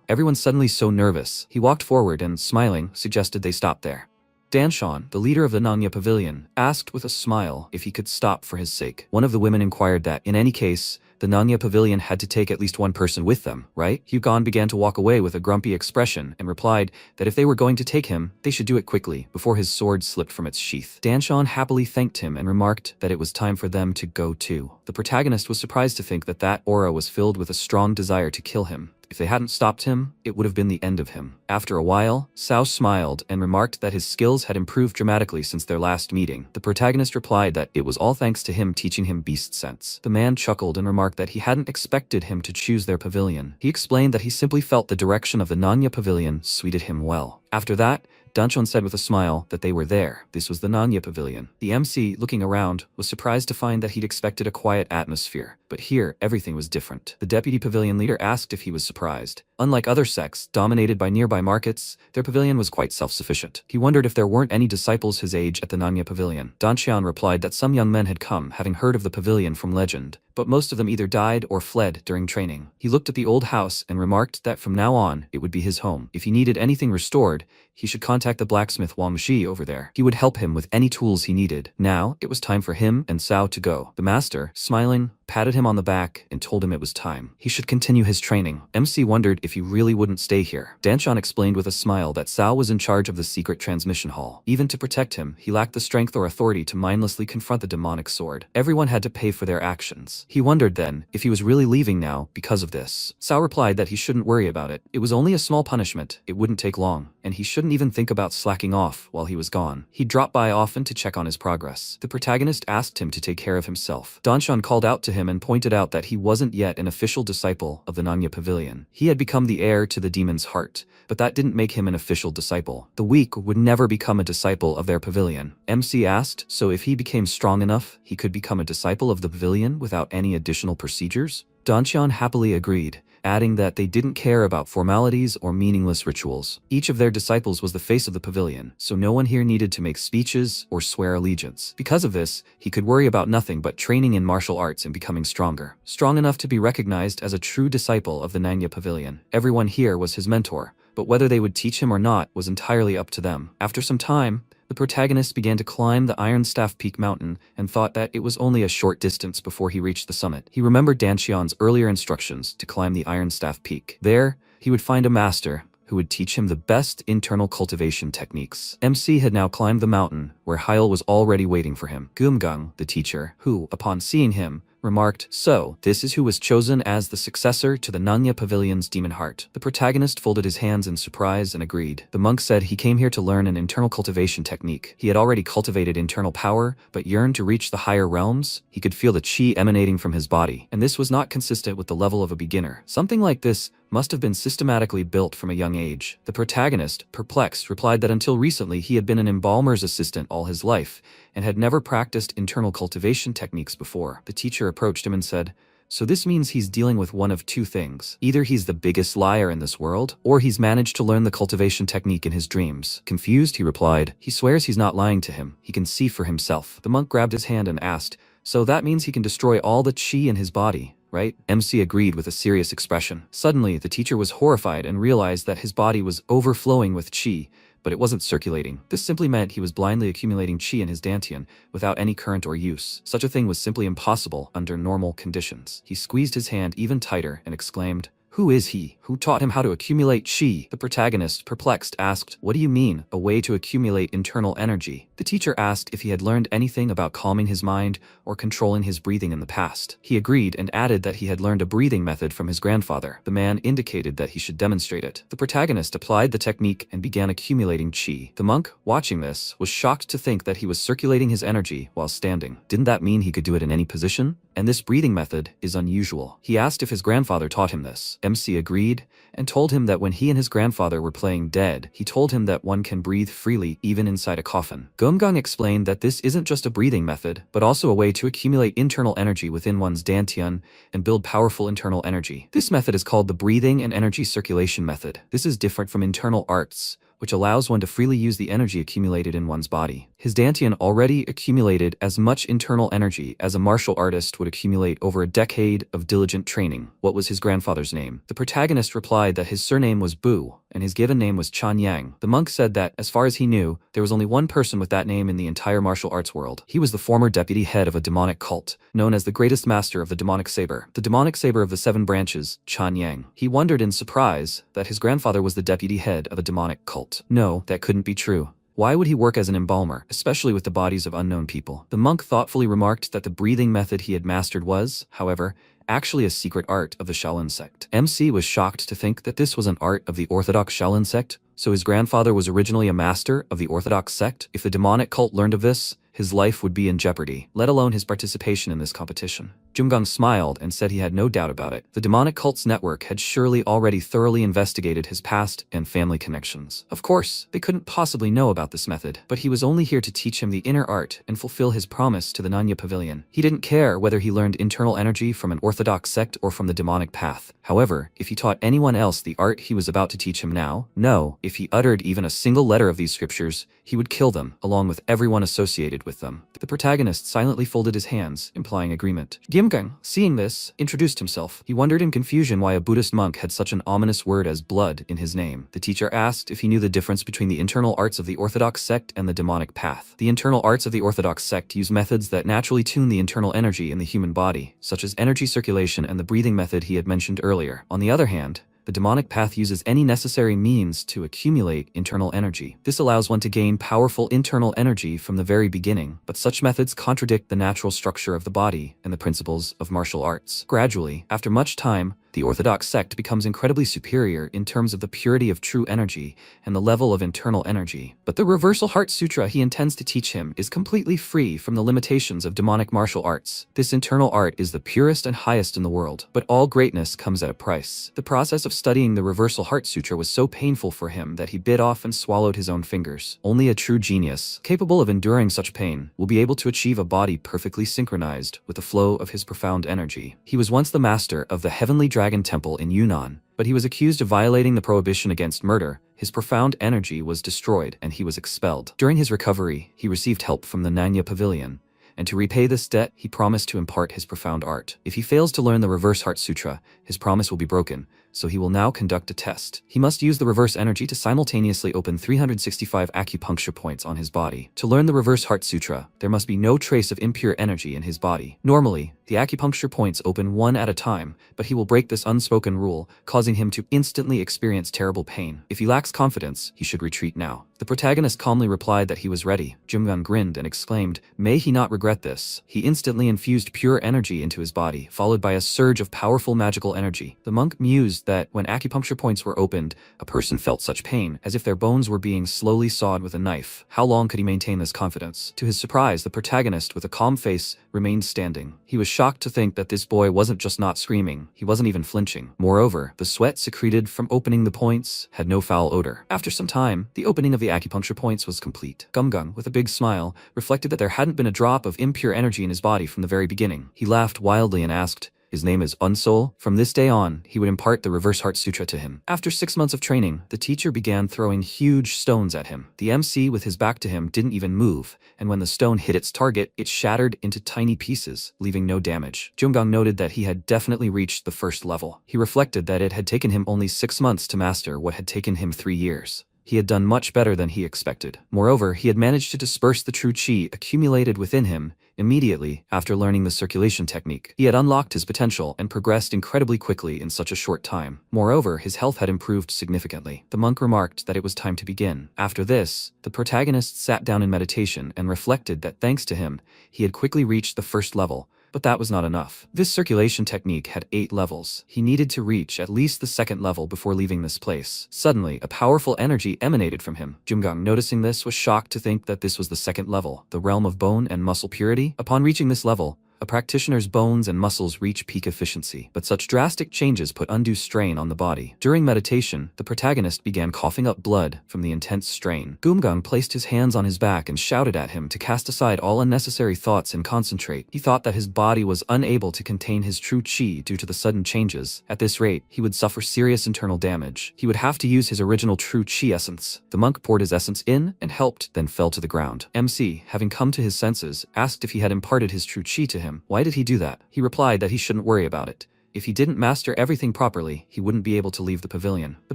everyone's suddenly so nervous. He walked forward and, smiling, suggested they stop there. Danshan, the leader of the Nanya Pavilion, asked with a smile if he could stop for his sake. One of the women inquired that, in any case, the Nanya Pavilion had to take at least one person with them, right? Hyugan began to walk away with a grumpy expression and replied that if they were going to take him, they should do it quickly, before his sword slipped from its sheath. Danshan happily thanked him and remarked that it was time for them to go too. The protagonist was surprised to think that that aura was filled with a strong desire to kill him. If they hadn't stopped him, it would have been the end of him. After a while, Sao smiled and remarked that his skills had improved dramatically since their last meeting. The protagonist replied that it was all thanks to him teaching him beast sense. The man chuckled and remarked that he hadn't expected him to choose their pavilion. He explained that he simply felt the direction of the Nanya Pavilion suited him well. After that, Danchon said with a smile that they were there. This was the Nanya Pavilion. The MC, looking around, was surprised to find that he'd expected a quiet atmosphere. But here, everything was different. The deputy pavilion leader asked if he was surprised. Unlike other sects, dominated by nearby markets, their pavilion was quite self-sufficient. He wondered if there weren't any disciples his age at the Nanya Pavilion. Danxian replied that some young men had come, having heard of the pavilion from legend, but most of them either died or fled during training. He looked at the old house and remarked that from now on, it would be his home. If he needed anything restored, he should contact the blacksmith Wang Shi over there. He would help him with any tools he needed. Now, it was time for him and Sao to go. The master, smiling, patted him on the back and told him it was time. He should continue his training. MC wondered if he really wouldn't stay here. Danshan explained with a smile that Sao was in charge of the secret transmission hall. Even to protect him, he lacked the strength or authority to mindlessly confront the demonic sword. Everyone had to pay for their actions. He wondered then if he was really leaving now because of this. Sao replied that he shouldn't worry about it. It was only a small punishment. It wouldn't take long. and he shouldn't even think about slacking off while he was gone. He dropped by often to check on his progress. The protagonist asked him to take care of himself. Danshan called out to him and pointed out that he wasn't yet an official disciple of the Nanya Pavilion. He had become the heir to the demon's heart, but that didn't make him an official disciple. The weak would never become a disciple of their pavilion. MC asked, so if he became strong enough, he could become a disciple of the pavilion without any additional procedures? Danshan happily agreed, adding that they didn't care about formalities or meaningless rituals. Each of their disciples was the face of the pavilion, so no one here needed to make speeches or swear allegiance. Because of this, he could worry about nothing but training in martial arts and becoming stronger. Strong enough to be recognized as a true disciple of the Nanya Pavilion. Everyone here was his mentor, but whether they would teach him or not was entirely up to them. After some time, the protagonist began to climb the Iron Staff Peak mountain and thought that it was only a short distance before he reached the summit. He remembered Danshan's earlier instructions to climb the Iron Staff Peak. There, he would find a master who would teach him the best internal cultivation techniques. MC had now climbed the mountain, where Yahello was already waiting for him. Gumgung, the teacher, who, upon seeing him, remarked, so, this is who was chosen as the successor to the Nanya Pavilion's demon heart. The protagonist folded his hands in surprise and agreed. The monk said he came here to learn an internal cultivation technique. He had already cultivated internal power, but yearned to reach the higher realms. He could feel the chi emanating from his body, and this was not consistent with the level of a beginner. Something like this must have been systematically built from a young age. The protagonist, perplexed, replied that until recently he had been an embalmer's assistant all his life, and had never practiced internal cultivation techniques before. The teacher approached him and said, so this means he's dealing with one of two things. Either he's the biggest liar in this world, or he's managed to learn the cultivation technique in his dreams. Confused, he replied, he swears he's not lying to him. He can see for himself. The monk grabbed his hand and asked, so that means he can destroy all the chi in his body, right? MC agreed with a serious expression. Suddenly, the teacher was horrified and realized that his body was overflowing with chi, but it wasn't circulating. This simply meant he was blindly accumulating chi in his dantian without any current or use. Such a thing was simply impossible under normal conditions. He squeezed his hand even tighter and exclaimed, who is he? Who taught him how to accumulate chi? The protagonist, perplexed, asked, what do you mean, a way to accumulate internal energy? The teacher asked if he had learned anything about calming his mind or controlling his breathing in the past. He agreed and added that he had learned a breathing method from his grandfather. The man indicated that he should demonstrate it. The protagonist applied the technique and began accumulating chi. The monk, watching this, was shocked to think that he was circulating his energy while standing. Didn't that mean he could do it in any position? And this breathing method is unusual. He asked if his grandfather taught him this. MC agreed and told him that when he and his grandfather were playing dead, he told him that one can breathe freely even inside a coffin. Gomgang explained that this isn't just a breathing method, but also a way to accumulate internal energy within one's dantian and build powerful internal energy. This method is called the breathing and energy circulation method. This is different from internal arts, which allows one to freely use the energy accumulated in one's body. His dantian already accumulated as much internal energy as a martial artist would accumulate over a decade of diligent training. What was his grandfather's name? The protagonist replied that his surname was Bu, and his given name was Chan Yang. The monk said that, as far as he knew, there was only one person with that name in the entire martial arts world. He was the former deputy head of a demonic cult, known as the greatest master of the demonic saber. The demonic saber of the 7 branches, Chan Yang. He wondered in surprise that his grandfather was the deputy head of a demonic cult. No, that couldn't be true. Why would he work as an embalmer, especially with the bodies of unknown people? The monk thoughtfully remarked that the breathing method he had mastered was, however, actually a secret art of the Shaolin sect. MC was shocked to think that this was an art of the Orthodox Shaolin sect, so his grandfather was originally a master of the Orthodox sect. If the demonic cult learned of this, his life would be in jeopardy, let alone his participation in this competition. Jumgang smiled and said he had no doubt about it. The demonic cult's network had surely already thoroughly investigated his past and family connections. Of course, they couldn't possibly know about this method, but he was only here to teach him the inner art and fulfill his promise to the Nanya Pavilion. He didn't care whether he learned internal energy from an orthodox sect or from the demonic path. However, if he taught anyone else the art he was about to teach him now, no, if he uttered even a single letter of these scriptures, he would kill them, along with everyone associated with them. The protagonist silently folded his hands, implying agreement. Gimgang, seeing this, introduced himself. He wondered in confusion why a Buddhist monk had such an ominous word as blood in his name. The teacher asked if he knew the difference between the internal arts of the orthodox sect and the demonic path. The internal arts of the orthodox sect use methods that naturally tune the internal energy in the human body, such as energy circulation and the breathing method he had mentioned earlier. On the other hand, the demonic path uses any necessary means to accumulate internal energy. This allows one to gain powerful internal energy from the very beginning, but such methods contradict the natural structure of the body and the principles of martial arts. Gradually, after much time, the The orthodox sect becomes incredibly superior in terms of the purity of true energy and the level of internal energy. But the Reversal Heart Sutra he intends to teach him is completely free from the limitations of demonic martial arts. This internal art is the purest and highest in the world, but all greatness comes at a price. The process of studying the Reversal Heart Sutra was so painful for him that he bit off and swallowed his own fingers. Only a true genius, capable of enduring such pain, will be able to achieve a body perfectly synchronized with the flow of his profound energy. He was once the master of the Heavenly Dragon Temple in Yunnan, but he was accused of violating the prohibition against murder. His profound energy was destroyed and he was expelled. During his recovery, he received help from the Nanya Pavilion, and to repay this debt, he promised to impart his profound art. If he fails to learn the Reverse Heart Sutra, his promise will be broken, so he will now conduct a test. He must use the reverse energy to simultaneously open 365 acupuncture points on his body. To learn the Reverse Heart Sutra, there must be no trace of impure energy in his body. Normally, the acupuncture points open one at a time, but he will break this unspoken rule, causing him to instantly experience terrible pain. If he lacks confidence, he should retreat now. The protagonist calmly replied that he was ready. Junggang grinned and exclaimed, "May he not regret this." He instantly infused pure energy into his body, followed by a surge of powerful magical energy. The monk mused that when acupuncture points were opened, a person felt such pain, as if their bones were being slowly sawed with a knife. How long could he maintain this confidence? To his surprise, the protagonist, with a calm face, remained standing. He was shocked to think that this boy wasn't just not screaming, he wasn't even flinching. Moreover, the sweat secreted from opening the points had no foul odor. After some time, the opening of the acupuncture points was complete. Gumgung, with a big smile, reflected that there hadn't been a drop of impure energy in his body from the very beginning. He laughed wildly and asked, "His name is Unsol?" From this day on, he would impart the Reverse Heart Sutra to him. After 6 months of training, the teacher began throwing huge stones at him. The MC with his back to him didn't even move, and when the stone hit its target, it shattered into tiny pieces, leaving no damage. Junggang noted that he had definitely reached the first level. He reflected that it had taken him only 6 months to master what had taken him 3 years. He had done much better than he expected. Moreover, he had managed to disperse the true qi accumulated within him immediately after learning the circulation technique. He had unlocked his potential and progressed incredibly quickly in such a short time. Moreover, his health had improved significantly. The monk remarked that it was time to begin. After this, the protagonist sat down in meditation and reflected that thanks to him, he had quickly reached the first level. But that was not enough. This circulation technique had 8 levels. He needed to reach at least the 2nd level before leaving this place. Suddenly, a powerful energy emanated from him. Junggang, noticing this, was shocked to think that this was the 2nd level, the realm of bone and muscle purity. Upon reaching this level, a practitioner's bones and muscles reach peak efficiency, but such drastic changes put undue strain on the body. During meditation, the protagonist began coughing up blood from the intense strain. Gumgang placed his hands on his back and shouted at him to cast aside all unnecessary thoughts and concentrate. He thought that his body was unable to contain his true qi due to the sudden changes. At this rate, he would suffer serious internal damage. He would have to use his original true qi essence. The monk poured his essence in and helped, then fell to the ground. MC, having come to his senses, asked if he had imparted his true qi to him. Why did he do that? He replied that he shouldn't worry about it. If he didn't master everything properly, he wouldn't be able to leave the pavilion. The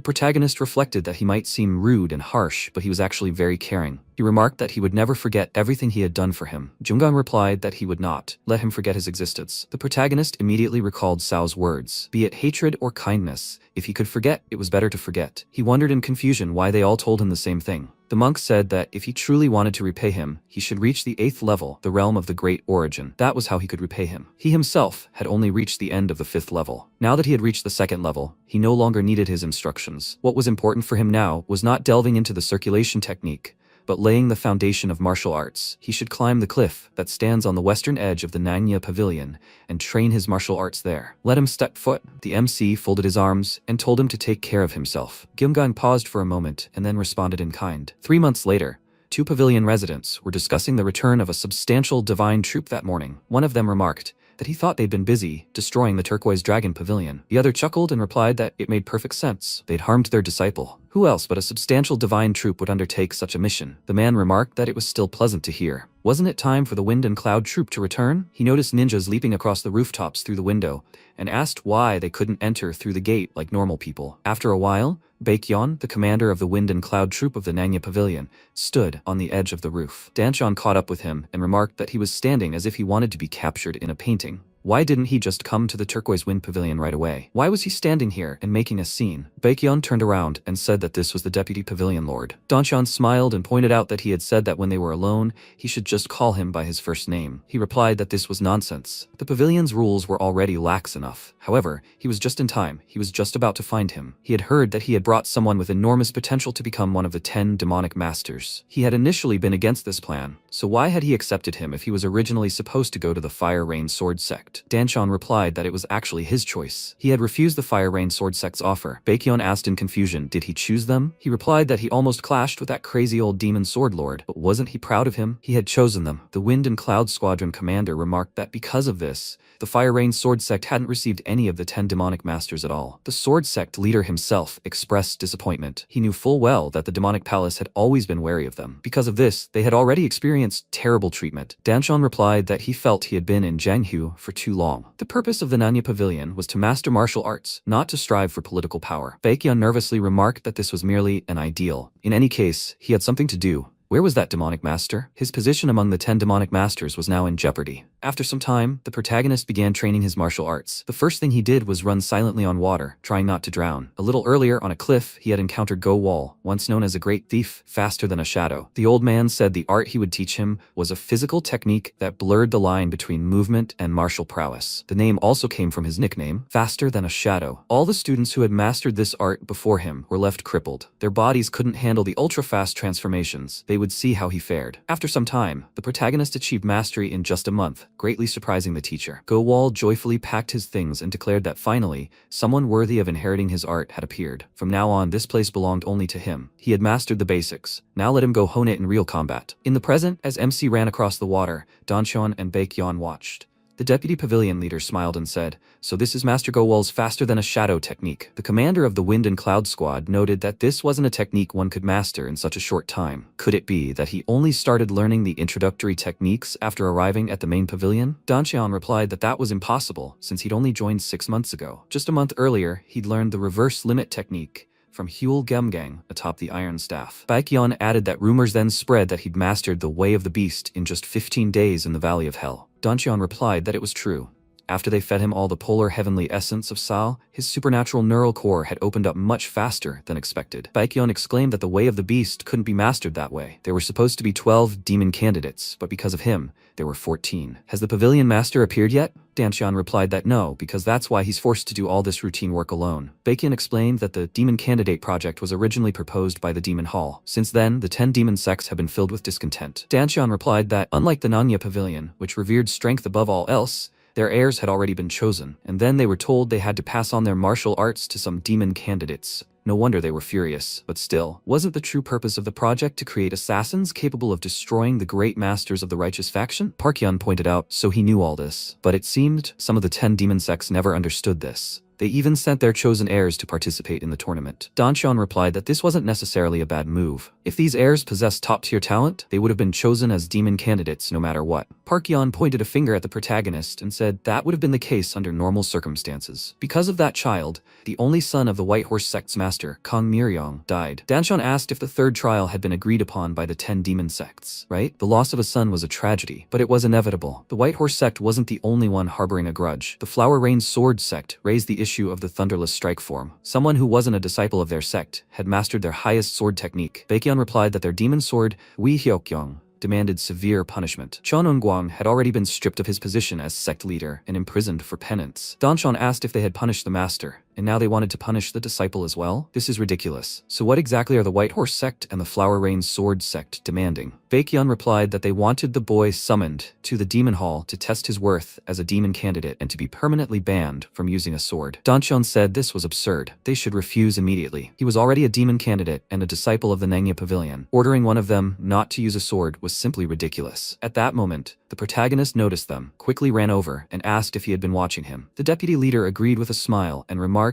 protagonist reflected that he might seem rude and harsh, but he was actually very caring. He remarked that he would never forget everything he had done for him. Junggang replied that he would not let him forget his existence. The protagonist immediately recalled Sao's words, "Be it hatred or kindness, if he could forget, it was better to forget." He wondered in confusion why they all told him the same thing. The monk said that if he truly wanted to repay him, he should reach the 8th level, the realm of the Great Origin. That was how he could repay him. He himself had only reached the end of the 5th level. Now that he had reached the 2nd level, he no longer needed his instructions. What was important for him now was not delving into the circulation technique, but laying the foundation of martial arts. He should climb the cliff that stands on the western edge of the Nanya Pavilion and train his martial arts there. Let him step foot. The MC folded his arms and told him to take care of himself. Gumgang paused for a moment and then responded in kind. 3 months later, 2 pavilion residents were discussing the return of a substantial divine troop that morning. One of them remarked that he thought they'd been busy destroying the Turquoise Dragon Pavilion. The other chuckled and replied that it made perfect sense. They'd harmed their disciple. Who else but a substantial divine troop would undertake such a mission? The man remarked that it was still pleasant to hear. Wasn't it time for the Wind and Cloud troop to return? He noticed ninjas leaping across the rooftops through the window and asked why they couldn't enter through the gate like normal people. After a while, Baekyeon, the commander of the Wind and Cloud troop of the Nanya Pavilion, stood on the edge of the roof. Danchon caught up with him and remarked that he was standing as if he wanted to be captured in a painting. Why didn't he just come to the Turquoise Wind Pavilion right away? Why was he standing here and making a scene? Baekhyun turned around and said that this was the Deputy Pavilion Lord. Doncheon smiled and pointed out that he had said that when they were alone, he should just call him by his first name. He replied that this was nonsense. The pavilion's rules were already lax enough. However, he was just in time. He was just about to find him. He had heard that he had brought someone with enormous potential to become one of the 10 demonic masters. He had initially been against this plan, so why had he accepted him if he was originally supposed to go to the Fire Rain Sword Sect? Dancheon replied that it was actually his choice. He had refused the Fire Rain Sword Sect's offer. Baekhyun asked in confusion, did he choose them? He replied that he almost clashed with that crazy old demon sword lord, but wasn't he proud of him? He had chosen them. The Wind and Cloud Squadron commander remarked that because of this, the Fire Rain Sword Sect hadn't received any of the 10 demonic masters at all. The Sword Sect leader himself expressed disappointment. He knew full well that the demonic palace had always been wary of them. Because of this, they had already experienced terrible treatment. Dancheon replied that he felt he had been in Jianghu for too long. The purpose of the Nanya Pavilion was to master martial arts, not to strive for political power. Baekhyun nervously remarked that this was merely an ideal. In any case, he had something to do. Where was that demonic master? His position among the 10 demonic masters was now in jeopardy. After some time, the protagonist began training his martial arts. The first thing he did was run silently on water, trying not to drown. A little earlier, on a cliff, he had encountered Go Wall, once known as a great thief, faster than a shadow. The old man said the art he would teach him was a physical technique that blurred the line between movement and martial prowess. The name also came from his nickname, faster than a shadow. All the students who had mastered this art before him were left crippled. Their bodies couldn't handle the ultra-fast transformations. They would see how he fared. After some time, the protagonist achieved mastery in just a month, greatly surprising the teacher. Go Wall joyfully packed his things and declared that finally, someone worthy of inheriting his art had appeared. From now on, this place belonged only to him. He had mastered the basics. Now let him go hone it in real combat. In the present, as MC ran across the water, Doncheon and Baekhyun watched. The deputy pavilion leader smiled and said, "So this is Master Go Wall's faster than a shadow technique." The commander of the Wind and Cloud Squad noted that this wasn't a technique one could master in such a short time. Could it be that he only started learning the introductory techniques after arriving at the main pavilion? Doncheon replied that that was impossible, since he'd only joined 6 months ago. Just a month earlier, he'd learned the reverse limit technique from Huel Gemgang atop the Iron Staff. Baekhyun added that rumors then spread that he'd mastered the Way of the Beast in just 15 days in the Valley of Hell. Doncheon replied that it was true. After they fed him all the polar heavenly essence of Sal, his supernatural neural core had opened up much faster than expected. Baekhyun exclaimed that the Way of the Beast couldn't be mastered that way. There were supposed to be 12 demon candidates, but because of him, there were 14. Has the pavilion master appeared yet? Doncheon replied that no, because that's why he's forced to do all this routine work alone. Baekhyun explained that the Demon Candidate project was originally proposed by the Demon Hall. Since then, the 10 demon sects have been filled with discontent. Doncheon replied that, unlike the Nanya Pavilion, which revered strength above all else, their heirs had already been chosen, and then they were told they had to pass on their martial arts to some demon candidates. No wonder they were furious. But still, wasn't the true purpose of the project to create assassins capable of destroying the great masters of the righteous faction? Parkhyun pointed out, so he knew all this. But it seemed some of the 10 demon sects never understood this. They even sent their chosen heirs to participate in the tournament. Doncheon replied that this wasn't necessarily a bad move. If these heirs possessed top-tier talent, they would have been chosen as demon candidates no matter what. Parkhyun pointed a finger at the protagonist and said that would have been the case under normal circumstances. Because of that child, the only son of the White Horse Sect's master, Kang Miryong, died. Doncheon asked if the third trial had been agreed upon by the 10 demon sects, right? The loss of a son was a tragedy, but it was inevitable. The White Horse Sect wasn't the only one harboring a grudge. The Flower Rain Sword Sect raised the issue of the Thunderless Strike form. Someone who wasn't a disciple of their sect had mastered their highest sword technique. Baekhyun replied that their demon sword, Wi Hyokyong, demanded severe punishment. Chon Eunguang had already been stripped of his position as sect leader and imprisoned for penance. Doncheon asked if they had punished the master, and now they wanted to punish the disciple as well? This is ridiculous. So what exactly are the White Horse Sect and the Flower Rain Sword Sect demanding? Baekhyun replied that they wanted the boy summoned to the Demon Hall to test his worth as a demon candidate and to be permanently banned from using a sword. Doncheon said this was absurd. They should refuse immediately. He was already a demon candidate and a disciple of the Nanya Pavilion. Ordering one of them not to use a sword was simply ridiculous. At that moment, the protagonist noticed them, quickly ran over, and asked if he had been watching him. The deputy leader agreed with a smile and remarked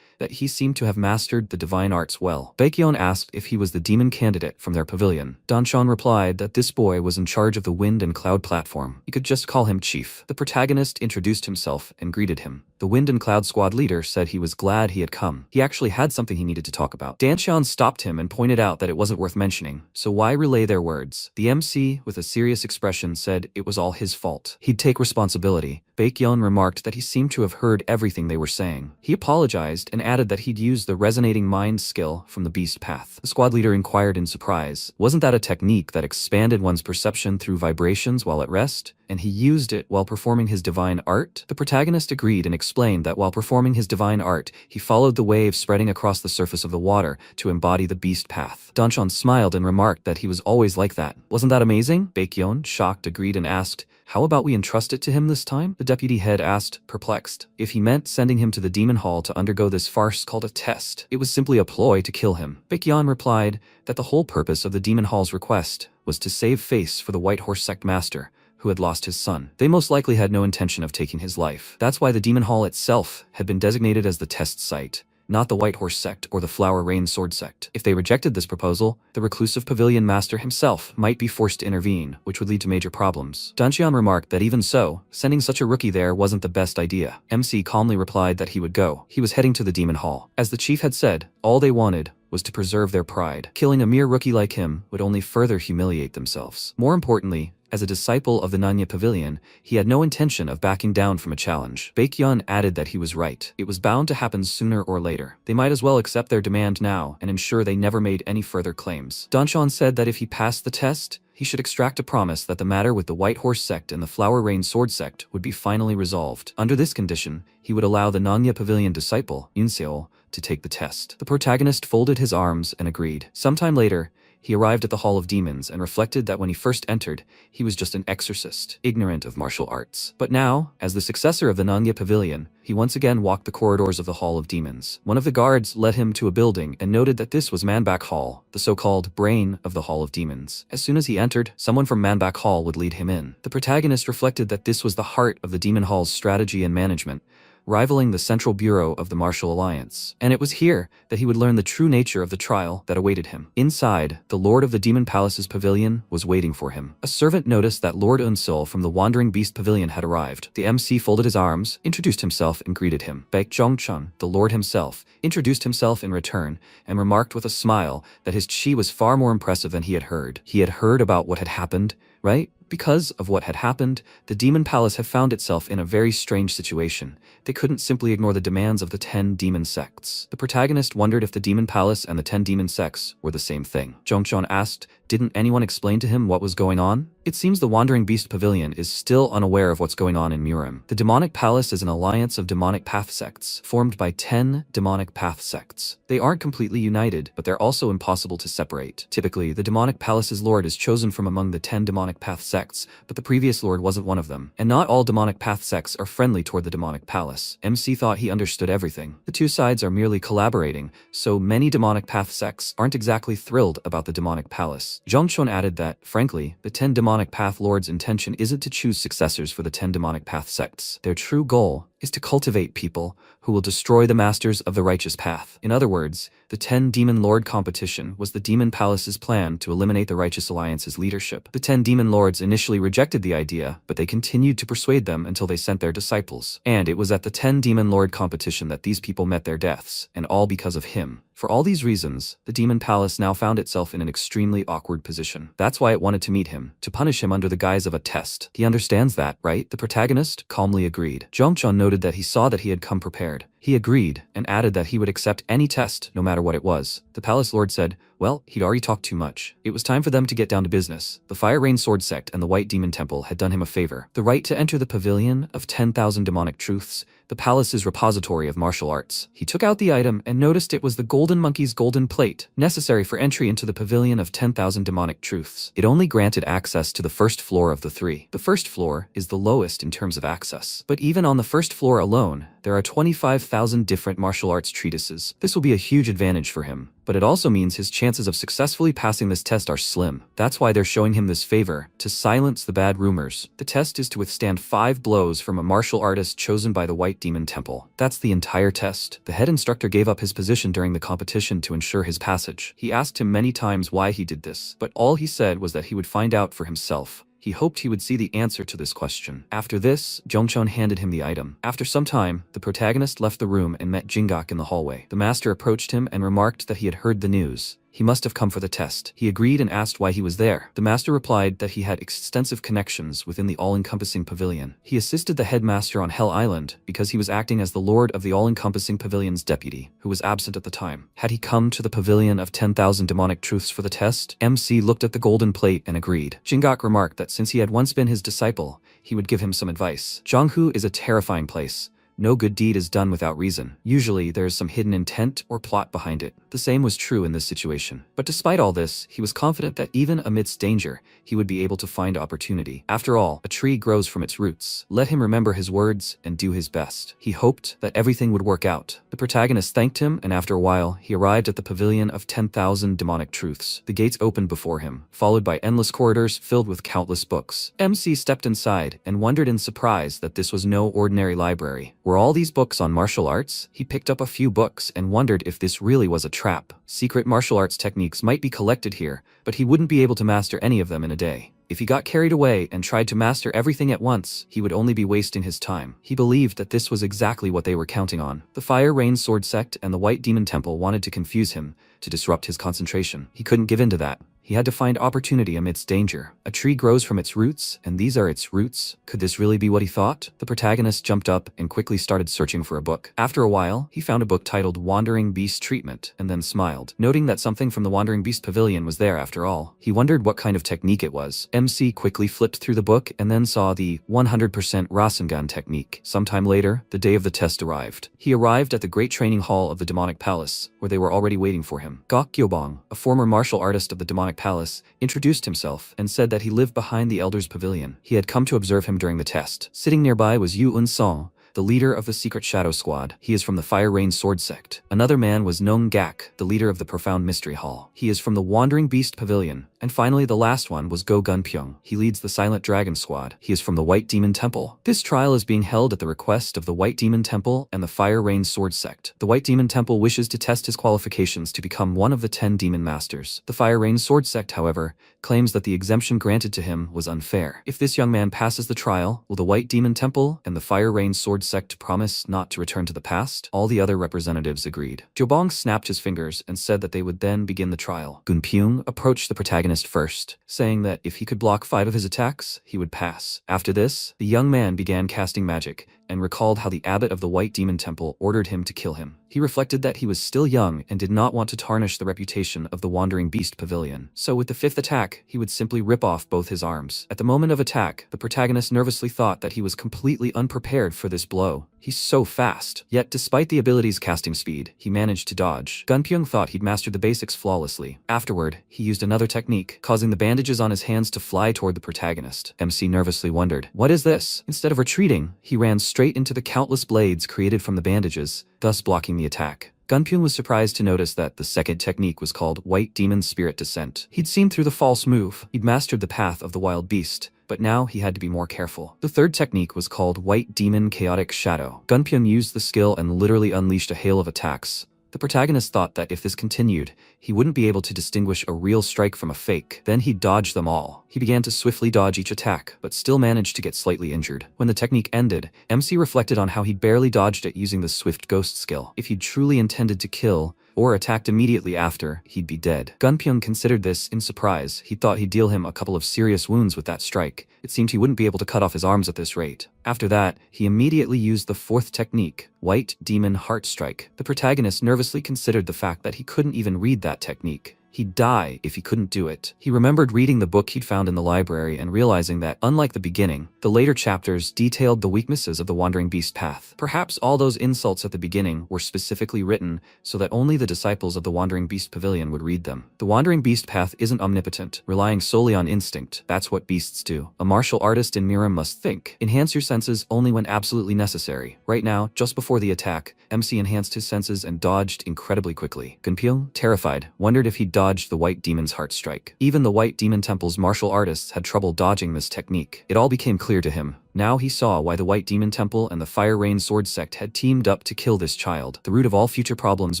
that he seemed to have mastered the divine arts well. Baekhyun asked if he was the demon candidate from their pavilion. Doncheon replied that this boy was in charge of the Wind and Cloud platform. He could just call him Chief. The protagonist introduced himself and greeted him. The Wind and Cloud Squad leader said he was glad he had come. He actually had something he needed to talk about. Danxian stopped him and pointed out that it wasn't worth mentioning, so why relay their words? The MC, with a serious expression, said it was all his fault. He'd take responsibility. Baekhyun remarked that he seemed to have heard everything they were saying. He apologized and added that he'd used the resonating mind skill from the beast path. The squad leader inquired in surprise. Wasn't that a technique that expanded one's perception through vibrations while at rest? And he used it while performing his divine art? The protagonist agreed and explained that while performing his divine art, he followed the wave spreading across the surface of the water to embody the beast path. Danxian smiled and remarked that he was always like that. Wasn't that amazing? Baekhyun, shocked, agreed and asked, how about we entrust it to him this time? The deputy head asked, perplexed, if he meant sending him to the demon hall to undergo this farce called a test. It was simply a ploy to kill him. Baekhyun replied that the whole purpose of the demon hall's request was to save face for the White Horse Sect master, who had lost his son. They most likely had no intention of taking his life. That's why the demon hall itself had been designated as the test site, not the White Horse Sect or the Flower Rain Sword Sect. If they rejected this proposal, the reclusive pavilion master himself might be forced to intervene, which would lead to major problems. Danxian remarked that even so, sending such a rookie there wasn't the best idea. MC calmly replied that he would go. He was heading to the demon hall. As the chief had said, all they wanted was to preserve their pride. Killing a mere rookie like him would only further humiliate themselves. More importantly, as a disciple of the Nanya Pavilion, he had no intention of backing down from a challenge. Baekhyun added that he was right. It was bound to happen sooner or later. They might as well accept their demand now and ensure they never made any further claims. Danxian said that if he passed the test, he should extract a promise that the matter with the White Horse Sect and the Flower Rain Sword Sect would be finally resolved. Under this condition, he would allow the Nanya Pavilion disciple, Yunseol, to take the test. The protagonist folded his arms and agreed. Sometime later, he arrived at the Hall of Demons and reflected that when he first entered, he was just an exorcist, ignorant of martial arts. But now, as the successor of the Nanya Pavilion, he once again walked the corridors of the Hall of Demons. One of the guards led him to a building and noted that this was Manbak Hall, the so-called brain of the Hall of Demons. As soon as he entered, someone from Manbak Hall would lead him in. The protagonist reflected that this was the heart of the Demon Hall's strategy and management, rivaling the Central Bureau of the Martial Alliance. And it was here that he would learn the true nature of the trial that awaited him. Inside, the Lord of the Demon Palace's pavilion was waiting for him. A servant noticed that Lord Unsul from the Wandering Beast Pavilion had arrived. The MC folded his arms, introduced himself, and greeted him. Baek Jongchun, the Lord himself, introduced himself in return and remarked with a smile that his chi was far more impressive than he had heard. He had heard about what had happened, right? Because of what had happened, the Demon Palace had found itself in a very strange situation. They couldn't simply ignore the demands of the 10 demon sects. The protagonist wondered if the Demon Palace and the 10 demon sects were the same thing. Jongchon asked, didn't anyone explain to him what was going on? It seems the Wandering Beast Pavilion is still unaware of what's going on in Murim. The Demonic Palace is an alliance of demonic path sects, formed by 10 demonic path sects. They aren't completely united, but they're also impossible to separate. Typically, the Demonic Palace's lord is chosen from among the 10 demonic path sects, but the previous lord wasn't one of them. And not all demonic path sects are friendly toward the Demonic Palace. MC thought he understood everything. The two sides are merely collaborating, so many demonic path sects aren't exactly thrilled about the Demonic Palace. Zhongchun added that, frankly, the 10 demonic path lords' intention isn't to choose successors for the 10 demonic path sects. Their true goal is to cultivate people who will destroy the masters of the righteous path. In other words, the 10 Demon Lord competition was the Demon Palace's plan to eliminate the Righteous Alliance's leadership. The 10 Demon Lords initially rejected the idea, but they continued to persuade them until they sent their disciples. And it was at the 10 Demon Lord competition that these people met their deaths, and all because of him. For all these reasons, the Demon Palace now found itself in an extremely awkward position. That's why it wanted to meet him, to punish him under the guise of a test. He understands that, right? The protagonist calmly agreed. Zhongchun noted that he saw that he had come prepared. He agreed, and added that he would accept any test, no matter what it was. The Palace Lord said, well, he'd already talked too much. It was time for them to get down to business. The Fire Rain Sword Sect and the White Demon Temple had done him a favor. The right to enter the Pavilion of 10,000 Demonic Truths, the palace's repository of martial arts. He took out the item and noticed it was the Golden Monkey's golden plate, necessary for entry into the Pavilion of 10,000 Demonic Truths. It only granted access to the first floor of the three. The first floor is the lowest in terms of access. But even on the first floor alone, there are 25,000 different martial arts treatises. This will be a huge advantage for him. But it also means his chances of successfully passing this test are slim. That's why they're showing him this favor, to silence the bad rumors. The test is to withstand 5 blows from a martial artist chosen by the White Demon Temple. That's the entire test. The head instructor gave up his position during the competition to ensure his passage. He asked him many times why he did this, but all he said was that he would find out for himself. He hoped he would see the answer to this question. After this, Jongchon handed him the item. After some time, the protagonist left the room and met Jingak in the hallway. The master approached him and remarked that he had heard the news. He must have come for the test. He agreed and asked why he was there. The master replied that he had extensive connections within the all-encompassing pavilion. He assisted the headmaster on Hell Island because he was acting as the lord of the all-encompassing pavilion's deputy, who was absent at the time. Had he come to the pavilion of 10,000 demonic truths for the test? MC looked at the golden plate and agreed. Jingak remarked that since he had once been his disciple, he would give him some advice. Zhonghu is a terrifying place. No good deed is done without reason. Usually, there is some hidden intent or plot behind it. The same was true in this situation. But despite all this, he was confident that even amidst danger, he would be able to find opportunity. After all, a tree grows from its roots. Let him remember his words and do his best. He hoped that everything would work out. The protagonist thanked him, and after a while, he arrived at the pavilion of 10,000 demonic truths. The gates opened before him, followed by endless corridors filled with countless books. MC stepped inside and wondered in surprise that this was no ordinary library. Were all these books on martial arts? He picked up a few books and wondered if this really was a trap. Secret martial arts techniques might be collected here, but he wouldn't be able to master any of them in a day. If he got carried away and tried to master everything at once, he would only be wasting his time. He believed that this was exactly what they were counting on. The Fire Rain Sword Sect and the White Demon Temple wanted to confuse him, to disrupt his concentration. He couldn't give in to that. He had to find opportunity amidst danger. A tree grows from its roots, and these are its roots. Could this really be what he thought? The protagonist jumped up and quickly started searching for a book. After a while, he found a book titled Wandering Beast Treatment, and then smiled, noting that something from the Wandering Beast Pavilion was there after all. He wondered what kind of technique it was. MC quickly flipped through the book and then saw the 100% Rasengan technique. Sometime later, the day of the test arrived. He arrived at the great training hall of the Demonic Palace, where they were already waiting for him. Gok Gyobong, a former martial artist of the Demonic Palace, introduced himself and said that he lived behind the Elder's Pavilion. He had come to observe him during the test. Sitting nearby was Yu Un-song, the leader of the Secret Shadow Squad. He is from the Fire Rain Sword Sect. Another man was Nong Gak, the leader of the Profound Mystery Hall. He is from the Wandering Beast Pavilion. And finally, the last one was Go Gunpyeong. He leads the Silent Dragon Squad. He is from the White Demon Temple. This trial is being held at the request of the White Demon Temple and the Fire Rain Sword Sect. The White Demon Temple wishes to test his qualifications to become one of the 10 Demon Masters. The Fire Rain Sword Sect, however, claims that the exemption granted to him was unfair. If this young man passes the trial, will the White Demon Temple and the Fire Rain Sword Sect promise not to return to the past? All the other representatives agreed. Jobong snapped his fingers and said that they would then begin the trial. Gunpyeong approached the protagonist first, saying that if he could block 5 of his attacks, he would pass. After this, the young man began casting magic and recalled how the abbot of the White Demon Temple ordered him to kill him. He reflected that he was still young and did not want to tarnish the reputation of the Wandering Beast Pavilion. So with the 5th attack, he would simply rip off both his arms. At the moment of attack, the protagonist nervously thought that he was completely unprepared for this blow. He's so fast. Yet despite the ability's casting speed, he managed to dodge. Gunpyeong thought he'd mastered the basics flawlessly. Afterward, he used another technique, causing the bandages on his hands to fly toward the protagonist. MC nervously wondered, "What is this?" Instead of retreating, he ran straight into the countless blades created from the bandages, thus blocking the attack. Gunpyeong was surprised to notice that the second technique was called White Demon Spirit Descent. He'd seen through the false move. He'd mastered the path of the wild beast, but now he had to be more careful. The third technique was called White Demon Chaotic Shadow. Gunpyeong used the skill and literally unleashed a hail of attacks. The protagonist thought that if this continued, he wouldn't be able to distinguish a real strike from a fake. Then he'd dodge them all. He began to swiftly dodge each attack, but still managed to get slightly injured. When the technique ended, MC reflected on how he'd barely dodged it using the Swift Ghost skill. If he'd truly intended to kill, or attacked immediately after, he'd be dead. Gunpyeong considered this in surprise. He thought he'd deal him a couple of serious wounds with that strike. It seemed he wouldn't be able to cut off his arms at this rate. After that, he immediately used the 4th technique, White Demon Heart Strike. The protagonist nervously considered the fact that he couldn't even read that technique. He'd die if he couldn't do it. He remembered reading the book he'd found in the library and realizing that, unlike the beginning, the later chapters detailed the weaknesses of the Wandering Beast path. Perhaps all those insults at the beginning were specifically written so that only the disciples of the Wandering Beast Pavilion would read them. The Wandering Beast path isn't omnipotent, relying solely on instinct. That's what beasts do. A martial artist in Miram must think. Enhance your senses only when absolutely necessary. Right now, just before the attack, MC enhanced his senses and dodged incredibly quickly. Gunpyeong, terrified, wondered if he'd dodged the White Demon's Heart Strike. Even the White Demon Temple's martial artists had trouble dodging this technique. It all became clear to him. Now he saw why the White Demon Temple and the Fire Rain Sword Sect had teamed up to kill this child. The root of all future problems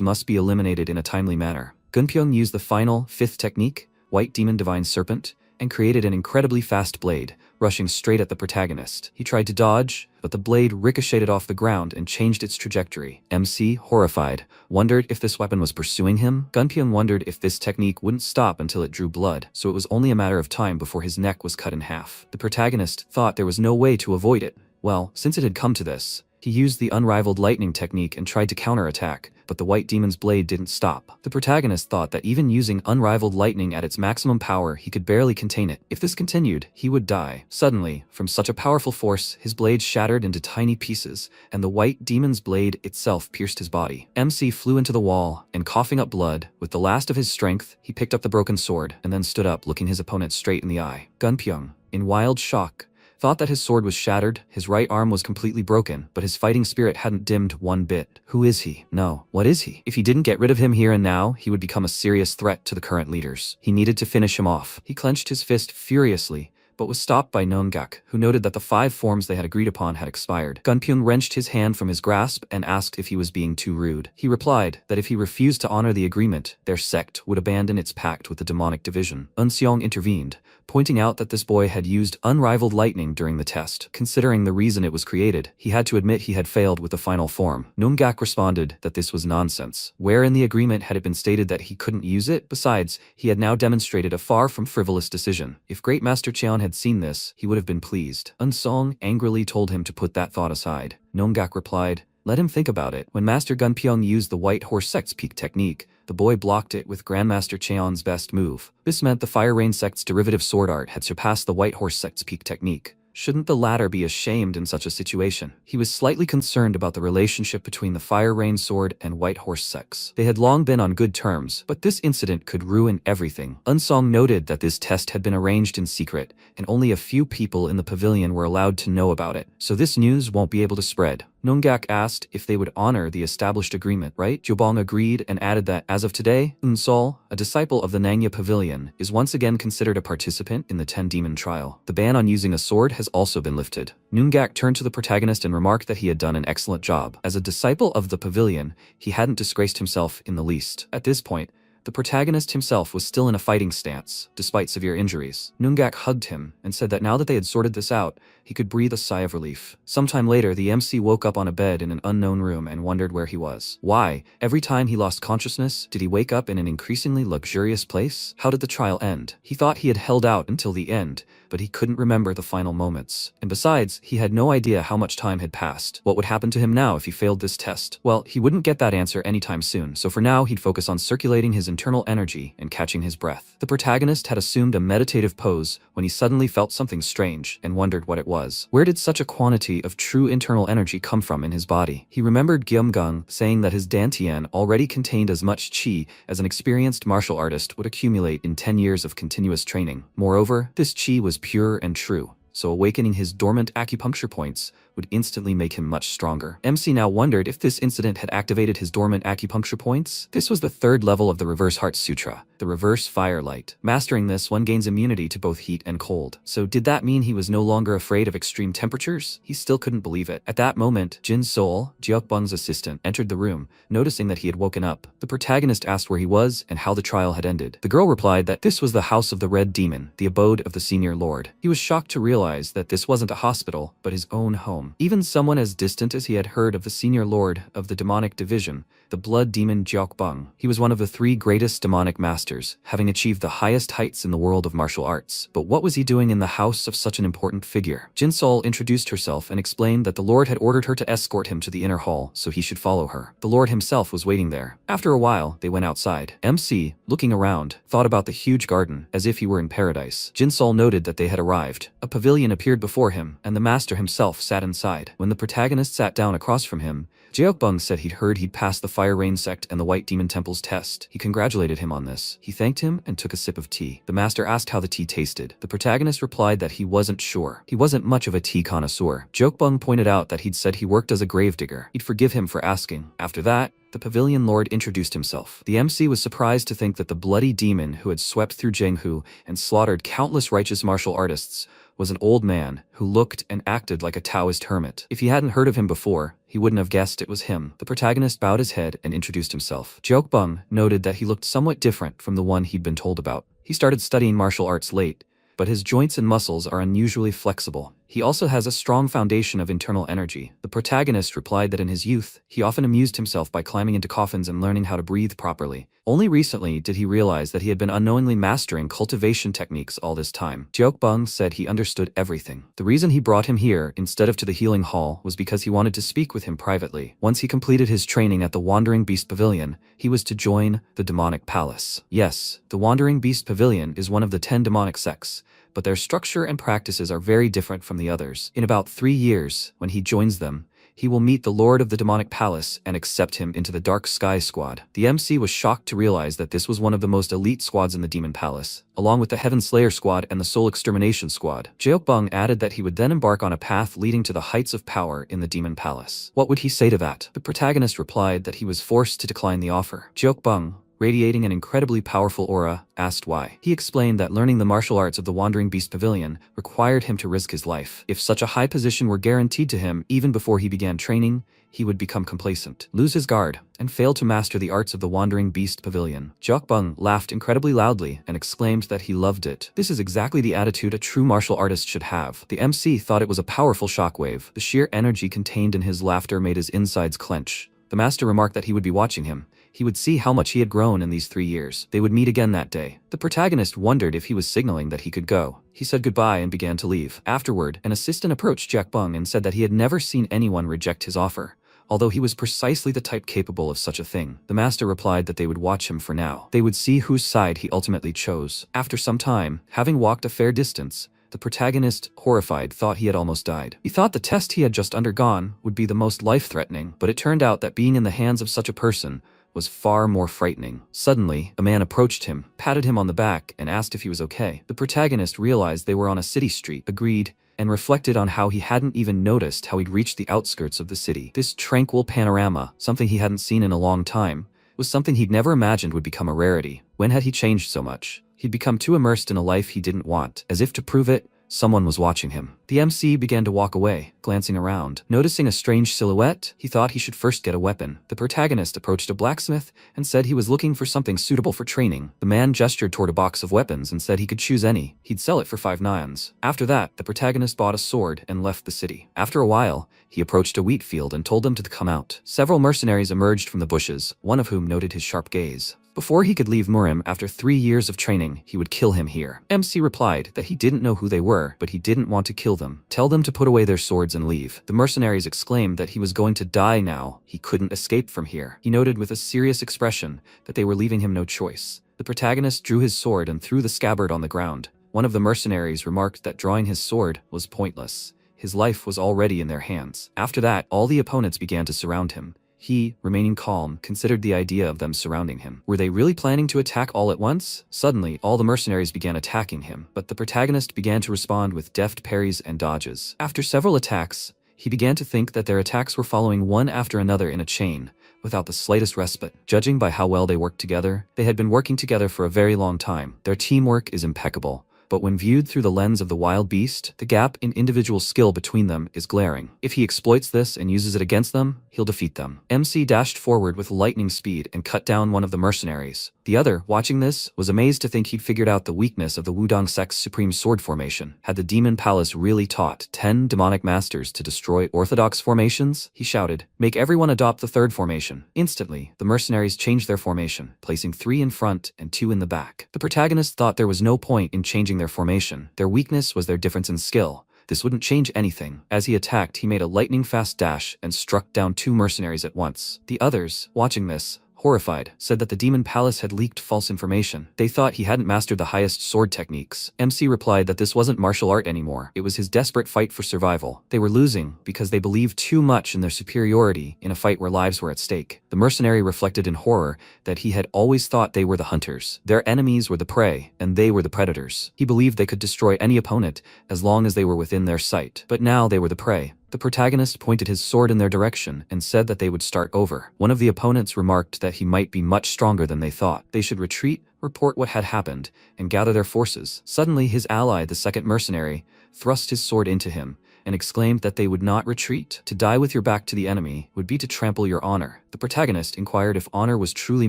must be eliminated in a timely manner. Gunpyeong used the final, 5th technique, White Demon Divine Serpent, and created an incredibly fast blade, rushing straight at the protagonist. He tried to dodge, but the blade ricocheted off the ground and changed its trajectory. MC, horrified, wondered if this weapon was pursuing him. Gunpyeong wondered if this technique wouldn't stop until it drew blood, so it was only a matter of time before his neck was cut in half. The protagonist thought there was no way to avoid it. Well, since it had come to this, he used the unrivaled lightning technique and tried to counterattack, but the white demon's blade didn't stop. The protagonist thought that even using unrivaled lightning at its maximum power, he could barely contain it. If this continued, he would die. Suddenly, from such a powerful force, his blade shattered into tiny pieces, and the white demon's blade itself pierced his body. MC flew into the wall, and coughing up blood, with the last of his strength, he picked up the broken sword, and then stood up, looking his opponent straight in the eye. Gunpyeong, in wild shock, thought that his sword was shattered, his right arm was completely broken, but his fighting spirit hadn't dimmed one bit. Who is he? No, what is he? If he didn't get rid of him here and now, he would become a serious threat to the current leaders. He needed to finish him off. He clenched his fist furiously, but was stopped by Nongak, who noted that the 5 forms they had agreed upon had expired. Gunpyeong wrenched his hand from his grasp and asked if he was being too rude. He replied that if he refused to honor the agreement, their sect would abandon its pact with the demonic division. Eunseong intervened, pointing out that this boy had used unrivaled lightning during the test. Considering the reason it was created, he had to admit he had failed with the final form. Nongak responded that this was nonsense. Where in the agreement had it been stated that he couldn't use it? Besides, he had now demonstrated a far from frivolous decision. If Great Master Cheon had seen this, he would have been pleased. Eunseong angrily told him to put that thought aside. Nongak replied, "Let him think about it." When Master Gunpyeong used the White Horse Sect's peak technique, the boy blocked it with Grandmaster Cheon's best move. This meant the Fire Rain Sect's derivative sword art had surpassed the White Horse Sect's peak technique. Shouldn't the latter be ashamed in such a situation? He was slightly concerned about the relationship between the Fire Rain Sword and White Horse sects. They had long been on good terms, but this incident could ruin everything. Eunseong noted that this test had been arranged in secret, and only a few people in the pavilion were allowed to know about it, so this news won't be able to spread. Nongak asked if they would honor the established agreement, right? Jobong agreed and added that, as of today, Eunseol, a disciple of the Nangya Pavilion, is once again considered a participant in the 10-demon trial. The ban on using a sword has also been lifted. Nongak turned to the protagonist and remarked that he had done an excellent job. As a disciple of the pavilion, he hadn't disgraced himself in the least. At this point, the protagonist himself was still in a fighting stance, despite severe injuries. Nongak hugged him and said that now that they had sorted this out, he could breathe a sigh of relief. Sometime later, the MC woke up on a bed in an unknown room and wondered where he was. Why? Every time he lost consciousness, did he wake up in an increasingly luxurious place? How did the trial end? He thought he had held out until the end, but he couldn't remember the final moments. And besides, he had no idea how much time had passed. What would happen to him now if he failed this test? Well, he wouldn't get that answer anytime soon, so for now he'd focus on circulating his internal energy and catching his breath. The protagonist had assumed a meditative pose when he suddenly felt something strange and wondered what it was. Where did such a quantity of true internal energy come from in his body? He remembered Gyeomgung saying that his dantian already contained as much qi as an experienced martial artist would accumulate in 10 years of continuous training. Moreover, this qi was pure and true, so awakening his dormant acupuncture points would instantly make him much stronger. MC now wondered if this incident had activated his dormant acupuncture points. This was the 3rd level of the Reverse Heart Sutra, the Reverse Firelight. Mastering this, one gains immunity to both heat and cold. So did that mean he was no longer afraid of extreme temperatures? He still couldn't believe it. At that moment, Jin Sol, Jeokbung's assistant, entered the room, noticing that he had woken up. The protagonist asked where he was and how the trial had ended. The girl replied that this was the House of the Red Demon, the abode of the Senior Lord. He was shocked to realize that this wasn't a hospital, but his own home. Even someone as distant as he had heard of the Senior Lord of the demonic division, the blood demon Jeokbung. He was one of the 3 greatest demonic masters, having achieved the highest heights in the world of martial arts. But what was he doing in the house of such an important figure? Jin Sol introduced herself and explained that the Lord had ordered her to escort him to the inner hall, so he should follow her. The Lord himself was waiting there. After a while, they went outside. MC, looking around, thought about the huge garden, as if he were in paradise. Jin Sol noted that they had arrived. A pavilion appeared before him, and the master himself sat inside. When the protagonist sat down across from him, Jeokbung said he'd passed the Fire Rain Sect and the White Demon Temple's test. He congratulated him on this. He thanked him and took a sip of tea. The master asked how the tea tasted. The protagonist replied that he wasn't sure. He wasn't much of a tea connoisseur. Jeokbung pointed out that he'd said he worked as a gravedigger. He'd forgive him for asking. After that, the pavilion lord introduced himself. The MC was surprised to think that the bloody demon who had swept through Jenghu and slaughtered countless righteous martial artists was an old man who looked and acted like a Taoist hermit. If he hadn't heard of him before, he wouldn't have guessed it was him. The protagonist bowed his head and introduced himself. Jeokbung noted that he looked somewhat different from the one he'd been told about. He started studying martial arts late, but his joints and muscles are unusually flexible. He also has a strong foundation of internal energy. The protagonist replied that in his youth, he often amused himself by climbing into coffins and learning how to breathe properly. Only recently did he realize that he had been unknowingly mastering cultivation techniques all this time. Jeokbung said he understood everything. The reason he brought him here instead of to the healing hall was because he wanted to speak with him privately. Once he completed his training at the Wandering Beast Pavilion, he was to join the Demonic Palace. Yes, the Wandering Beast Pavilion is one of the 10 demonic sects, but their structure and practices are very different from the others. In about 3 years, when he joins them, he will meet the Lord of the Demonic Palace and accept him into the Dark Sky Squad. The MC was shocked to realize that this was one of the most elite squads in the Demon Palace, along with the Heaven Slayer Squad and the Soul Extermination Squad. Jeokbung added that he would then embark on a path leading to the heights of power in the Demon Palace. What would he say to that? The protagonist replied that he was forced to decline the offer. Jeokbung, radiating an incredibly powerful aura, asked why. He explained that learning the martial arts of the Wandering Beast Pavilion required him to risk his life. If such a high position were guaranteed to him even before he began training, he would become complacent, lose his guard, and fail to master the arts of the Wandering Beast Pavilion. Jeokbung laughed incredibly loudly and exclaimed that he loved it. This is exactly the attitude a true martial artist should have. The MC thought it was a powerful shockwave. The sheer energy contained in his laughter made his insides clench. The master remarked that he would be watching him. He would see how much he had grown in these 3 years. They would meet again that day. The protagonist wondered if he was signaling that he could go. He said goodbye and began to leave. Afterward, an assistant approached Jeokbung and said that he had never seen anyone reject his offer, although he was precisely the type capable of such a thing. The master replied that they would watch him for now. They would see whose side he ultimately chose. After some time, having walked a fair distance, the protagonist, horrified, thought he had almost died. He thought the test he had just undergone would be the most life-threatening, but it turned out that being in the hands of such a person was far more frightening. Suddenly, a man approached him, patted him on the back, and asked if he was okay. The protagonist realized they were on a city street, agreed, and reflected on how he hadn't even noticed how he'd reached the outskirts of the city. This tranquil panorama, something he hadn't seen in a long time, was something he'd never imagined would become a rarity. When had he changed so much? He'd become too immersed in a life he didn't want. As if to prove it, someone was watching him. The MC began to walk away, glancing around. Noticing a strange silhouette, he thought he should first get a weapon. The protagonist approached a blacksmith and said he was looking for something suitable for training. The man gestured toward a box of weapons and said he could choose any. He'd sell it for 5 nyons. After that, the protagonist bought a sword and left the city. After a while, he approached a wheat field and told them to come out. Several mercenaries emerged from the bushes, one of whom noted his sharp gaze. Before he could leave Murim after 3 years of training, he would kill him here. MC replied that he didn't know who they were, but he didn't want to kill them. Tell them to put away their swords and leave. The mercenaries exclaimed that he was going to die now. He couldn't escape from here. He noted with a serious expression that they were leaving him no choice. The protagonist drew his sword and threw the scabbard on the ground. One of the mercenaries remarked that drawing his sword was pointless. His life was already in their hands. After that, all the opponents began to surround him. He, remaining calm, considered the idea of them surrounding him. Were they really planning to attack all at once? Suddenly, all the mercenaries began attacking him, but the protagonist began to respond with deft parries and dodges. After several attacks, he began to think that their attacks were following one after another in a chain, without the slightest respite. Judging by how well they worked together, they had been working together for a very long time. Their teamwork is impeccable. But when viewed through the lens of the wild beast, the gap in individual skill between them is glaring. If he exploits this and uses it against them, he'll defeat them. MC dashed forward with lightning speed and cut down one of the mercenaries. The other, watching this, was amazed to think he'd figured out the weakness of the Wudong sect's supreme sword formation. Had the Demon Palace really taught 10 demonic masters to destroy orthodox formations? He shouted, "Make everyone adopt the 3rd formation." Instantly, the mercenaries changed their formation, placing 3 in front and 2 in the back. The protagonist thought there was no point in changing their formation. Their weakness was their difference in skill. This wouldn't change anything. As he attacked, he made a lightning-fast dash and struck down 2 mercenaries at once. The others, watching this, horrified, said that the Demon Palace had leaked false information. They thought he hadn't mastered the highest sword techniques. MC replied that this wasn't martial art anymore. It was his desperate fight for survival. They were losing because they believed too much in their superiority in a fight where lives were at stake. The mercenary reflected in horror that he had always thought they were the hunters. Their enemies were the prey, and they were the predators. He believed they could destroy any opponent as long as they were within their sight. But now they were the prey. The protagonist pointed his sword in their direction and said that they would start over. One of the opponents remarked that he might be much stronger than they thought. They should retreat, report what had happened, and gather their forces. Suddenly, his ally, the 2nd mercenary, thrust his sword into him and exclaimed that they would not retreat. To die with your back to the enemy would be to trample your honor. The protagonist inquired if honor was truly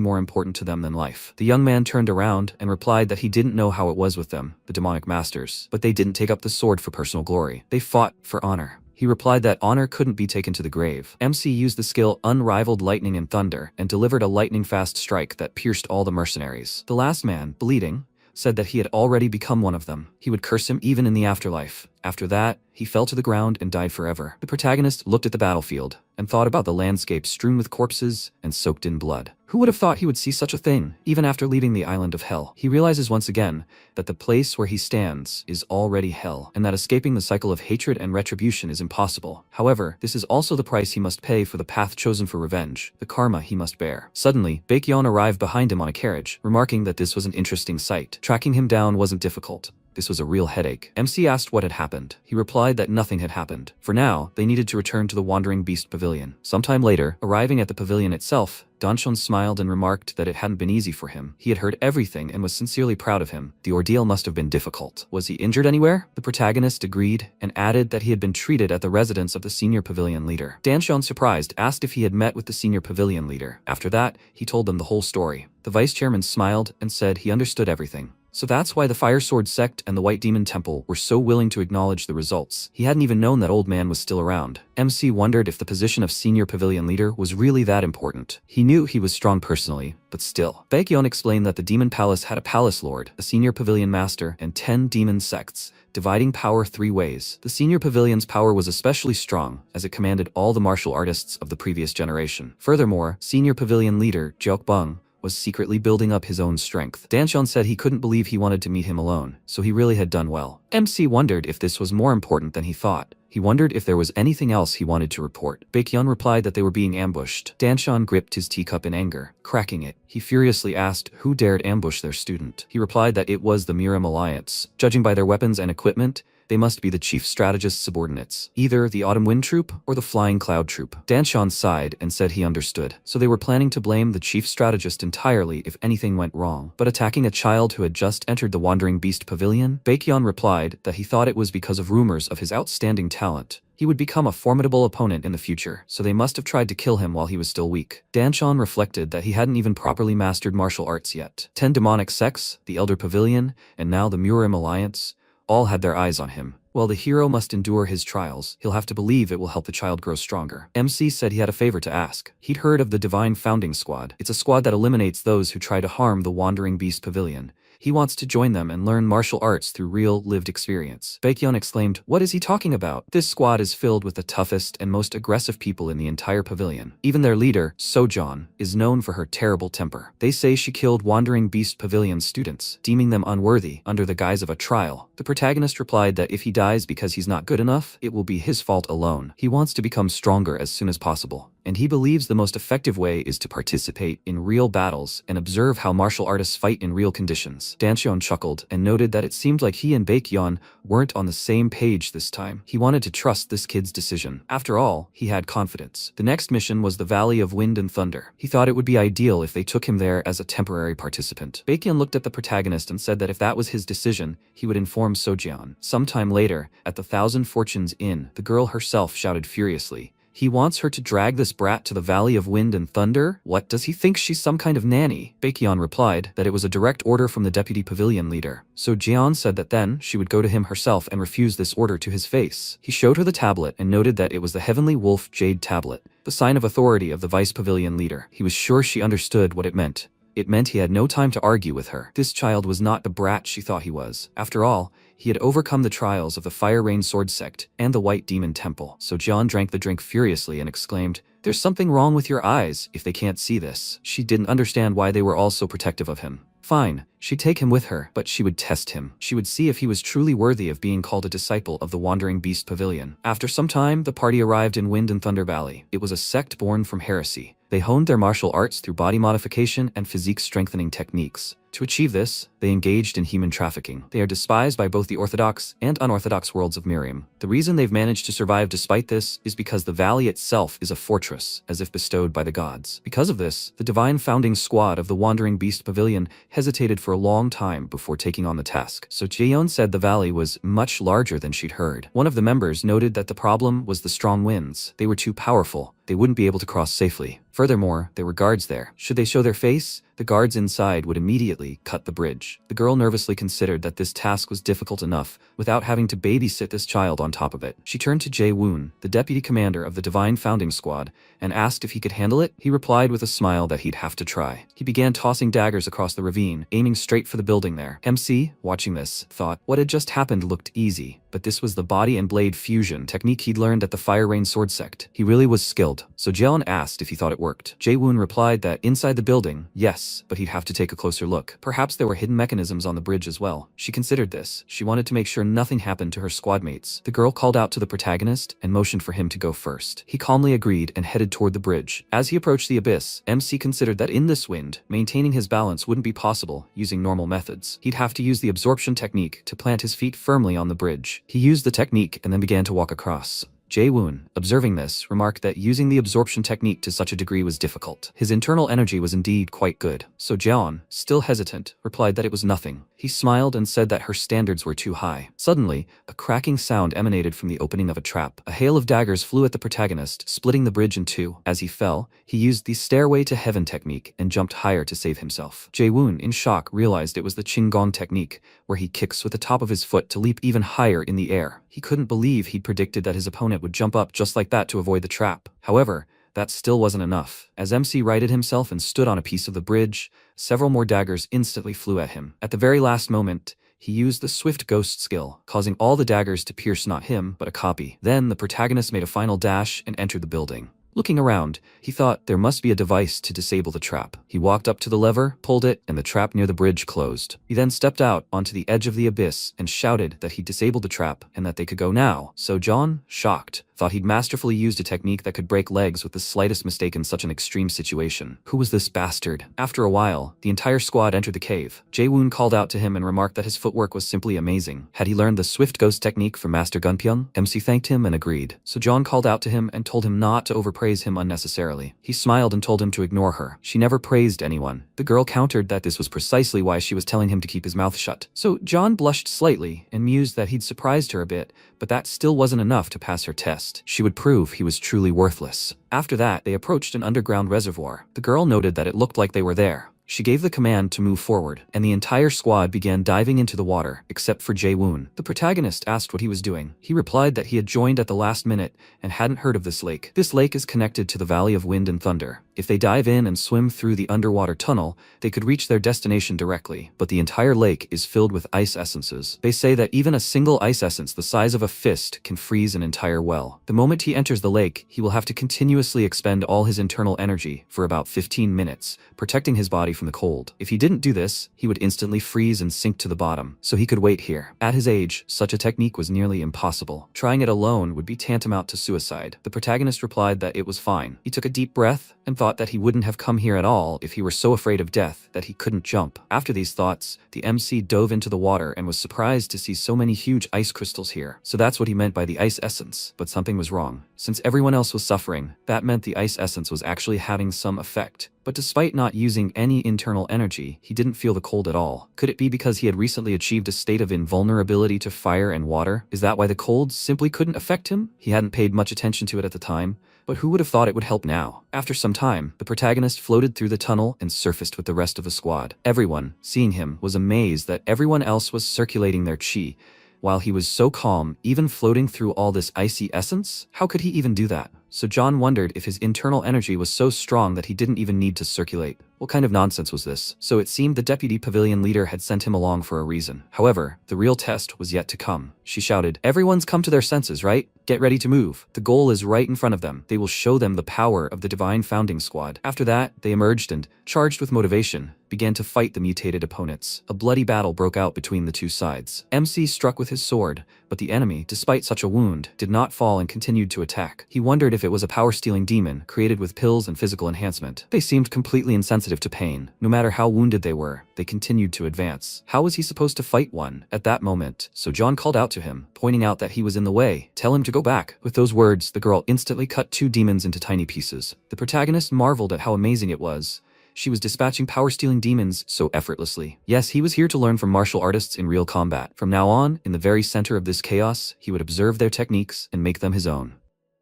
more important to them than life. The young man turned around and replied that he didn't know how it was with them, the demonic masters, but they didn't take up the sword for personal glory. They fought for honor. He replied that honor couldn't be taken to the grave. MC used the skill Unrivaled Lightning and Thunder and delivered a lightning-fast strike that pierced all the mercenaries. The last man, bleeding, said that he had already become one of them. He would curse him even in the afterlife. After that, he fell to the ground and died forever. The protagonist looked at the battlefield and thought about the landscape strewn with corpses and soaked in blood. Who would have thought he would see such a thing, even after leaving the island of hell? He realizes once again that the place where he stands is already hell, and that escaping the cycle of hatred and retribution is impossible. However, this is also the price he must pay for the path chosen for revenge, the karma he must bear. Suddenly, Baekyeon arrived behind him on a carriage, remarking that this was an interesting sight. Tracking him down wasn't difficult. This was a real headache. MC asked what had happened. He replied that nothing had happened. For now, they needed to return to the Wandering Beast Pavilion. Sometime later, arriving at the pavilion itself, Danshon smiled and remarked that it hadn't been easy for him. He had heard everything and was sincerely proud of him. The ordeal must have been difficult. Was he injured anywhere? The protagonist agreed and added that he had been treated at the residence of the senior pavilion leader. Danshon, surprised, asked if he had met with the senior pavilion leader. After that, he told them the whole story. The vice chairman smiled and said he understood everything. So that's why the Fire Sword sect and the White Demon Temple were so willing to acknowledge the results. He hadn't even known that old man was still around. MC wondered if the position of senior pavilion leader was really that important. He knew he was strong personally, but still. Baekyeon explained that the Demon Palace had a palace lord, a senior pavilion master, and 10 demon sects, dividing power 3 ways. The senior pavilion's power was especially strong, as it commanded all the martial artists of the previous generation. Furthermore, senior pavilion leader Jeokbung was secretly building up his own strength. Danshon said he couldn't believe he wanted to meet him alone, so he really had done well. MC wondered if this was more important than he thought. He wondered if there was anything else he wanted to report. Baekyeon replied that they were being ambushed. Danshon gripped his teacup in anger, cracking it. He furiously asked who dared ambush their student. He replied that it was the Miram Alliance. Judging by their weapons and equipment, they must be the chief strategist's subordinates, either the Autumn Wind Troop or the Flying Cloud Troop. Danshon sighed and said he understood. So they were planning to blame the chief strategist entirely if anything went wrong. But attacking a child who had just entered the Wandering Beast Pavilion? Baekyeon replied that he thought it was because of rumors of his outstanding talent. He would become a formidable opponent in the future, so they must have tried to kill him while he was still weak. Danshon reflected that he hadn't even properly mastered martial arts yet. 10 demonic sects, the Elder Pavilion, and now the Murim Alliance all had their eyes on him. While the hero must endure his trials, he'll have to believe it will help the child grow stronger. MC said he had a favor to ask. He'd heard of the Divine Founding Squad. It's a squad that eliminates those who try to harm the Wandering Beast Pavilion. He wants to join them and learn martial arts through real, lived experience. Baekyeon exclaimed, "What is he talking about? This squad is filled with the toughest and most aggressive people in the entire pavilion. Even their leader, Sojeon, is known for her terrible temper. They say she killed Wandering Beast Pavilion students, deeming them unworthy under the guise of a trial." The protagonist replied that if he dies because he's not good enough, it will be his fault alone. He wants to become stronger as soon as possible, and he believes the most effective way is to participate in real battles and observe how martial artists fight in real conditions. Danshon chuckled and noted that it seemed like he and Baekyeon weren't on the same page this time. He wanted to trust this kid's decision. After all, he had confidence. The next mission was the Valley of Wind and Thunder. He thought it would be ideal if they took him there as a temporary participant. Baekyeon looked at the protagonist and said that if that was his decision, he would inform Sojeon. Sometime later, at the Thousand Fortunes Inn, the girl herself shouted furiously, "He wants her to drag this brat to the Valley of Wind and Thunder? What, does he think she's some kind of nanny?" Baekyeon replied that it was a direct order from the deputy pavilion leader. So Jeon said that then she would go to him herself and refuse this order to his face. He showed her the tablet and noted that it was the Heavenly Wolf Jade Tablet, the sign of authority of the vice pavilion leader. He was sure she understood what it meant. It meant he had no time to argue with her. This child was not the brat she thought he was. After all, he had overcome the trials of the Fire Rain Sword Sect and the White Demon Temple. So Jeon drank the drink furiously and exclaimed, "There's something wrong with your eyes if they can't see this." She didn't understand why they were all so protective of him. Fine, she'd take him with her, but she would test him. She would see if he was truly worthy of being called a disciple of the Wandering Beast Pavilion. After some time, the party arrived in Wind and Thunder Valley. It was a sect born from heresy. They honed their martial arts through body modification and physique strengthening techniques. To achieve this, they engaged in human trafficking. They are despised by both the orthodox and unorthodox worlds of Miriam. The reason they've managed to survive despite this is because the valley itself is a fortress, as if bestowed by the gods. Because of this, the divine founding squad of the Wandering Beast Pavilion hesitated for a long time before taking on the task. So Jaeyeon said the valley was much larger than she'd heard. One of the members noted that the problem was the strong winds. They were too powerful. They wouldn't be able to cross safely. Furthermore, there were guards there. Should they show their face, the guards inside would immediately cut the bridge. The girl nervously considered that this task was difficult enough without having to babysit this child on top of it. She turned to Jae-woon, the deputy commander of the Divine Founding Squad, and asked if he could handle it. He replied with a smile that he'd have to try. He began tossing daggers across the ravine, aiming straight for the building there. MC, watching this, thought what had just happened looked easy, but this was the body and blade fusion technique he'd learned at the Fire Rain Sword Sect. He really was skilled. So Jaeyeon asked if he thought it worked. Jae-woon replied that inside the building, yes, but he'd have to take a closer look. Perhaps there were hidden mechanisms on the bridge as well. She considered this. She wanted to make sure nothing happened to her squad mates. The girl called out to the protagonist and motioned for him to go first. He calmly agreed and headed toward the bridge. As he approached the abyss, MC considered that in this wind, maintaining his balance wouldn't be possible using normal methods. He'd have to use the absorption technique to plant his feet firmly on the bridge. He used the technique and then began to walk across. Jae-woon, observing this, remarked that using the absorption technique to such a degree was difficult. His internal energy was indeed quite good. So Jaeyeon, still hesitant, replied that it was nothing. He smiled and said that her standards were too high. Suddenly, a cracking sound emanated from the opening of a trap. A hail of daggers flew at the protagonist, splitting the bridge in two. As he fell, he used the Stairway to Heaven technique and jumped higher to save himself. Jae-woon, in shock, realized it was the Chingon technique, where he kicks with the top of his foot to leap even higher in the air. He couldn't believe he'd predicted that his opponent would jump up just like that to avoid the trap. However, that still wasn't enough. As MC righted himself and stood on a piece of the bridge, several more daggers instantly flew at him. At the very last moment, he used the Swift Ghost skill, causing all the daggers to pierce not him, but a copy. Then the protagonist made a final dash and entered the building. Looking around, he thought there must be a device to disable the trap. He walked up to the lever, pulled it, and the trap near the bridge closed. He then stepped out onto the edge of the abyss and shouted that he disabled the trap and that they could go now. So John, shocked, thought he'd masterfully used a technique that could break legs with the slightest mistake in such an extreme situation. Who was this bastard? After a while, the entire squad entered the cave. Jae-woon called out to him and remarked that his footwork was simply amazing. Had he learned the Swift Ghost technique from Master Gunpyeong? MC thanked him and agreed. So John called out to him and told him not to overpraise him unnecessarily. He smiled and told him to ignore her. She never praised anyone. The girl countered that this was precisely why she was telling him to keep his mouth shut. So John blushed slightly and mused that he'd surprised her a bit, but that still wasn't enough to pass her test. She would prove he was truly worthless. After that, they approached an underground reservoir. The girl noted that it looked like they were there. She gave the command to move forward, and the entire squad began diving into the water, except for Jae-woon. The protagonist asked what he was doing. He replied that he had joined at the last minute and hadn't heard of this lake. This lake is connected to the Valley of Wind and Thunder. If they dive in and swim through the underwater tunnel, they could reach their destination directly, but the entire lake is filled with ice essences. They say that even a single ice essence the size of a fist can freeze an entire well. The moment he enters the lake, he will have to continuously expend all his internal energy for about 15 minutes, protecting his body from the cold. If he didn't do this, he would instantly freeze and sink to the bottom, so he could wait here. At his age, such a technique was nearly impossible. Trying it alone would be tantamount to suicide. The protagonist replied that it was fine. He took a deep breath and thought that he wouldn't have come here at all if he were so afraid of death that he couldn't jump. After these thoughts, the MC dove into the water and was surprised to see so many huge ice crystals here. So that's what he meant by the ice essence. But something was wrong. Since everyone else was suffering, that meant the ice essence was actually having some effect. But despite not using any internal energy, he didn't feel the cold at all. Could it be because he had recently achieved a state of invulnerability to fire and water? Is that why the cold simply couldn't affect him? He hadn't paid much attention to it at the time, but who would have thought it would help now? After some time, the protagonist floated through the tunnel and surfaced with the rest of the squad. Everyone, seeing him, was amazed that everyone else was circulating their chi, while he was so calm, even floating through all this icy essence? How could he even do that? So John wondered if his internal energy was so strong that he didn't even need to circulate. What kind of nonsense was this? So it seemed the deputy pavilion leader had sent him along for a reason. However, the real test was yet to come. She shouted, "Everyone's come to their senses, right? Get ready to move. The goal is right in front of them. They will show them the power of the Divine Founding Squad." After that, they emerged and, charged with motivation, began to fight the mutated opponents. A bloody battle broke out between the two sides. MC struck with his sword, but the enemy, despite such a wound, did not fall and continued to attack. He wondered if it was a power-stealing demon created with pills and physical enhancement. They seemed completely insensitive sensitive to pain. No matter how wounded they were, they continued to advance. How was he supposed to fight one? At that moment, So John called out to him, pointing out that he was in the way. Tell him to go back. With those words, the girl instantly cut 2 demons into tiny pieces. The protagonist marveled at how amazing it was. She was dispatching power-stealing demons so effortlessly. Yes, he was here to learn from martial artists in real combat. From now on, in the very center of this chaos, he would observe their techniques and make them his own.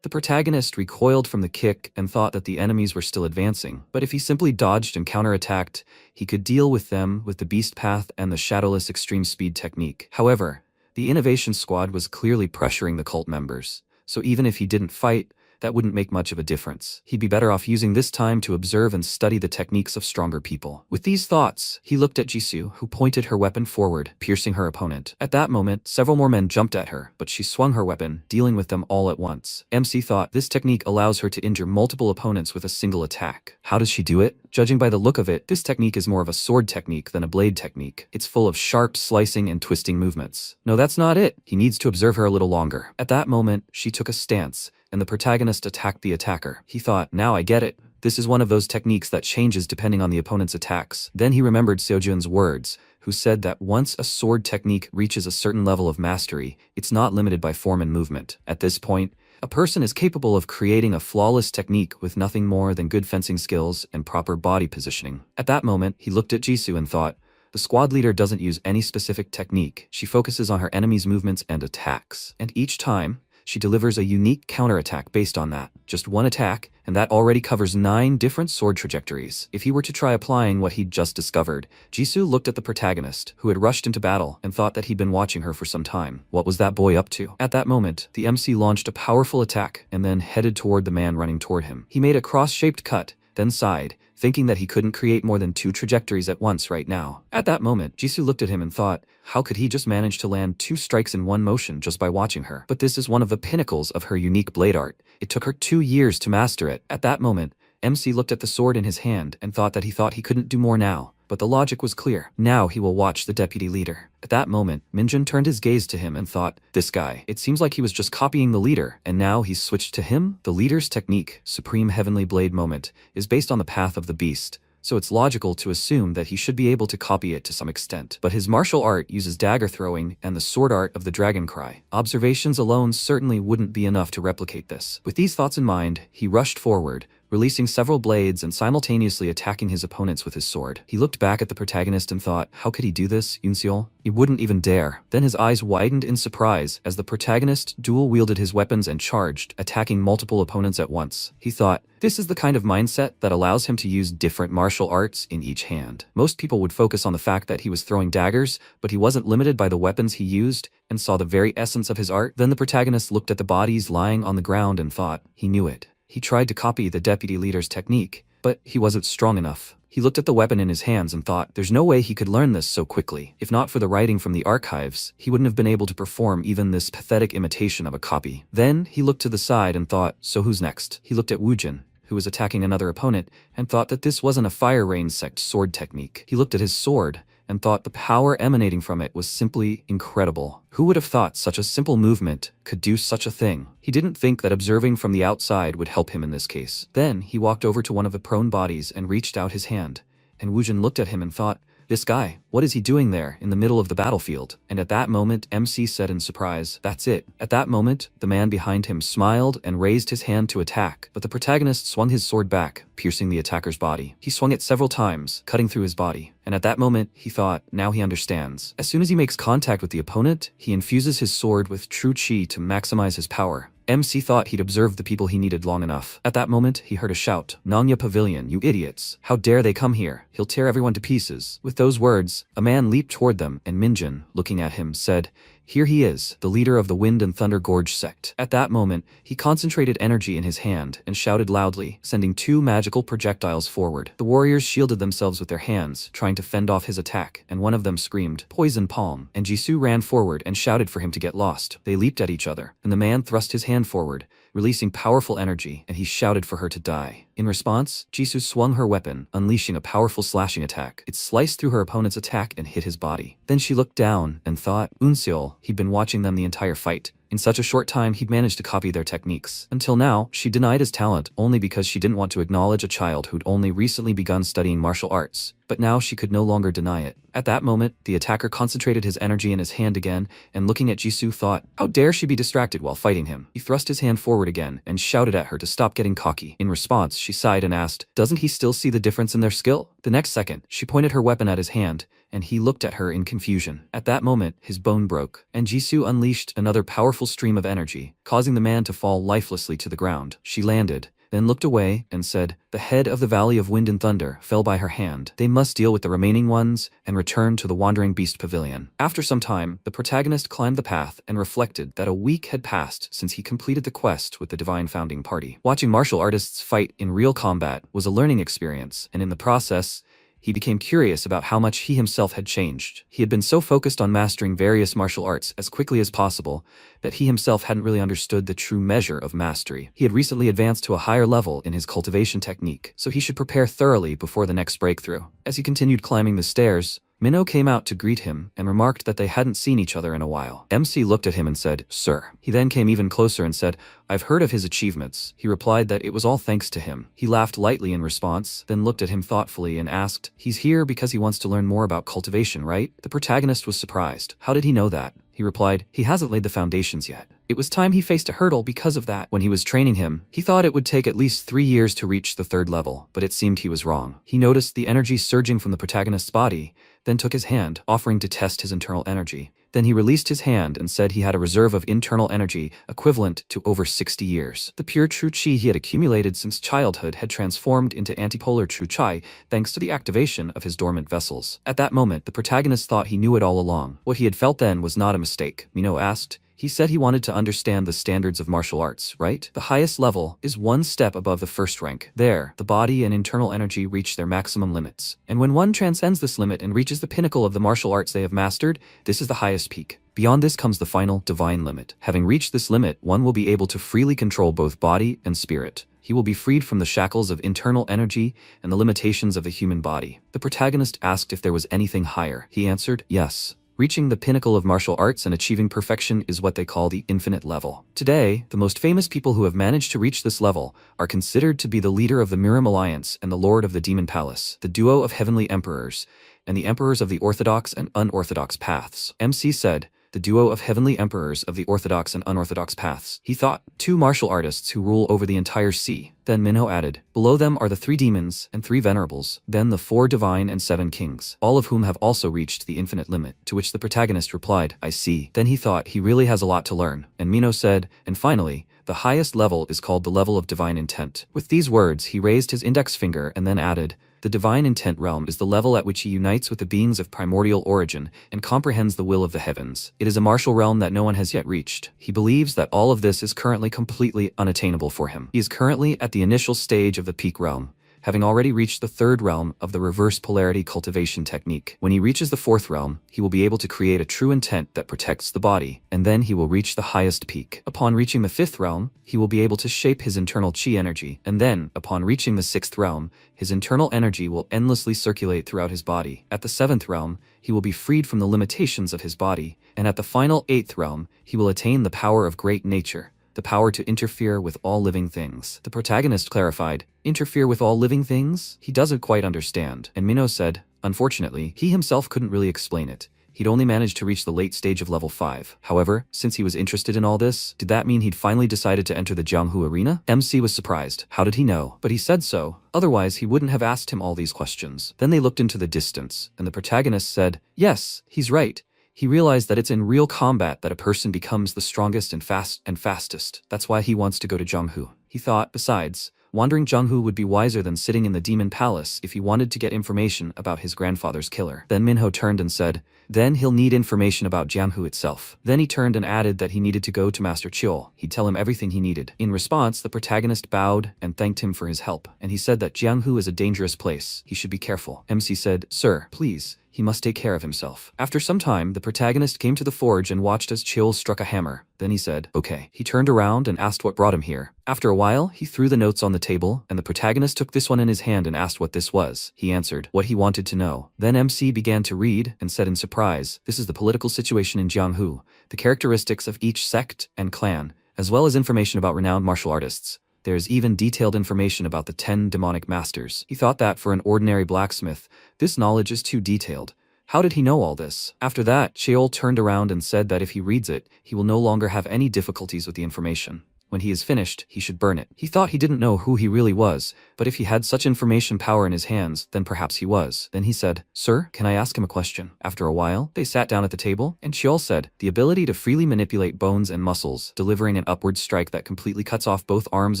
The protagonist recoiled from the kick and thought that the enemies were still advancing, but if he simply dodged and counterattacked, he could deal with them with the Beast Path and the Shadowless Extreme Speed technique. However, the Innovation Squad was clearly pressuring the cult members, so even if he didn't fight, that wouldn't make much of a difference. He'd be better off using this time to observe and study the techniques of stronger people. With these thoughts, he looked at Jisoo, who pointed her weapon forward, piercing her opponent. At that moment, several more men jumped at her, but she swung her weapon, dealing with them all at once. MC thought this technique allows her to injure multiple opponents with a single attack. How does she do it? Judging by the look of it, this technique is more of a sword technique than a blade technique. It's full of sharp slicing and twisting movements. No, that's not it. He needs to observe her a little longer. At that moment, she took a stance, and the protagonist attacked the attacker. He thought, now I get it. This is one of those techniques that changes depending on the opponent's attacks. Then he remembered Seojun's words, who said that once a sword technique reaches a certain level of mastery, it's not limited by form and movement. At this point, a person is capable of creating a flawless technique with nothing more than good fencing skills and proper body positioning. At that moment, he looked at Jisoo and thought, the squad leader doesn't use any specific technique. She focuses on her enemy's movements and attacks. And each time, she delivers a unique counterattack based on that. Just one attack, and that already covers 9 different sword trajectories. If he were to try applying what he'd just discovered, Jisoo looked at the protagonist, who had rushed into battle and thought that he'd been watching her for some time. What was that boy up to? At that moment, the MC launched a powerful attack and then headed toward the man running toward him. He made a cross-shaped cut, then sighed, thinking that he couldn't create more than 2 trajectories at once right now. At that moment, Jisoo looked at him and thought, how could he just manage to land 2 strikes in one motion just by watching her? But this is one of the pinnacles of her unique blade art. It took her 2 years to master it. At that moment, MC looked at the sword in his hand and thought he couldn't do more now. But the logic was clear. Now he will watch the deputy leader. At that moment, Minjun turned his gaze to him and thought, this guy, it seems like he was just copying the leader, and now he's switched to him? The leader's technique, Supreme Heavenly Blade Moment, is based on the path of the beast, so it's logical to assume that he should be able to copy it to some extent. But his martial art uses dagger throwing and the sword art of the dragon cry. Observations alone certainly wouldn't be enough to replicate this. With these thoughts in mind, he rushed forward, releasing several blades and simultaneously attacking his opponents with his sword. He looked back at the protagonist and thought, how could he do this, Yoonseol? He wouldn't even dare. Then his eyes widened in surprise as the protagonist dual-wielded his weapons and charged, attacking multiple opponents at once. He thought, this is the kind of mindset that allows him to use different martial arts in each hand. Most people would focus on the fact that he was throwing daggers, but he wasn't limited by the weapons he used and saw the very essence of his art. Then the protagonist looked at the bodies lying on the ground and thought, he knew it. He tried to copy the deputy leader's technique, but he wasn't strong enough. He looked at the weapon in his hands and thought, there's no way he could learn this so quickly. If not for the writing from the archives, he wouldn't have been able to perform even this pathetic imitation of a copy. Then he looked to the side and thought, so who's next? He looked at Woojin, who was attacking another opponent, and thought that this wasn't a fire rain sect sword technique. He looked at his sword and thought the power emanating from it was simply incredible. Who would have thought such a simple movement could do such a thing? He didn't think that observing from the outside would help him in this case. Then he walked over to one of the prone bodies and reached out his hand, and Woojin looked at him and thought, this guy, what is he doing there in the middle of the battlefield? And at that moment, MC said in surprise, that's it. At that moment, the man behind him smiled and raised his hand to attack, but the protagonist swung his sword back, piercing the attacker's body. He swung it several times, cutting through his body. And at that moment, he thought, now he understands. As soon as he makes contact with the opponent, he infuses his sword with true chi to maximize his power. MC thought he'd observed the people he needed long enough. At that moment, he heard a shout, Nanya Pavilion, you idiots. How dare they come here? He'll tear everyone to pieces. With those words, a man leaped toward them, and Minjun, looking at him, said, here he is, the leader of the Wind and Thunder Gorge sect. At that moment, he concentrated energy in his hand and shouted loudly, sending 2 magical projectiles forward. The warriors shielded themselves with their hands, trying to fend off his attack, and one of them screamed, Poison Palm, and Jisoo ran forward and shouted for him to get lost. They leaped at each other, and the man thrust his hand forward, releasing powerful energy, and he shouted for her to die. In response, Jisoo swung her weapon, unleashing a powerful slashing attack. It sliced through her opponent's attack and hit his body. Then she looked down and thought, Unseol, he'd been watching them the entire fight. In such a short time he'd managed to copy their techniques. Until now, she denied his talent only because she didn't want to acknowledge a child who'd only recently begun studying martial arts. But now she could no longer deny it. At that moment, the attacker concentrated his energy in his hand again, and looking at Jisoo thought, how dare she be distracted while fighting him? He thrust his hand forward again and shouted at her to stop getting cocky. In response, she sighed and asked, doesn't he still see the difference in their skill? The next second, she pointed her weapon at his hand, and he looked at her in confusion. At that moment, his bone broke, and Jisoo unleashed another powerful stream of energy, causing the man to fall lifelessly to the ground. She landed, then looked away and said, the head of the Valley of Wind and Thunder fell by her hand. They must deal with the remaining ones and return to the Wandering Beast Pavilion. After some time, the protagonist climbed the path and reflected that a week had passed since he completed the quest with the Divine Founding Party. Watching martial artists fight in real combat was a learning experience, and in the process, he became curious about how much he himself had changed. He had been so focused on mastering various martial arts as quickly as possible that he himself hadn't really understood the true measure of mastery. He had recently advanced to a higher level in his cultivation technique, so he should prepare thoroughly before the next breakthrough. As he continued climbing the stairs, Minho came out to greet him and remarked that they hadn't seen each other in a while. MC looked at him and said, sir. He then came even closer and said, I've heard of his achievements. He replied that it was all thanks to him. He laughed lightly in response, then looked at him thoughtfully and asked, he's here because he wants to learn more about cultivation, right? The protagonist was surprised. How did he know that? He replied, he hasn't laid the foundations yet. It was time he faced a hurdle because of that. When he was training him, he thought it would take at least 3 years to reach the 3rd level, but it seemed he was wrong. He noticed the energy surging from the protagonist's body, then took his hand, offering to test his internal energy. Then he released his hand and said he had a reserve of internal energy equivalent to over 60 years. The pure true chi he had accumulated since childhood had transformed into antipolar true chi thanks to the activation of his dormant vessels. At that moment, the protagonist thought he knew it all along. What he had felt then was not a mistake. Minho asked. He said he wanted to understand the standards of martial arts, right? The highest level is 1 step above the first rank. There, the body and internal energy reach their maximum limits. And when one transcends this limit and reaches the pinnacle of the martial arts they have mastered, this is the highest peak. Beyond this comes the final, divine limit. Having reached this limit, one will be able to freely control both body and spirit. He will be freed from the shackles of internal energy and the limitations of the human body. The protagonist asked if there was anything higher. He answered, yes. Reaching the pinnacle of martial arts and achieving perfection is what they call the infinite level. Today, the most famous people who have managed to reach this level are considered to be the leader of the Miram Alliance and the Lord of the Demon Palace, the duo of heavenly emperors, and the emperors of the orthodox and unorthodox paths. MC said, the duo of heavenly emperors of the orthodox and unorthodox paths. He thought, 2 martial artists who rule over the entire sea. Then Minho added, below them are the 3 demons and 3 venerables, then the 4 divine and 7 kings, all of whom have also reached the infinite limit, to which the protagonist replied, I see. Then he thought he really has a lot to learn, and Minho said, and finally, the highest level is called the level of divine intent. With these words, he raised his index finger and then added, the divine intent realm is the level at which he unites with the beings of primordial origin and comprehends the will of the heavens. It is a martial realm that no one has yet reached. He believes that all of this is currently completely unattainable for him. He is currently at the initial stage of the peak realm, having already reached the 3rd realm of the reverse polarity cultivation technique. When he reaches the 4th realm, he will be able to create a true intent that protects the body, and then he will reach the highest peak. Upon reaching the 5th realm, he will be able to shape his internal chi energy, and then, upon reaching the 6th realm, his internal energy will endlessly circulate throughout his body. At the 7th realm, he will be freed from the limitations of his body, and at the final 8th realm, he will attain the power of great nature, the power to interfere with all living things. The protagonist clarified, interfere with all living things? He doesn't quite understand. And Minho said, unfortunately, he himself couldn't really explain it. He'd only managed to reach the late stage of level 5. However, since he was interested in all this, did that mean he'd finally decided to enter the Jianghu arena? MC was surprised. How did he know? But he said so. Otherwise, he wouldn't have asked him all these questions. Then they looked into the distance, and the protagonist said, yes, he's right. He realized that it's in real combat that a person becomes the strongest and fastest. That's why he wants to go to Jianghu. He thought, besides, wandering Jianghu would be wiser than sitting in the demon palace if he wanted to get information about his grandfather's killer. Then Minho turned and said, then he'll need information about Jianghu itself. Then he turned and added that he needed to go to Master Chiol. He'd tell him everything he needed. In response, the protagonist bowed and thanked him for his help, and he said that Jianghu is a dangerous place. He should be careful. MC said, sir, please, he must take care of himself. After some time, the protagonist came to the forge and watched as Chill struck a hammer. Then he said, "Okay." He turned around and asked what brought him here. After a while, he threw the notes on the table, and the protagonist took this one in his hand and asked what this was. He answered what he wanted to know. Then MC began to read and said in surprise, "This is the political situation in Jianghu, the characteristics of each sect and clan, as well as information about renowned martial artists. There's even detailed information about the 10 demonic masters." He thought that for an ordinary blacksmith, this knowledge is too detailed. How did he know all this? After that, Cheol turned around and said that if he reads it, he will no longer have any difficulties with the information. When he is finished, he should burn it. He thought he didn't know who he really was, but if he had such information power in his hands, then perhaps he was. Then he said, "Sir, can I ask him a question?" After a while, they sat down at the table, and Cheol said, "The ability to freely manipulate bones and muscles, delivering an upward strike that completely cuts off both arms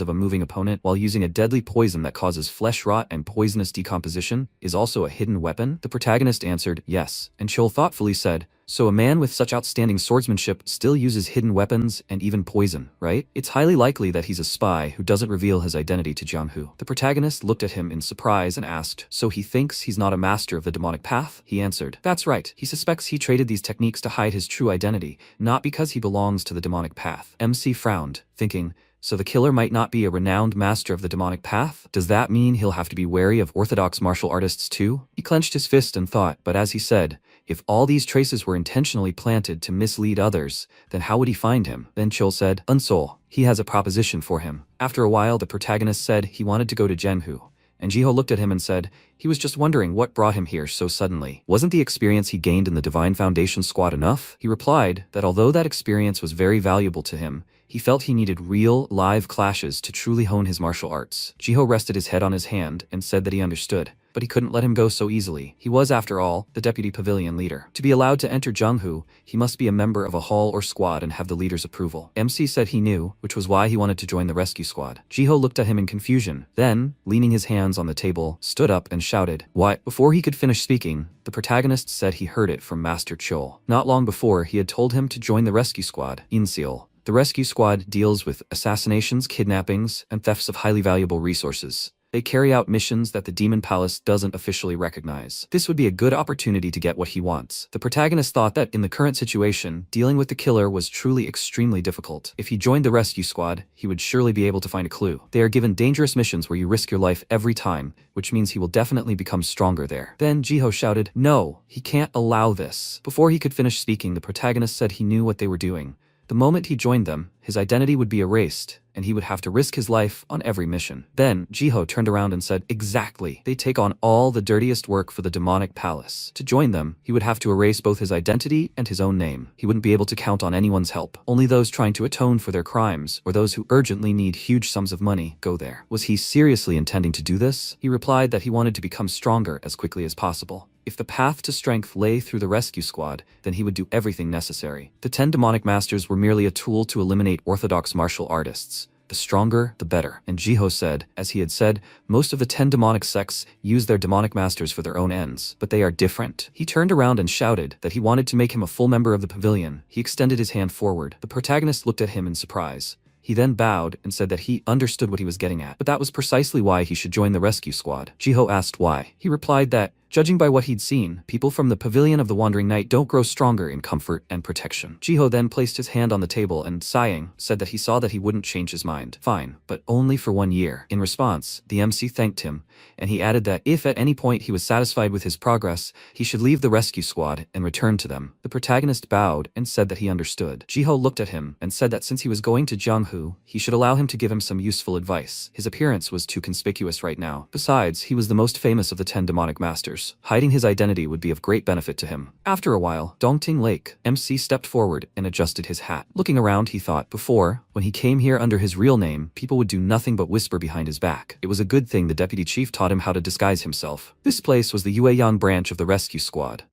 of a moving opponent while using a deadly poison that causes flesh rot and poisonous decomposition, is also a hidden weapon?" The protagonist answered, "Yes," and Cheol thoughtfully said, "So a man with such outstanding swordsmanship still uses hidden weapons and even poison, right? It's highly likely that he's a spy who doesn't reveal his identity to Jianghu." The protagonist looked at him in surprise and asked, "So he thinks he's not a master of the demonic path?" He answered, "That's right. He suspects he traded these techniques to hide his true identity, not because he belongs to the demonic path." MC frowned, thinking, so the killer might not be a renowned master of the demonic path? Does that mean he'll have to be wary of orthodox martial artists too? He clenched his fist and thought, but as he said, if all these traces were intentionally planted to mislead others, then how would he find him? Then Chul said, "Unsol, he has a proposition for him." After a while, the protagonist said he wanted to go to Jianghu, and Jiho looked at him and said, he was just wondering what brought him here so suddenly. Wasn't the experience he gained in the Divine Foundation squad enough? He replied that although that experience was very valuable to him, he felt he needed real, live clashes to truly hone his martial arts. Jiho rested his head on his hand and said that he understood, but he couldn't let him go so easily. He was, after all, the deputy pavilion leader. To be allowed to enter Jianghu, he must be a member of a hall or squad and have the leader's approval. MC said he knew, which was why he wanted to join the rescue squad. Jiho looked at him in confusion, then, leaning his hands on the table, stood up and shouted, "What?" Before he could finish speaking, the protagonist said he heard it from Master Chul. Not long before, he had told him to join the rescue squad, Inseal. The rescue squad deals with assassinations, kidnappings, and thefts of highly valuable resources. They carry out missions that the Demon Palace doesn't officially recognize. This would be a good opportunity to get what he wants. The protagonist thought that in the current situation, dealing with the killer was truly extremely difficult. If he joined the rescue squad, he would surely be able to find a clue. They are given dangerous missions where you risk your life every time, which means he will definitely become stronger there. Then Jiho shouted, "No, he can't allow this." Before he could finish speaking, the protagonist said he knew what they were doing. The moment he joined them, his identity would be erased, and he would have to risk his life on every mission. Then, Jiho turned around and said, "Exactly. They take on all the dirtiest work for the demonic palace. To join them, he would have to erase both his identity and his own name. He wouldn't be able to count on anyone's help. Only those trying to atone for their crimes, or those who urgently need huge sums of money, go there." Was he seriously intending to do this? He replied that he wanted to become stronger as quickly as possible. If the path to strength lay through the rescue squad, then he would do everything necessary. The 10 demonic masters were merely a tool to eliminate orthodox martial artists. The stronger, the better. And Jiho said, as he had said, most of the 10 demonic sects use their demonic masters for their own ends, but they are different. He turned around and shouted that he wanted to make him a full member of the pavilion. He extended his hand forward. The protagonist looked at him in surprise. He then bowed and said that he understood what he was getting at, but that was precisely why he should join the rescue squad. Jiho asked why. He replied that, judging by what he'd seen, people from the Pavilion of the Wandering Knight don't grow stronger in comfort and protection. Jiho then placed his hand on the table and, sighing, said that he saw that he wouldn't change his mind. Fine, but only for 1 year. In response, the MC thanked him, and he added that if at any point he was satisfied with his progress, he should leave the rescue squad and return to them. The protagonist bowed and said that he understood. Jiho looked at him and said that since he was going to Jianghu, he should allow him to give him some useful advice. His appearance was too conspicuous right now. Besides, he was the most famous of the 10 demonic masters. Hiding his identity would be of great benefit to him. After a while, Dongting Lake, MC stepped forward and adjusted his hat. Looking around, he thought, before, when he came here under his real name, people would do nothing but whisper behind his back. It was a good thing the deputy chief taught him how to disguise himself. This place was the Yueyang branch of the rescue squad.